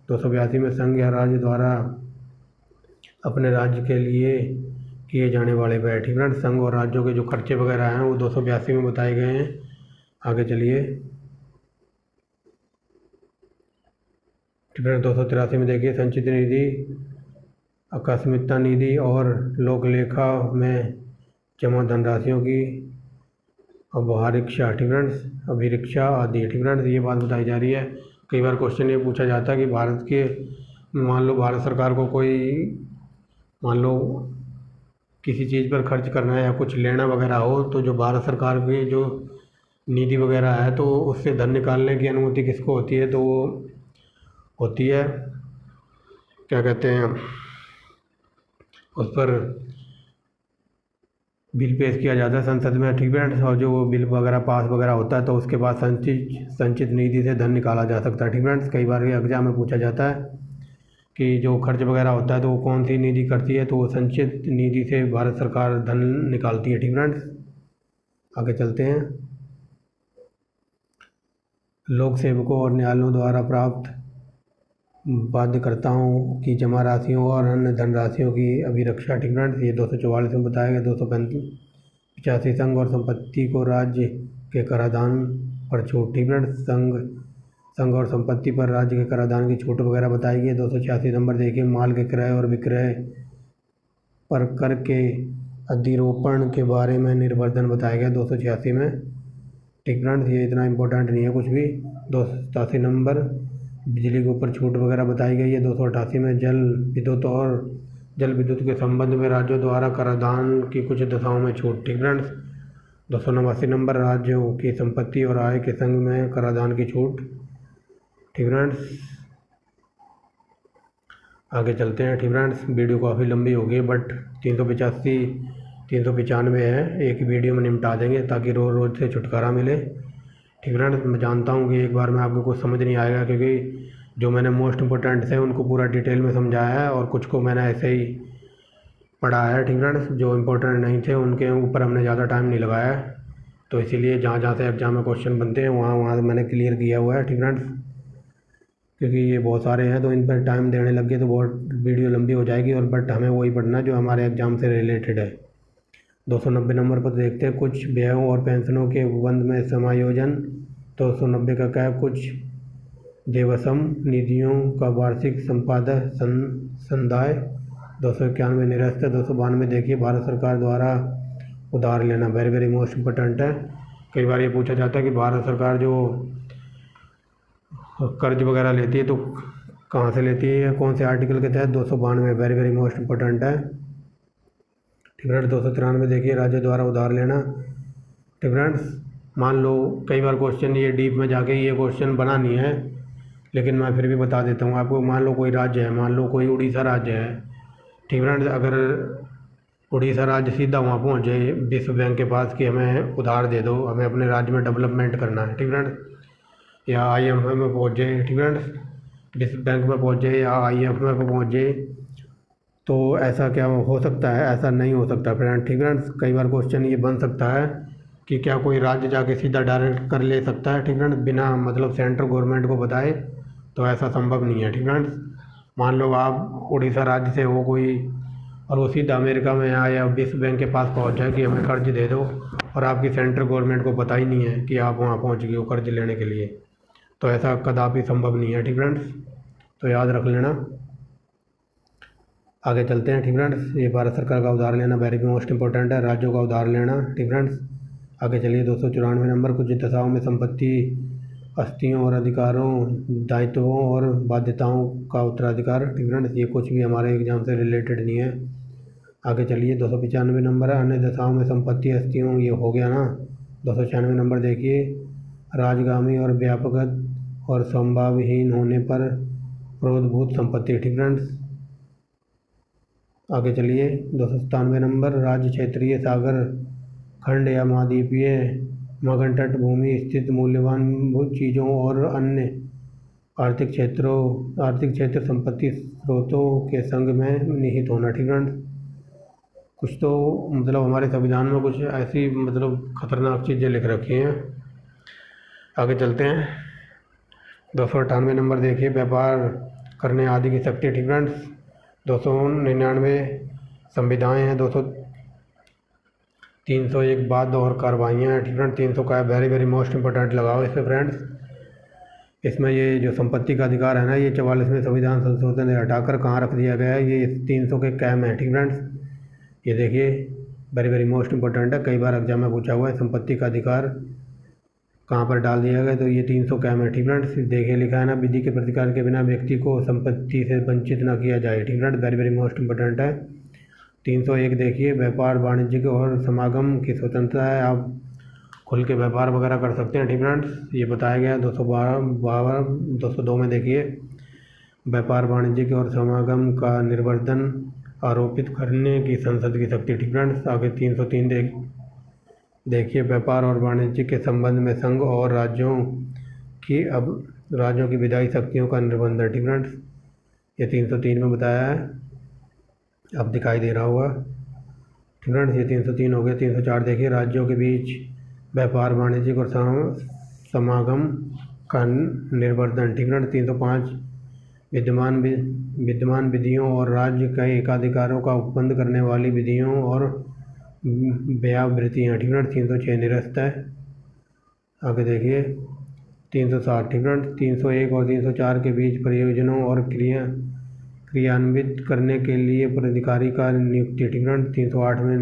282 में संघ या राज्य द्वारा अपने राज्य के लिए किए जाने वाले व्यय। ठीक फ्रेंड्स, संघ और राज्यों के जो खर्चे वगैरह हैं वो 282 में बताए गए हैं। आगे चलिए, ठीक है, 283 में देखिए संचित निधि, आकस्मिकता निधि और लोकलेखा में जमा धनराशियों की अभिरक्षा। ठीक फ्रेंड्स, अभिरक्षा आदि। ठीक फ्रेंड्स, ये बात बताई जा रही है। कई बार क्वेश्चन ये पूछा जाता है कि मान लो भारत सरकार को कोई किसी चीज़ पर खर्च करना है या कुछ लेना वगैरह हो, तो जो भारत सरकार की जो निधि वगैरह है तो उससे धन निकालने की अनुमति किसको होती है, तो वो होती है, क्या कहते हैं, उस पर बिल पेश किया जाता है संसद में, ठीक है। और जो वो बिल वगैरह पास वगैरह होता है तो उसके बाद संचित निधि से धन निकाला जा सकता है, ठीक है। कई बार ये एग्जाम में पूछा जाता है कि जो खर्च वगैरह होता है तो वो कौन सी निधि करती है, तो वो संचित निधि से भारत सरकार धन निकालती है, ठीक है। आगे चलते हैं। लोक सेवकों और न्यायालयों द्वारा प्राप्त बाध्यकर्ताओं की जमा राशियों और अन्य धनराशियों की अभिरक्षा, ठीक है। ये 244 में बताया गया। 285 संघ और संपत्ति को राज्य के कराधान पर छूट, ठीक है। संघ और संपत्ति पर राज्य के कराधान की छूट वगैरह बताई गई है। 286 नंबर देखिए, माल के क्रय और विक्रय पर कर के अधिरोपण के बारे में निर्वर्धन बताया गया 286 में, ठीक है। ये इतना इम्पोर्टेंट नहीं है कुछ भी। 287 नंबर बिजली के ऊपर छूट वगैरह बताई गई है। 288 में जल विद्युत के संबंध में राज्यों द्वारा कराधान की कुछ दशाओं में छूट, ठीक है। 289 नंबर राज्यों की संपत्ति और आय के संग में कराधान की छूट, ठीक है। आगे चलते हैं, ठीक है। वीडियो काफ़ी लंबी हो गई बट 395 है, एक वीडियो में निपटा देंगे ताकि रोज़ रोज़ से छुटकारा मिले, ठीक है। मैं जानता हूँ कि एक बार में आपको कुछ समझ नहीं आएगा, क्योंकि जो मैंने मोस्ट इम्पोर्टेंट है उनको पूरा डिटेल में समझाया है और कुछ को मैंने ऐसे ही पढ़ा है, ठीक है। जो इम्पोर्टेंट नहीं थे उनके ऊपर हमने ज़्यादा टाइम नहीं लगाया है, तो इसीलिए जहाँ जहाँ से एग्जाम में क्वेश्चन बनते हैं वहाँ वहाँ मैंने क्लियर किया हुआ है, ठीक है। क्योंकि ये बहुत सारे हैं तो इन पर टाइम देने लग गए तो बहुत वीडियो लंबी हो जाएगी, और बट हमें वही पढ़ना जो हमारे एग्ज़ाम से रिलेटेड है। 290 नंबर पर देखते हैं, कुछ व्ययों और पेंशनों के बंद में समायोजन। 290 का क्या है, कुछ देवसम निधियों का वार्षिक संपादन संदाय। 291 निरस्त। 292 देखिए, भारत सरकार द्वारा उधार लेना, वेरी वेरी मोस्ट इम्पोर्टेंट है। कई बार ये पूछा जाता है कि भारत सरकार जो कर्ज वगैरह लेती है तो कहाँ से लेती है, कौन से आर्टिकल के तहत। 292 वेरी वेरी मोस्ट इम्पोर्टेंट है, ठीक है। 293 देखिए, राज्य द्वारा उधार लेना, ठीक है। मान लो कई बार क्वेश्चन ये डीप में जाके ये क्वेश्चन बना नहीं है, लेकिन मैं फिर भी बता देता हूँ आपको। मान लो कोई राज्य है, मान लो कोई उड़ीसा राज्य है, ठीक है। अगर उड़ीसा राज्य सीधा वहाँ पहुँच जाए विश्व बैंक के पास कि हमें उधार दे दो, हमें अपने राज्य में डेवलपमेंट करना है, ठीक है, या IMF में पहुँच जाए, ठीक है, विश्व बैंक में पहुँच जाए या IMF में पहुँच जाए, तो ऐसा क्या हो सकता है? ऐसा नहीं हो सकता फ्रेंड, ठीक है। कई बार क्वेश्चन ये बन सकता है कि क्या कोई राज्य जाके सीधा डायरेक्ट कर ले सकता है, ठीक है, बिना मतलब सेंट्रल गवर्नमेंट को बताए, तो ऐसा संभव नहीं है, ठीक है। मान लो आप उड़ीसा राज्य से हो कोई और वो सीधा अमेरिका में आए या विश्व बैंक के पास पहुंच जाए कि हमें कर्ज दे दो, और आपकी सेंट्रल गवर्नमेंट को पता ही नहीं है कि आप वहाँ पहुँच गए हो कर्ज लेने के लिए, तो ऐसा कदापि संभव नहीं है, ठीक है। तो याद रख लेना। आगे चलते हैं, ठीक है। ये भारत सरकार का उधार लेना वेरी मोस्ट इंपॉर्टेंट है, राज्यों का उधार लेना, ठीक है। आगे चलिए 294 नंबर, कुछ दशाओं में संपत्ति अस्तियों और अधिकारों, दायित्वों और बाध्यताओं का उत्तराधिकार, ठीक है। ये कुछ भी हमारे एग्जाम से रिलेटेड नहीं है। आगे चलिए 295 नंबर है, अन्य दशाओं में संपत्ति अस्तियों, ये हो गया ना। 296 नंबर देखिए, राजगामी और व्यापक और संभावहीन होने पर प्रोद्भूत संपत्ति, ठीक है। आगे चलिए 297 नंबर, राज्य क्षेत्रीय सागर खंड या महाद्वीपीय मगन तट भूमि स्थित मूल्यवान चीज़ों और अन्य आर्थिक क्षेत्र संपत्ति स्रोतों के संग में निहित होना, ठीक है। कुछ तो मतलब हमारे संविधान में कुछ ऐसी मतलब खतरनाक चीज़ें लिख रखी हैं। आगे चलते हैं 298 नंबर देखिए, व्यापार करने आदि की शक्ति, ठीक है। 299 संविधाएँ हैं, 301 बाद और कार्रवाइयाँ हैं, ठीक है। 300 का वेरी वेरी मोस्ट इंपॉर्टेंट लगाओ इसमें फ्रेंड्स। इसमें ये जो संपत्ति का अधिकार है ना, ये 44वें संविधान संशोधन ने हटाकर कहाँ रख दिया गया है, ये 300 के कैम है, ठीक फ्रेंड्स। ये देखिए वेरी वेरी मोस्ट इंपॉर्टेंट है, कई बार एग्जाम में पूछा हुआ है, संपत्ति का अधिकार कहाँ पर डाल दिया गया, तो ये 300 कैम है, ठीक फ्रेंड्स। देखिए लिखा है ना, विधि के प्रतिकार के बिना व्यक्ति को संपत्ति से वंचित न किया जाए, ठीक friends, very very most important है। 301 देखिए व्यापार वाणिज्य और समागम की स्वतंत्रता है, आप खुल के व्यापार वगैरह कर सकते हैं। ठीक फ्रेंड्स, ये बताया गया 202 में देखिए व्यापार वाणिज्य और समागम का निर्वर्धन आरोपित करने की संसद की शक्ति। ठीक फ्रेंड्स, आगे 303 देखिए व्यापार और वाणिज्य के संबंध में संघ और राज्यों की विधायी शक्तियों का निर्बंधन। ठीक फ्रेंड्स, ये 303 में बताया है, अब दिखाई दे रहा होगा। ठीक फ्रेंड्स, ये 303 हो गया। 304 देखिए राज्यों के बीच व्यापार वाणिज्य और समागम का निर्वर्धन। ठीक फ्रेंड्स, 305 विद्यमान विधियों और राज्य के एकाधिकारों का उपबंध करने वाली विधियों और व्यावृत्तियाँ। ठीक फ्रेंड्स, 306 निरस्त है। आगे देखिए 360। ठीक फ्रेंड्स, 301 और 304 के बीच प्रयोजनों और क्रियान्वित करने के लिए प्राधिकारी का नियुक्ति। ठीक फ्रेंड्स, 308 में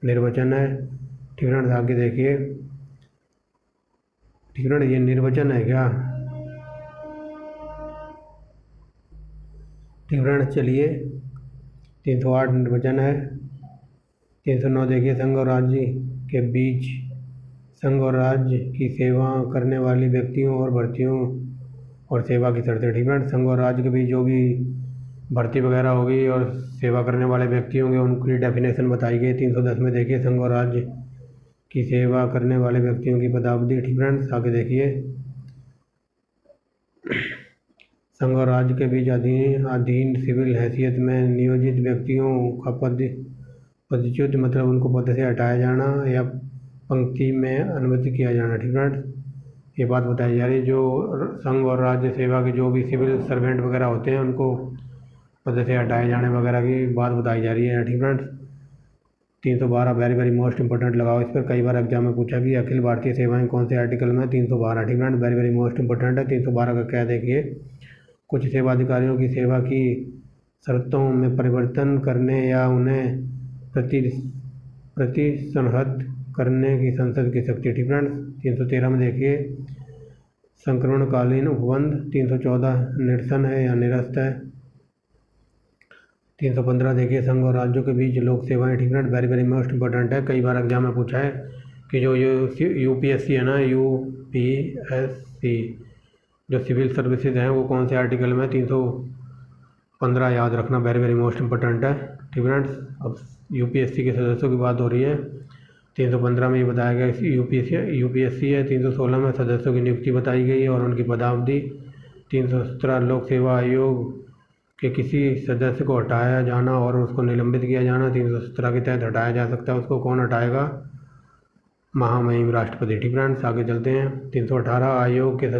निर्वचन है। ठीक फ्रेंड्स, आगे देखिए। ठीक फ्रेंड्स, ये निर्वचन है क्या? ठीक फ्रेंड्स, चलिए 308 निर्वचन है। 309 देखिए संघ और राज्य के बीच संघ और राज्य की सेवा करने वाली व्यक्तियों और भर्तियों और सेवा की शर्तें। ठीक फ्रेंड्स, संघ और राज्य के बीच जो भी भर्ती वगैरह होगी और सेवा करने वाले व्यक्ति होंगे उनकी डेफिनेशन बताई गई। 310 में देखिए संघ और राज्य की सेवा करने वाले व्यक्तियों की पदावधि। ठीक फ्रेंड्स, आगे देखिए संघ और राज्य के बीच अधीन सिविल हैसियत में नियोजित व्यक्तियों का पदच्युत मतलब उनको पद से हटाया जाना या पंक्ति में अनुमति किया जाना। ठीक फ्रेंड्स, ये बात बताई जा रही है। जो संघ और राज्य सेवा के जो भी सिविल सर्वेंट वगैरह होते हैं उनको पद से हटाए जाने वगैरह की बात बताई जा रही है। ठीक friends, 312 very very most important लगाओ इस पर, कई बार एग्जाम में पूछा कि अखिल भारतीय सेवाएं कौन से आर्टिकल में? 312। ठीक friends, very very most important है। 312 का क्या देखिए कुछ सेवा अधिकारियों की सेवा की शर्तों में परिवर्तन करने या उन्हें प्रतिसंहत करने की संसद की शक्ति। ठीक फ्रेंड्स, 313 में देखिए संक्रमणकालीन उपबंध। 314 निरसन है या निरस्त है। 315 देखिए संघ और राज्यों के बीच लोक सेवाएं। ठीक friends, very very most important है, कई बार एग्जाम में पूछा है कि जो यूपीएससी है ना, यूपीएससी जो सिविल सर्विसेज हैं वो कौन से आर्टिकल में? 315 याद रखना, वेरी वेरी मोस्ट इंपॉर्टेंट है। ठीक फ्रेंड्स, अब यूपीएससी के सदस्यों की बात हो रही है। 315 में ये बताया गया यूपीएससी है। 316 में सदस्यों की नियुक्ति बताई गई है और उनकी पदावधि। 317 लोक सेवा आयोग के किसी सदस्य को हटाया जाना और उसको निलंबित किया जाना। 317 के तहत हटाया जा सकता है, उसको कौन हटाएगा? महामहिम राष्ट्रपति। ठीक फ्रेंड्स, आगे चलते हैं। 318 आयोग के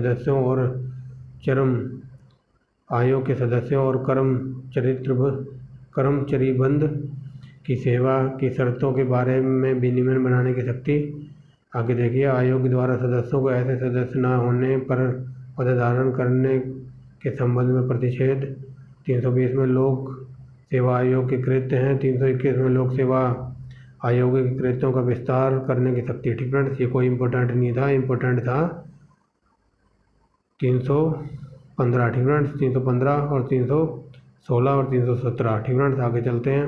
सदस्यों और कर्मचारीबंद की सेवा की शर्तों के बारे में विनियमन बनाने की शक्ति। आगे देखिए आयोग द्वारा सदस्यों को ऐसे सदस्य न होने पर पदधारण करने के संबंध में प्रतिषेध। 320 में लोक सेवा आयोग के कृत्य हैं। 321 में लोक सेवा आयोग के कृत्यों का विस्तार करने की शक्ति। ठीक फ्रेंड्स, ये कोई इंपॉर्टेंट नहीं था, इंपॉर्टेंट था 315। ठीक फ्रेंड्स, 315 और 316 और 317। ठीक फ्रेंड्स, आगे चलते हैं।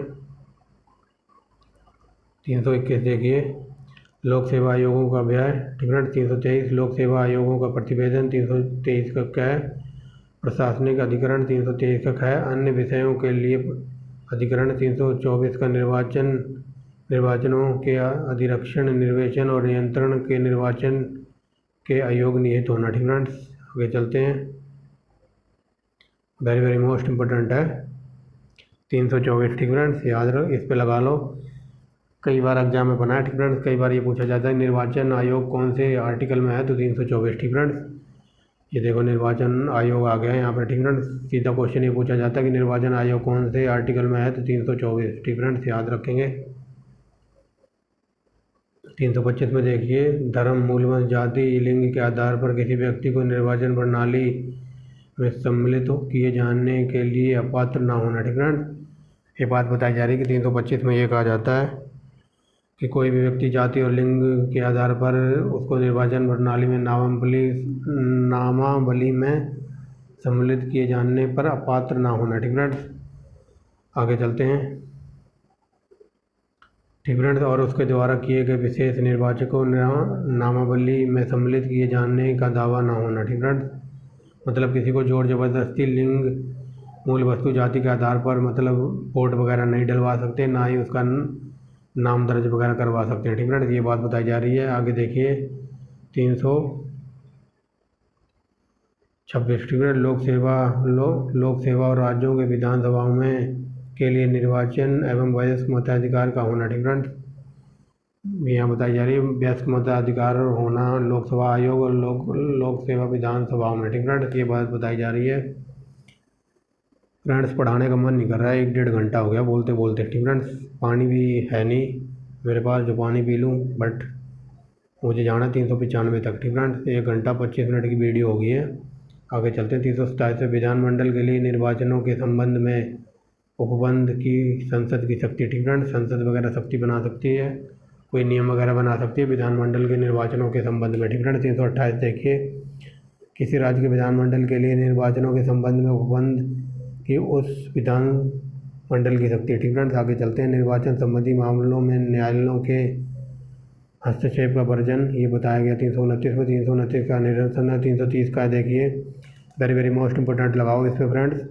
321 देखिए लोक सेवा आयोगों का व्यय। ठीक फ्रेंड्स, 323 लोक सेवा आयोगों का प्रतिवेदन। 323 का क्या है? प्रशासनिक अधिकरण। 323 का क्या है? अन्य विषयों के लिए अधिकरण। 324 का निर्वाचनों के अधिरक्षण, निर्वेचन और नियंत्रण के निर्वाचन के आयोग निहित होना। ठीक फ्रेंड्स, आगे चलते हैं। वेरी वेरी मोस्ट इंपॉर्टेंट है 324। ठीक फ्रेंड्स, याद रख, इस पे लगा लो, कई बार एग्जाम में बना है। ठीक फ्रेंड्स, कई बार ये पूछा जाता है निर्वाचन आयोग कौन से आर्टिकल में है? तो 324। ठीक फ्रेंड्स, ये देखो निर्वाचन आयोग आ गया है यहाँ पर। ठीक फ्रेंड्स, सीधा क्वेश्चन ये पूछा जाता है कि निर्वाचन आयोग कौन से आर्टिकल में है? तो 324। ठीक फ्रेंड्स, याद रखेंगे। 325 में देखिए धर्म, मूलवंश, जाति, लिंग के आधार पर किसी व्यक्ति को निर्वाचन प्रणाली में सम्मिलित किए जाने के लिए अपात्र ना होना। ठीक फ्रेंड्स, ये बात बताई जा रही है कि 325 में ये कहा जाता है कि कोई भी व्यक्ति जाति और लिंग के आधार पर उसको निर्वाचन प्रणाली में नामावली में सम्मिलित किए जाने पर अपात्र ना होना। ठीक फ्रेंड्स, आगे चलते हैं। ठीक फ्रेंड्स। और उसके द्वारा किए गए विशेष निर्वाचकों नामावली में सम्मिलित किए जाने का दावा न होना। ठीक फ्रेंड्स, मतलब किसी को जोर जबरदस्ती लिंग मूल वस्तु जाति के आधार पर मतलब वोट वगैरह नहीं डलवा सकते, ना ही उसका नाम दर्ज वगैरह करवा सकते हैं। ठीक फ्रेंड्स, ये बात बताई जा रही है। आगे देखिए 326। ठीक है, लोक सेवा और राज्यों के विधानसभाओं में के लिए निर्वाचन एवं वयस्क मताधिकार का होना। ठीक फ्रेंड्स, यहाँ बताई जा रही है वयस्क मताधिकार होना लोकसभा आयोग और लोक सेवा विधानसभाओं में। ठीक फ्रेंड्स, ये बात बताई जा रही है। फ्रेंड्स, पढ़ाने का मन नहीं कर रहा है, 1-1.5 घंटा हो गया बोलते बोलते। ठीक फ्रेंड्स, पानी भी है नहीं मेरे पास जो पानी पी लूँ, बट मुझे जाना 395 तक। ठीक फ्रेंड्स, 1 घंटा 25 मिनट की वीडियो हो गई है। आगे चलते हैं। 327 विधानमंडल के लिए निर्वाचनों के संबंध में उपबंध की संसद की शक्ति। ठीक फ्रेंड्स, संसद वगैरह शक्ति बना सकती है, कोई नियम वगैरह बना सकती है विधानमंडल के निर्वाचनों के संबंध में। ठीक फ्रेंड्स, 328 देखिए, किसी राज्य के विधानमंडल के लिए निर्वाचनों के संबंध में उपबंध की उस विधानमंडल की शक्ति। ठीक फ्रेंड्स, आगे चलते हैं। निर्वाचन संबंधी मामलों में न्यायालयों के हस्तक्षेप का वर्जन, ये बताया गया 329 में। 329 का निरसन है। 330 का देखिए, वेरी मोस्ट इंपॉर्टेंट लगाओ इस पर फ्रेंड्स।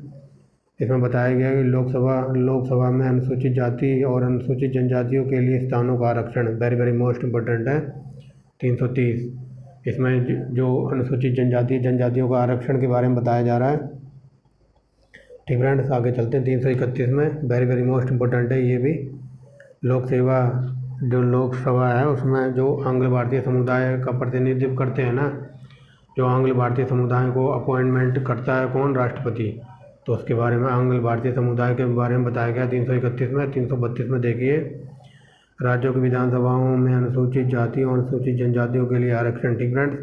इसमें बताया गया कि लोकसभा में अनुसूचित जाति और अनुसूचित जनजातियों के लिए स्थानों का आरक्षण, वेरी मोस्ट इंपॉर्टेंट है। 330, इसमें जो अनुसूचित जनजातियों का आरक्षण के बारे में बताया जा रहा है। ठीक फ्रेंड्स, आगे चलते हैं। 331 में वेरी मोस्ट इंपॉर्टेंट है ये भी। जो लोकसभा है उसमें जो आंग्ल भारतीय समुदाय का प्रतिनिधित्व करते हैं ना, जो आंग्ल भारतीय समुदाय को अपॉइंटमेंट करता है कौन, राष्ट्रपति, तो उसके बारे में आंग्ल भारतीय समुदाय के बारे में बताया गया 331 में। 332 में देखिए, राज्यों की विधानसभाओं में अनुसूचित जाति और अनुसूचित जनजातियों के लिए आरक्षण। ठीक फ्रेंड्स,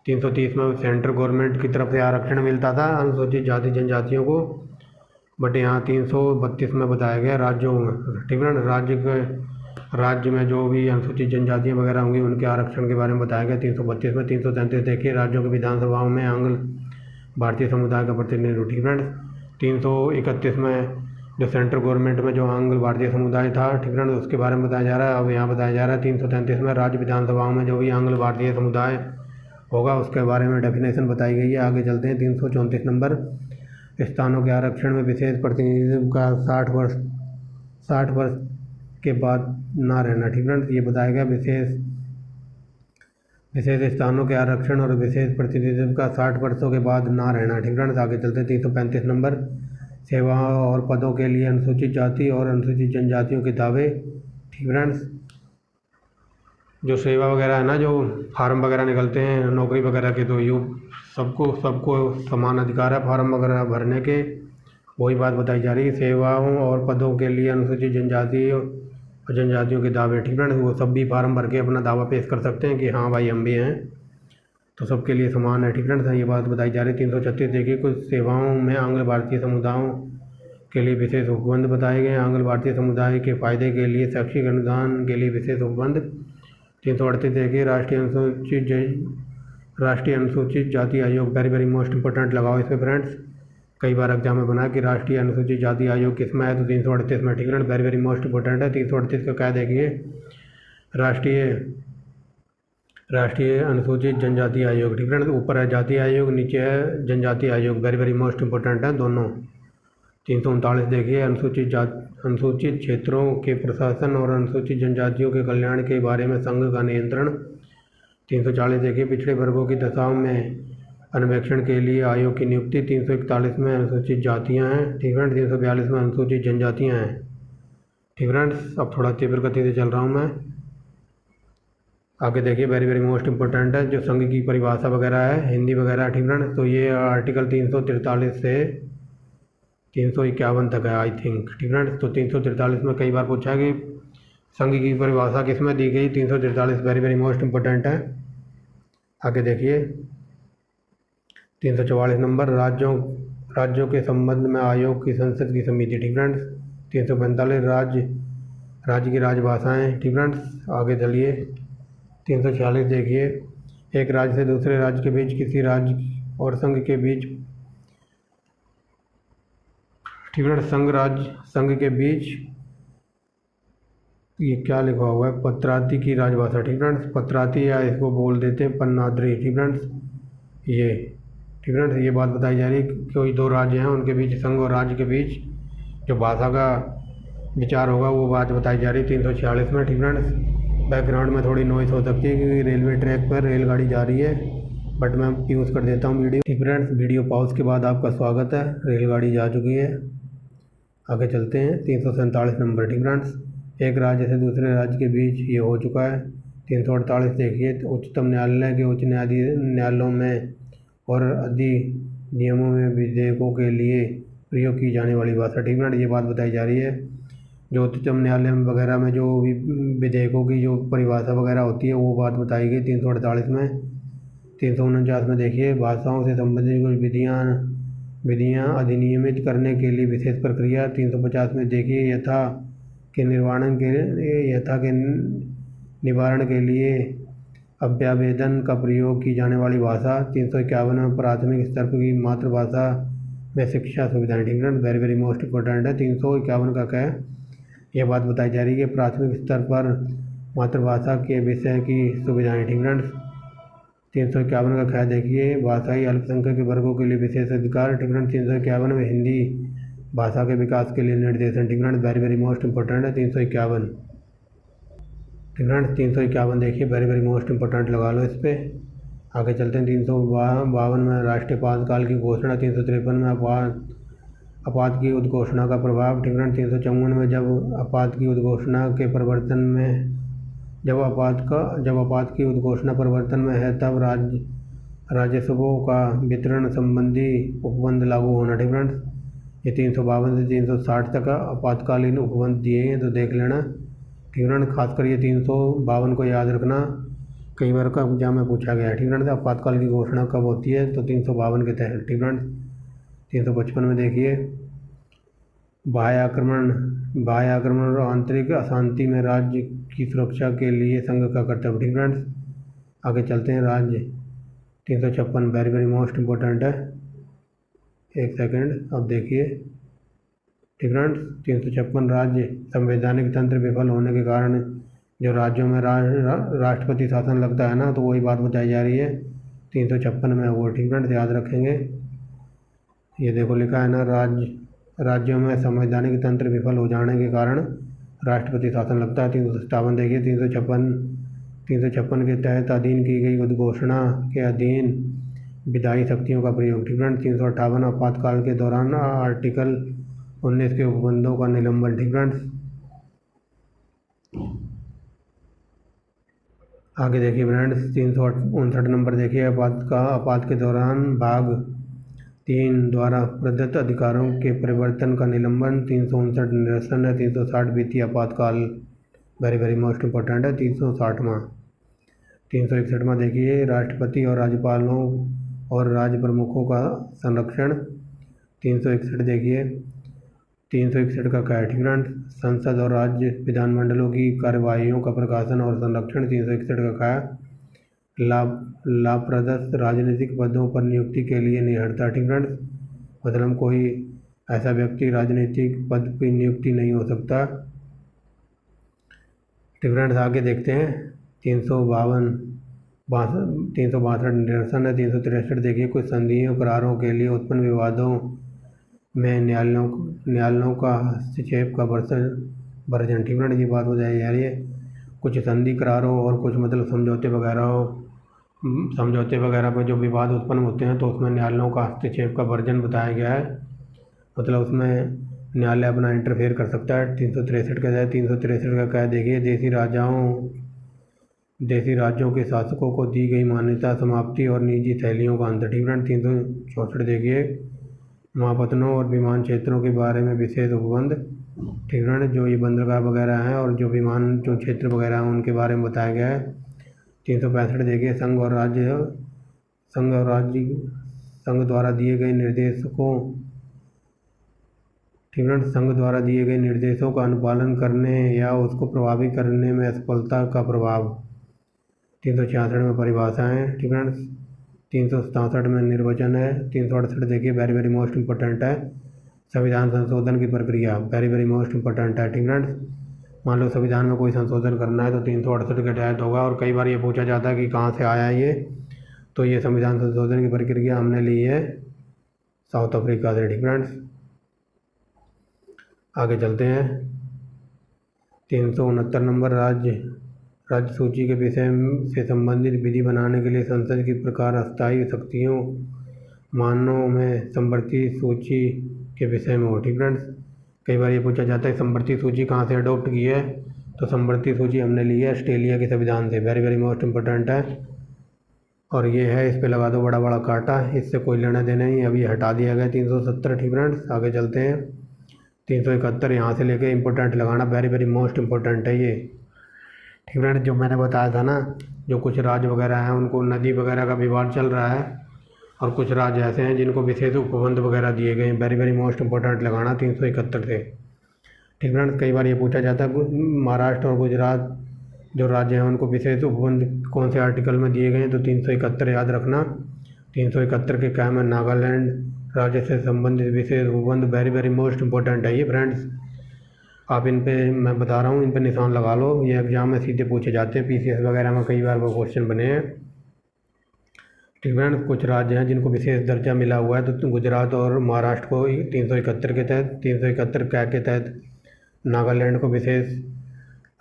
330 में सेंट्रल गवर्नमेंट की तरफ से आरक्षण मिलता था अनुसूचित जाति जनजातियों को, बट यहाँ 332 में बताया गया राज्यों में। ठीक फ्रेंड्स, राज्य में जो भी अनुसूचित जनजातियाँ वगैरह होंगी उनके आरक्षण के बारे में बताया गया 332 में। 333 देखिए, राज्यों की विधानसभाओं में आंग्ल भारतीय समुदाय का प्रतिनिधित्व। ठीक फ्रेंड्स, 331 में जो सेंट्रल गवर्नमेंट में जो आंग्ल भारतीय समुदाय था, ठीक फ्रेंड्स, उसके बारे में बताया जा रहा है। अब यहाँ बताया जा रहा है 333 में राज्य विधानसभाओं में जो भी आंग्ल भारतीय समुदाय होगा उसके बारे में डेफिनेशन बताई गई है। आगे चलते हैं। 334 नंबर, स्थानों के आरक्षण में विशेष प्रतिनिधित्व का 60 वर्ष के बाद ना रहना। ठीक फ्रेंड्स, ये बताया गया विशेष स्थानों के आरक्षण और विशेष प्रतिनिधित्व का 60 वर्षों के बाद ना रहना। ठीक फ्रेंड्स, आगे चलते हैं। 335 नंबर, सेवाओं और पदों के लिए अनुसूचित जाति और अनुसूचित जनजातियों के दावे। ठीक फ्रेंड्स, जो सेवा वगैरह है ना, जो फार्म वगैरह निकलते हैं नौकरी वगैरह के, तो ये सबको समान अधिकार है फार्म वगैरह भरने के, वही बात बताई जा रही है। सेवाओं और पदों के लिए अनुसूचित जनजाति और जनजातियों के दावे। ठीक है, वो सब भी फार्म भर के अपना दावा पेश कर सकते हैं कि हाँ भाई हम भी हैं, तो सबके लिए समान है। ठीक है, ये बात बताई जा रही है। 336 देखिए, कुछ सेवाओं में आंग्ल भारतीय समुदायों के लिए विशेष उपबंध बताए गए। आंग्ल भारतीय समुदाय के फायदे के लिए शैक्षिक अनुदान के लिए विशेष उपबंध। 338 देखिए, राष्ट्रीय अनुसूचित जाति आयोग, वेरी मोस्ट इंपॉर्टेंट लगाओ इस पर फ्रेंड्स, कई बार एग्जाम में बना कि राष्ट्रीय अनुसूचित जाति आयोग किस में है, तो 338 में। ठीक है, वेरी मोस्ट इंपॉर्टेंट है। 338 का क्या देखिए, राष्ट्रीय अनुसूचित जनजाति आयोग। ठीक है, ऊपर है जाति आयोग, नीचे है जनजाति आयोग, वेरी मोस्ट इंपॉर्टेंट है दोनों। 339 देखिए, अनुसूचित क्षेत्रों के प्रशासन और अनुसूचित जनजातियों के कल्याण के बारे में संघ का नियंत्रण। 340 देखिए, पिछड़े वर्गों की दशाओं में अन्वेषण के लिए आयोग की नियुक्ति। 341 में अनुसूचित जातियां हैं। ठीक है, 342 में अनुसूचित जनजातियां हैं। ठीक फ्रेंड्स, अब थोड़ा तीव्र गति से चल रहा हूँ मैं, आगे देखिए, वेरी मोस्ट इंपॉर्टेंट है जो संघ की परिभाषा वगैरह है हिंदी वगैरह। ठीक फ्रेंड्स, तो ये आर्टिकल 343 से 351 तक है आई थिंक। ठीक फ्रेंड्स, तो 343 में कई बार पूछा है कि संघ की परिभाषा किस में दी गई, 343 वेरी मोस्ट इंपॉर्टेंट है। आगे देखिए, 344 नंबर, राज्यों के संबंध में आयोग की संसद की समिति। ठीक फ्रेंड्स, 345 राज्य की राजभाषाएं। ठीक फ्रेंड्स, आगे चलिए। 346 देखिए, एक राज्य से दूसरे राज्य के बीच, किसी राज्य और संघ के बीच, ठीक है, संघ के बीच ये क्या लिखा हुआ है, पत्राती की राजभाषा। ठीक फ्रेंड्स, पत्राती या इसको बोल देते हैं पन्नाद्री। ठीक फ्रेंड्स, ये ठीक फ्रेंड्स, ये बात बताई जा रही है कि कोई दो राज्य हैं, उनके बीच, संघ और राज्य के बीच जो भाषा का विचार होगा वो बात बताई जा रही है 346 में। ठीक फ्रेंड्स, बैकग्राउंड में थोड़ी नॉइस हो सकती है क्योंकि रेलवे ट्रैक पर रेलगाड़ी जा रही है, बट मैं यूज़ कर देता हूँ वीडियो। ठीक फ्रेंड्स, वीडियो पॉज के बाद आपका स्वागत है। रेलगाड़ी जा चुकी है, आगे चलते हैं। 347 नंबर। ठीक फ्रेंड्स, एक राज्य से दूसरे राज्य के बीच ये हो चुका है। 348 देखिए, तो उच्चतम न्यायालय के उच्च न्यायालयों में और अधिनियमों में विधेयकों के लिए प्रयोग की जाने वाली भाषा। ठीक फ्रेंड्स, ये बात बताई जा रही है जो उच्चतम न्यायालय वगैरह में जो भी विधेयकों की जो परिभाषा वगैरह होती है वो बात बताई गई 348 में। 349 में देखिए, भाषाओं से संबंधित कुछ विधियाँ अधिनियमित करने के लिए विशेष प्रक्रिया। 350 में देखिए, यथा के निवारण के लिए अभ्यावेदन का प्रयोग की जाने वाली भाषा। 351 में प्राथमिक स्तर की मातृभाषा में शिक्षा सुविधाएं। ठीक है, वेरी वेरी मोस्ट इम्पोर्टेंट है। 351 का क्या है, यह बात बताई जा रही है कि प्राथमिक स्तर पर मातृभाषा के विषय की सुविधाएं। ठीक है, 351 का क्या देखिए, भाषाई अल्पसंख्यक वर्गों के लिए विशेष अधिकार। ठीक है, 351 में हिंदी भाषा के विकास के लिए निर्देशन। ठीक है, वेरी वेरी मोस्ट इंपॉर्टेंट है 351। ठीक है, 351 देखिए, वेरी वेरी मोस्ट इंपॉर्टेंट लगा लो इस पर। आगे चलते हैं। 352 में राष्ट्रीय आपातकाल की घोषणा। 353 में आपात की उद्घोषणा का प्रभाव। ठीक है, 354 में जब आपात की उद्घोषणा के प्रवर्तन में जब आपात की उद्घोषणा प्रवर्तन में है तब राजस्वों का वितरण संबंधी उपबंध लागू होना। ठीक है, ये 352 से 360 तक आपातकालीन उपबंध दिए हैं, तो देख लेना। ठीक है, खासकर ये 352 को याद रखना, कई बार का एग्जाम में पूछा गया है। ठीक है, आपातकाल की घोषणा कब होती है, तो 352 के तहत। ठीक है, 355 में देखिए, बाह्य आक्रमण और आंतरिक अशांति में राज्य की सुरक्षा के लिए संघ का कर्तव्य। ठीक है, आगे चलते हैं। राज्य 356 वेरी वेरी मोस्ट इम्पोर्टेंट है, एक सेकंड, अब देखिए। ठीक है, 356 राज्य संवैधानिक तंत्र विफल होने के कारण जो राज्यों में राष्ट्रपति शासन लगता है ना, तो वही बात बताई जा रही है 356 में वो। ठीक है, याद रखेंगे। ये देखो लिखा है ना, राज्यों में संवैधानिक तंत्र विफल हो जाने के कारण राष्ट्रपति शासन लगता है। 357 देखिए, 356 के तहत अधीन की गई उद्घोषणा के अधीन विधायी शक्तियों का प्रयोग। ठीक है, 358 आपातकाल के दौरान आर्टिकल 19 के उपबंधों का निलंबन। ठीक है, आगे देखिए फ्रेंड्स, 359 नंबर देखिए, आपात के दौरान भाग 3 द्वारा प्रदत्त अधिकारों के परिवर्तन का निलंबन। 359 निरसन है। 360 वित्तीय आपातकाल, वेरी वेरी मोस्ट इम्पोर्टेंट है 360वां। 361वां देखिए, राष्ट्रपति और राज्यपालों और राज्य प्रमुखों का संरक्षण। 361 देखिए, 361 का क्या है। ठीक है, संसद और राज्य विधानमंडलों की कार्यवाहियों का प्रकाशन और संरक्षण। 361 का क्या है, लाभप्रदस्त राजनीतिक पदों पर नियुक्ति के लिए निहड़ता। ठीक है, मतलब कोई ऐसा व्यक्ति राजनीतिक पद की नियुक्ति नहीं हो सकता। ठीक है, आगे देखते हैं। 362 निरसन है। 363 देखिए, कुछ संधियों करारों के लिए उत्पन्न विवादों में न्यायालयों का हस्तक्षेप का वर्जन। ठीक है, ये बात बताई जा रही है। कुछ संधि करारों और कुछ मतलब समझौते वगैरह पर जो विवाद उत्पन्न होते हैं तो उसमें न्यायालयों का हस्तक्षेप का वर्जन बताया गया है, मतलब उसमें न्यायालय अपना इंटरफेयर कर सकता है। 363 का है। 363 का क्या है देखिए, देशी राज्यों के शासकों को दी गई मान्यता समाप्ति और निजी शैलियों का अंतर। ठीक है, 364 देखिए, महापत्तनों और विमान क्षेत्रों के बारे में विशेष उपबंध। ठीक है, जो ये बंदरगाह वगैरह हैं और जो विमान जो क्षेत्र वगैरह हैं उनके बारे में बताया गया है। 365 देखिए, संघ द्वारा दिए गए निर्देशों। ठीक है, संघ द्वारा दिए गए निर्देशों का अनुपालन करने या उसको प्रभावी करने में असफलता का प्रभाव। 366 में परिभाषाएँ। ठीक है, 367 में निर्वचन है। 368 देखिए, वेरी वेरी मोस्ट इम्पोर्टेंट है, संविधान संशोधन की प्रक्रिया, वेरी वेरी मोस्ट इम्पोर्टेंट है। ठीक है, मान लो संविधान में कोई संशोधन करना है तो 368 के तहत होगा। और कई बार ये पूछा जाता है कि कहाँ से आया ये, तो ये संविधान संशोधन की प्रक्रिया हमने ली है साउथ अफ्रीका से। ठीक फ्रेंड्स, आगे चलते हैं। 369 नंबर, राज्य सूची के विषय से संबंधित विधि बनाने के लिए संसद की प्रकार अस्थायी शक्तियों मानों में संवर्ती सूची के विषय में हो। ठीक फ्रेंड्स, कई बार ये पूछा जाता है संवर्ती सूची कहाँ से अडॉप्ट की है, तो संवर्ती सूची हमने ली है ऑस्ट्रेलिया के संविधान से। वेरी वेरी मोस्ट इम्पोर्टेंट है। और ये है, इस पे लगा दो बड़ा बड़ा कांटा, इससे कोई लेना देना नहीं, अभी हटा दिया गया 370। ठीक फ्रेंड्स, आगे चलते हैं। 371 यहाँ से लेके इम्पोर्टेंट लगाना, वेरी वेरी मोस्ट इम्पोर्टेंट है ये। ठीक फ्रेंड्स, जो मैंने बताया था ना, जो कुछ राज्य वगैरह हैं उनको नदी वगैरह का विवाद चल रहा है, और कुछ राज्य ऐसे हैं जिनको विशेष उपबंध वगैरह दिए गए हैं। वेरी वेरी मोस्ट इम्पोर्टेंट लगाना 371 से। ठीक फ्रेंड्स, कई बार ये पूछा जाता है महाराष्ट्र और गुजरात जो राज्य हैं उनको विशेष उपबंध कौन से आर्टिकल में दिए गए हैं, तो 371 याद रखना। 371 के क्या में नागालैंड राज्य से संबंधित विशेष उपबंध, वेरी वेरी मोस्ट इम्पोर्टेंट है ये फ्रेंड्स। आप इन पे, मैं बता रहा हूँ, इन पे निशान लगा लो, ये एग्जाम में सीधे पूछे जाते हैं, पीसीएस वगैरह में कई बार वो क्वेश्चन बने हैं। ठीक फ्रेंड्स, कुछ राज्य हैं जिनको विशेष दर्जा मिला हुआ है, तो गुजरात और महाराष्ट्र को 371 के तहत, 371 क्या के तहत नागालैंड को विशेष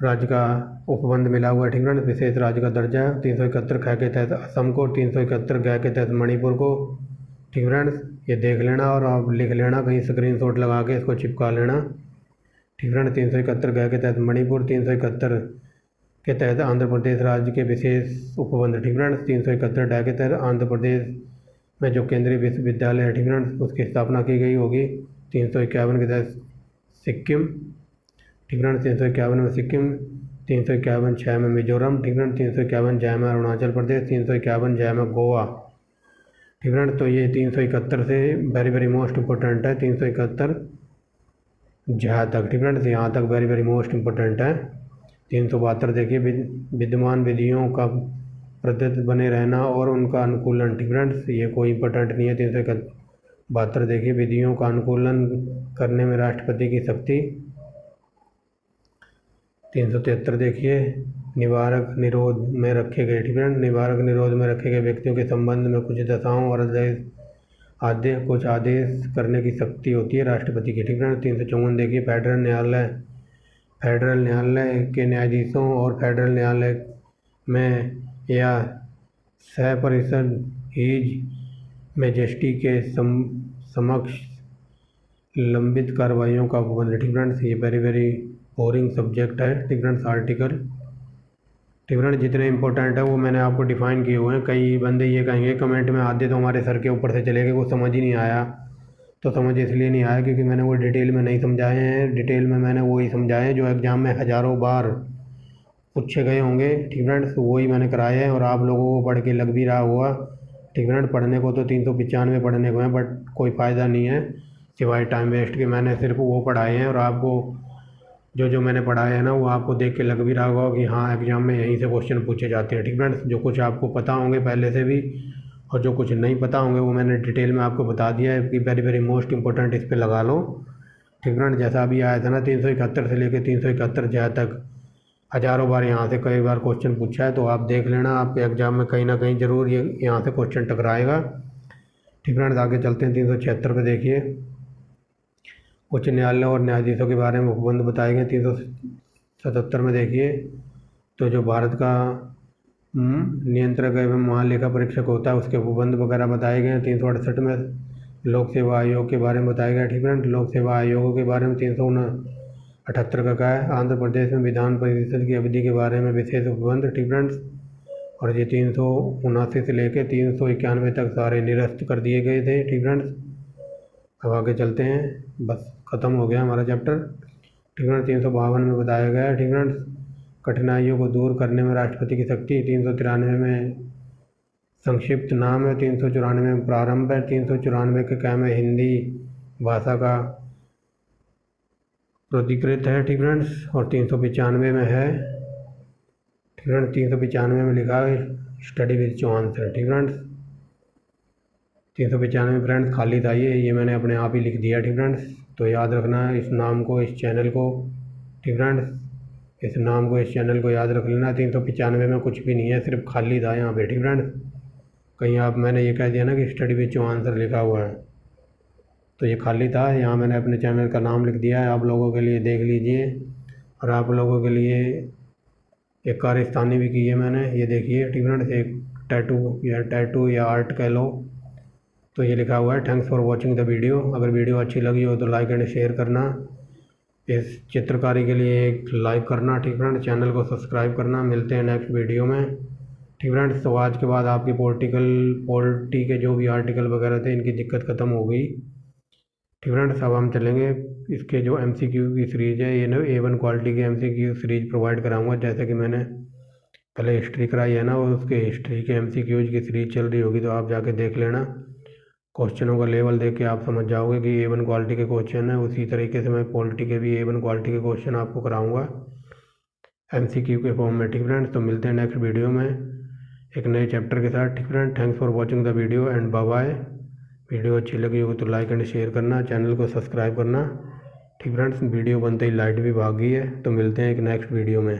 राज्य का उपबंध मिला हुआ है। ठीक फ्रेंड्स, विशेष राज्य का दर्जा 371 ख के तहत असम को, 371 ग के तहत मणिपुर को। ठीक फ्रेंड्स, ये देख लेना और आप लिख लेना, कहीं स्क्रीनशॉट लगा के इसको चिपका लेना। ठीक फ्रेंड्स, 371 ग के तहत मणिपुर, 371 के तहत आंध्र प्रदेश राज्य के विशेष उपबंध। ठीक फ्रेंड्स, 371 डा के तहत आंध्र प्रदेश में जो केंद्रीय विश्वविद्यालय है, ठीक फ्रेंड्स, उसकी स्थापना की गई होगी। 351 के तहत सिक्किम। ठीक फ्रेंड्स, 351 में सिक्किम, 351 6 में मिजोरम। ठीक फ्रेंड्स, 351 जय में अरुणाचल प्रदेश, 351 जय में गोवा। ठीक फ्रेंड्स, तो ये 371 से वेरी वेरी मोस्ट इम्पोर्टेंट है, 371 जहाँ तक। ठीक फ्रेंड्स, यहाँ तक वेरी वेरी मोस्ट इम्पोर्टेंट है। 372 देखिए, विद्यमान विधियों का प्रदत्त बने रहना और उनका अनुकूलन। ठीक फ्रेंड्स, ये कोई इंपॉर्टेंट नहीं है। 372 देखिए, विधियों का अनुकूलन करने में राष्ट्रपति की शक्ति। 373 देखिए, निवारक निरोध में रखे गए। ठीक फ्रेंड्स, निवारक निरोध में रखे गए व्यक्तियों के संबंध में कुछ दशाओं और कुछ आदेश करने की शक्ति होती है राष्ट्रपति की। ठीक फ्रेंड्स, 354 देखिए, फेडरल न्यायालय के न्यायाधीशों और फेडरल न्यायालय में या सहपरिषद हीज मैजेस्टी के समक्ष लंबित कार्रवाइयों का उपबंध। ठीक फ्रेंड्स, ये वेरी वेरी बोरिंग सब्जेक्ट है। ठीक फ्रेंड्स, आर्टिकल। ठीक फ्रेंड्स, जितने इंपॉर्टेंट है वो मैंने आपको डिफाइन किए हुए हैं। कई बंदे ये कहेंगे कमेंट में, आधे तो हमारे सर के ऊपर से चले गए, कुछ समझ ही नहीं आया। तो समझ इसलिए नहीं आया क्योंकि मैंने वो डिटेल में नहीं समझाए हैं। डिटेल में मैंने वही समझाए जो एग्ज़ाम में हज़ारों बार पूछे गए होंगे। ठीक फ्रेंड्स, वही मैंने कराए हैं और आप लोगों को पढ़ के लग भी रहा हुआ। ठीक फ्रेंड्स, पढ़ने को तो 395 पढ़ने को हैं, बट कोई फ़ायदा नहीं है सिवाय टाइम वेस्ट के। मैंने सिर्फ वो पढ़ाए हैं और आपको जो मैंने पढ़ाया है ना, वो आपको देख के लग भी रहा होगा कि हाँ एग्ज़ाम में यहीं से क्वेश्चन पूछे जाते हैं। ठीक फ्रेंड्स, जो कुछ आपको पता होंगे पहले से भी और जो कुछ नहीं पता होंगे वो मैंने डिटेल में आपको बता दिया है कि वेरी वेरी मोस्ट इंपॉर्टेंट, इस पे लगा लो। ठीक फ्रेंड्स, जैसा अभी आया था ना 371 से लेकर 371 जहाँ तक हज़ारों बार यहाँ से कई बार क्वेश्चन पूछा है, तो आप देख लेना, आपके एग्ज़ाम में कहीं ना कहीं ज़रूर ये यहाँ से क्वेश्चन टकराएगा। ठीक फ्रेंड्स, आगे चलते हैं। 376 पे देखिए, उच्च न्यायालय और न्यायाधीशों के बारे में उपबंध बताए गए। 377 में देखिए, तो जो भारत का नियंत्रक एवं महालेखा परीक्षक होता है उसके उपबंध वगैरह बताए गए हैं। 368 में लोक सेवा आयोग के बारे में बताया गया। ठीक है, लोक सेवा आयोगों के बारे में 378 का क्या है, आंध्र प्रदेश में विधान परिषद की अवधि के बारे में विशेष उपबंध। ठीक फ्रेंड्स, और ये 379 से लेकर 391 तक सारे निरस्त कर दिए गए थे। ठीक फ्रेंड्स, अब आगे चलते हैं, बस ख़त्म हो गया हमारा चैप्टर। ठीक फ्रेंड्स, 352 में बताया गया है। ठीक फ्रेंड्स, कठिनाइयों को दूर करने में राष्ट्रपति की शक्ति। 393 में संक्षिप्त नाम है। 394 में प्रारंभ है। 394 के क्या में हिंदी भाषा का प्राधिकृत है। ठीक फ्रेंड्स, और 395 में है। ठीक फ्रेंड्स, 395 में लिखा है स्टडी विद चौहान सर। ठीक फ्रेंड्स, 395 फ्रेंड्स खाली था ये मैंने अपने आप ही लिख दिया। ठीक फ्रेंड्स, तो याद रखना इस नाम को, इस चैनल को। ठीक फ्रेंड्स, इस नाम को, इस चैनल को याद रख लेना। 395 में कुछ भी नहीं है, सिर्फ खाली था यहाँ पे, ठीक फ्रेंड्स। कहीं आप, मैंने ये कह दिया ना कि स्टडी विद आंसर लिखा हुआ है, तो ये खाली था। यहाँ मैंने अपने चैनल का नाम लिख दिया है, आप लोगों के लिए देख लीजिए। और आप लोगों के लिए एक कारस्तानी भी की है मैंने, ये देखिए, ठीक फ्रेंड्स। एक टैटू या आर्ट कह लो, तो ये लिखा हुआ है thanks for watching the video. अगर वीडियो अच्छी लगी हो तो लाइक एंड शेयर करना, इस चित्रकारी के लिए एक लाइक करना, ठीक फ्रेंड्स। चैनल को सब्सक्राइब करना। मिलते हैं नेक्स्ट वीडियो में, ठीक फ्रेंड्स। तो आज के बाद आपकी पॉलिटी के जो भी आर्टिकल वगैरह थे, इनकी दिक्कत ख़त्म हो गई, ठीक फ्रेंड्स। अब हम चलेंगे इसके जो MCQ की सीरीज़ है, ये ना A1 क्वालिटी की MCQ सीरीज़ प्रोवाइड कराऊंगा। जैसे कि मैंने पहले हिस्ट्री कराई है ना, और उसके हिस्ट्री के MCQs की सीरीज़ चल रही होगी, तो आप जाके देख लेना। क्वेश्चनों का लेवल देख के आप समझ जाओगे कि A1 क्वालिटी के क्वेश्चन है। उसी तरीके से मैं पॉलिटी के भी A1 क्वालिटी के क्वेश्चन आपको कराऊंगा MCQ के फॉर्म में, ठीक फ्रेंड्स। तो मिलते हैं नेक्स्ट वीडियो में एक नए चैप्टर के साथ, ठीक friend. Thanks for watching the video and bye bye. Video अच्छी लगी होगी तो लाइक एंड शेयर करना, चैनल को सब्सक्राइब करना, ठीक फ्रेंड्स। वीडियो बनते ही लाइट भी भाग गई है, तो मिलते हैं एक नेक्स्ट वीडियो में।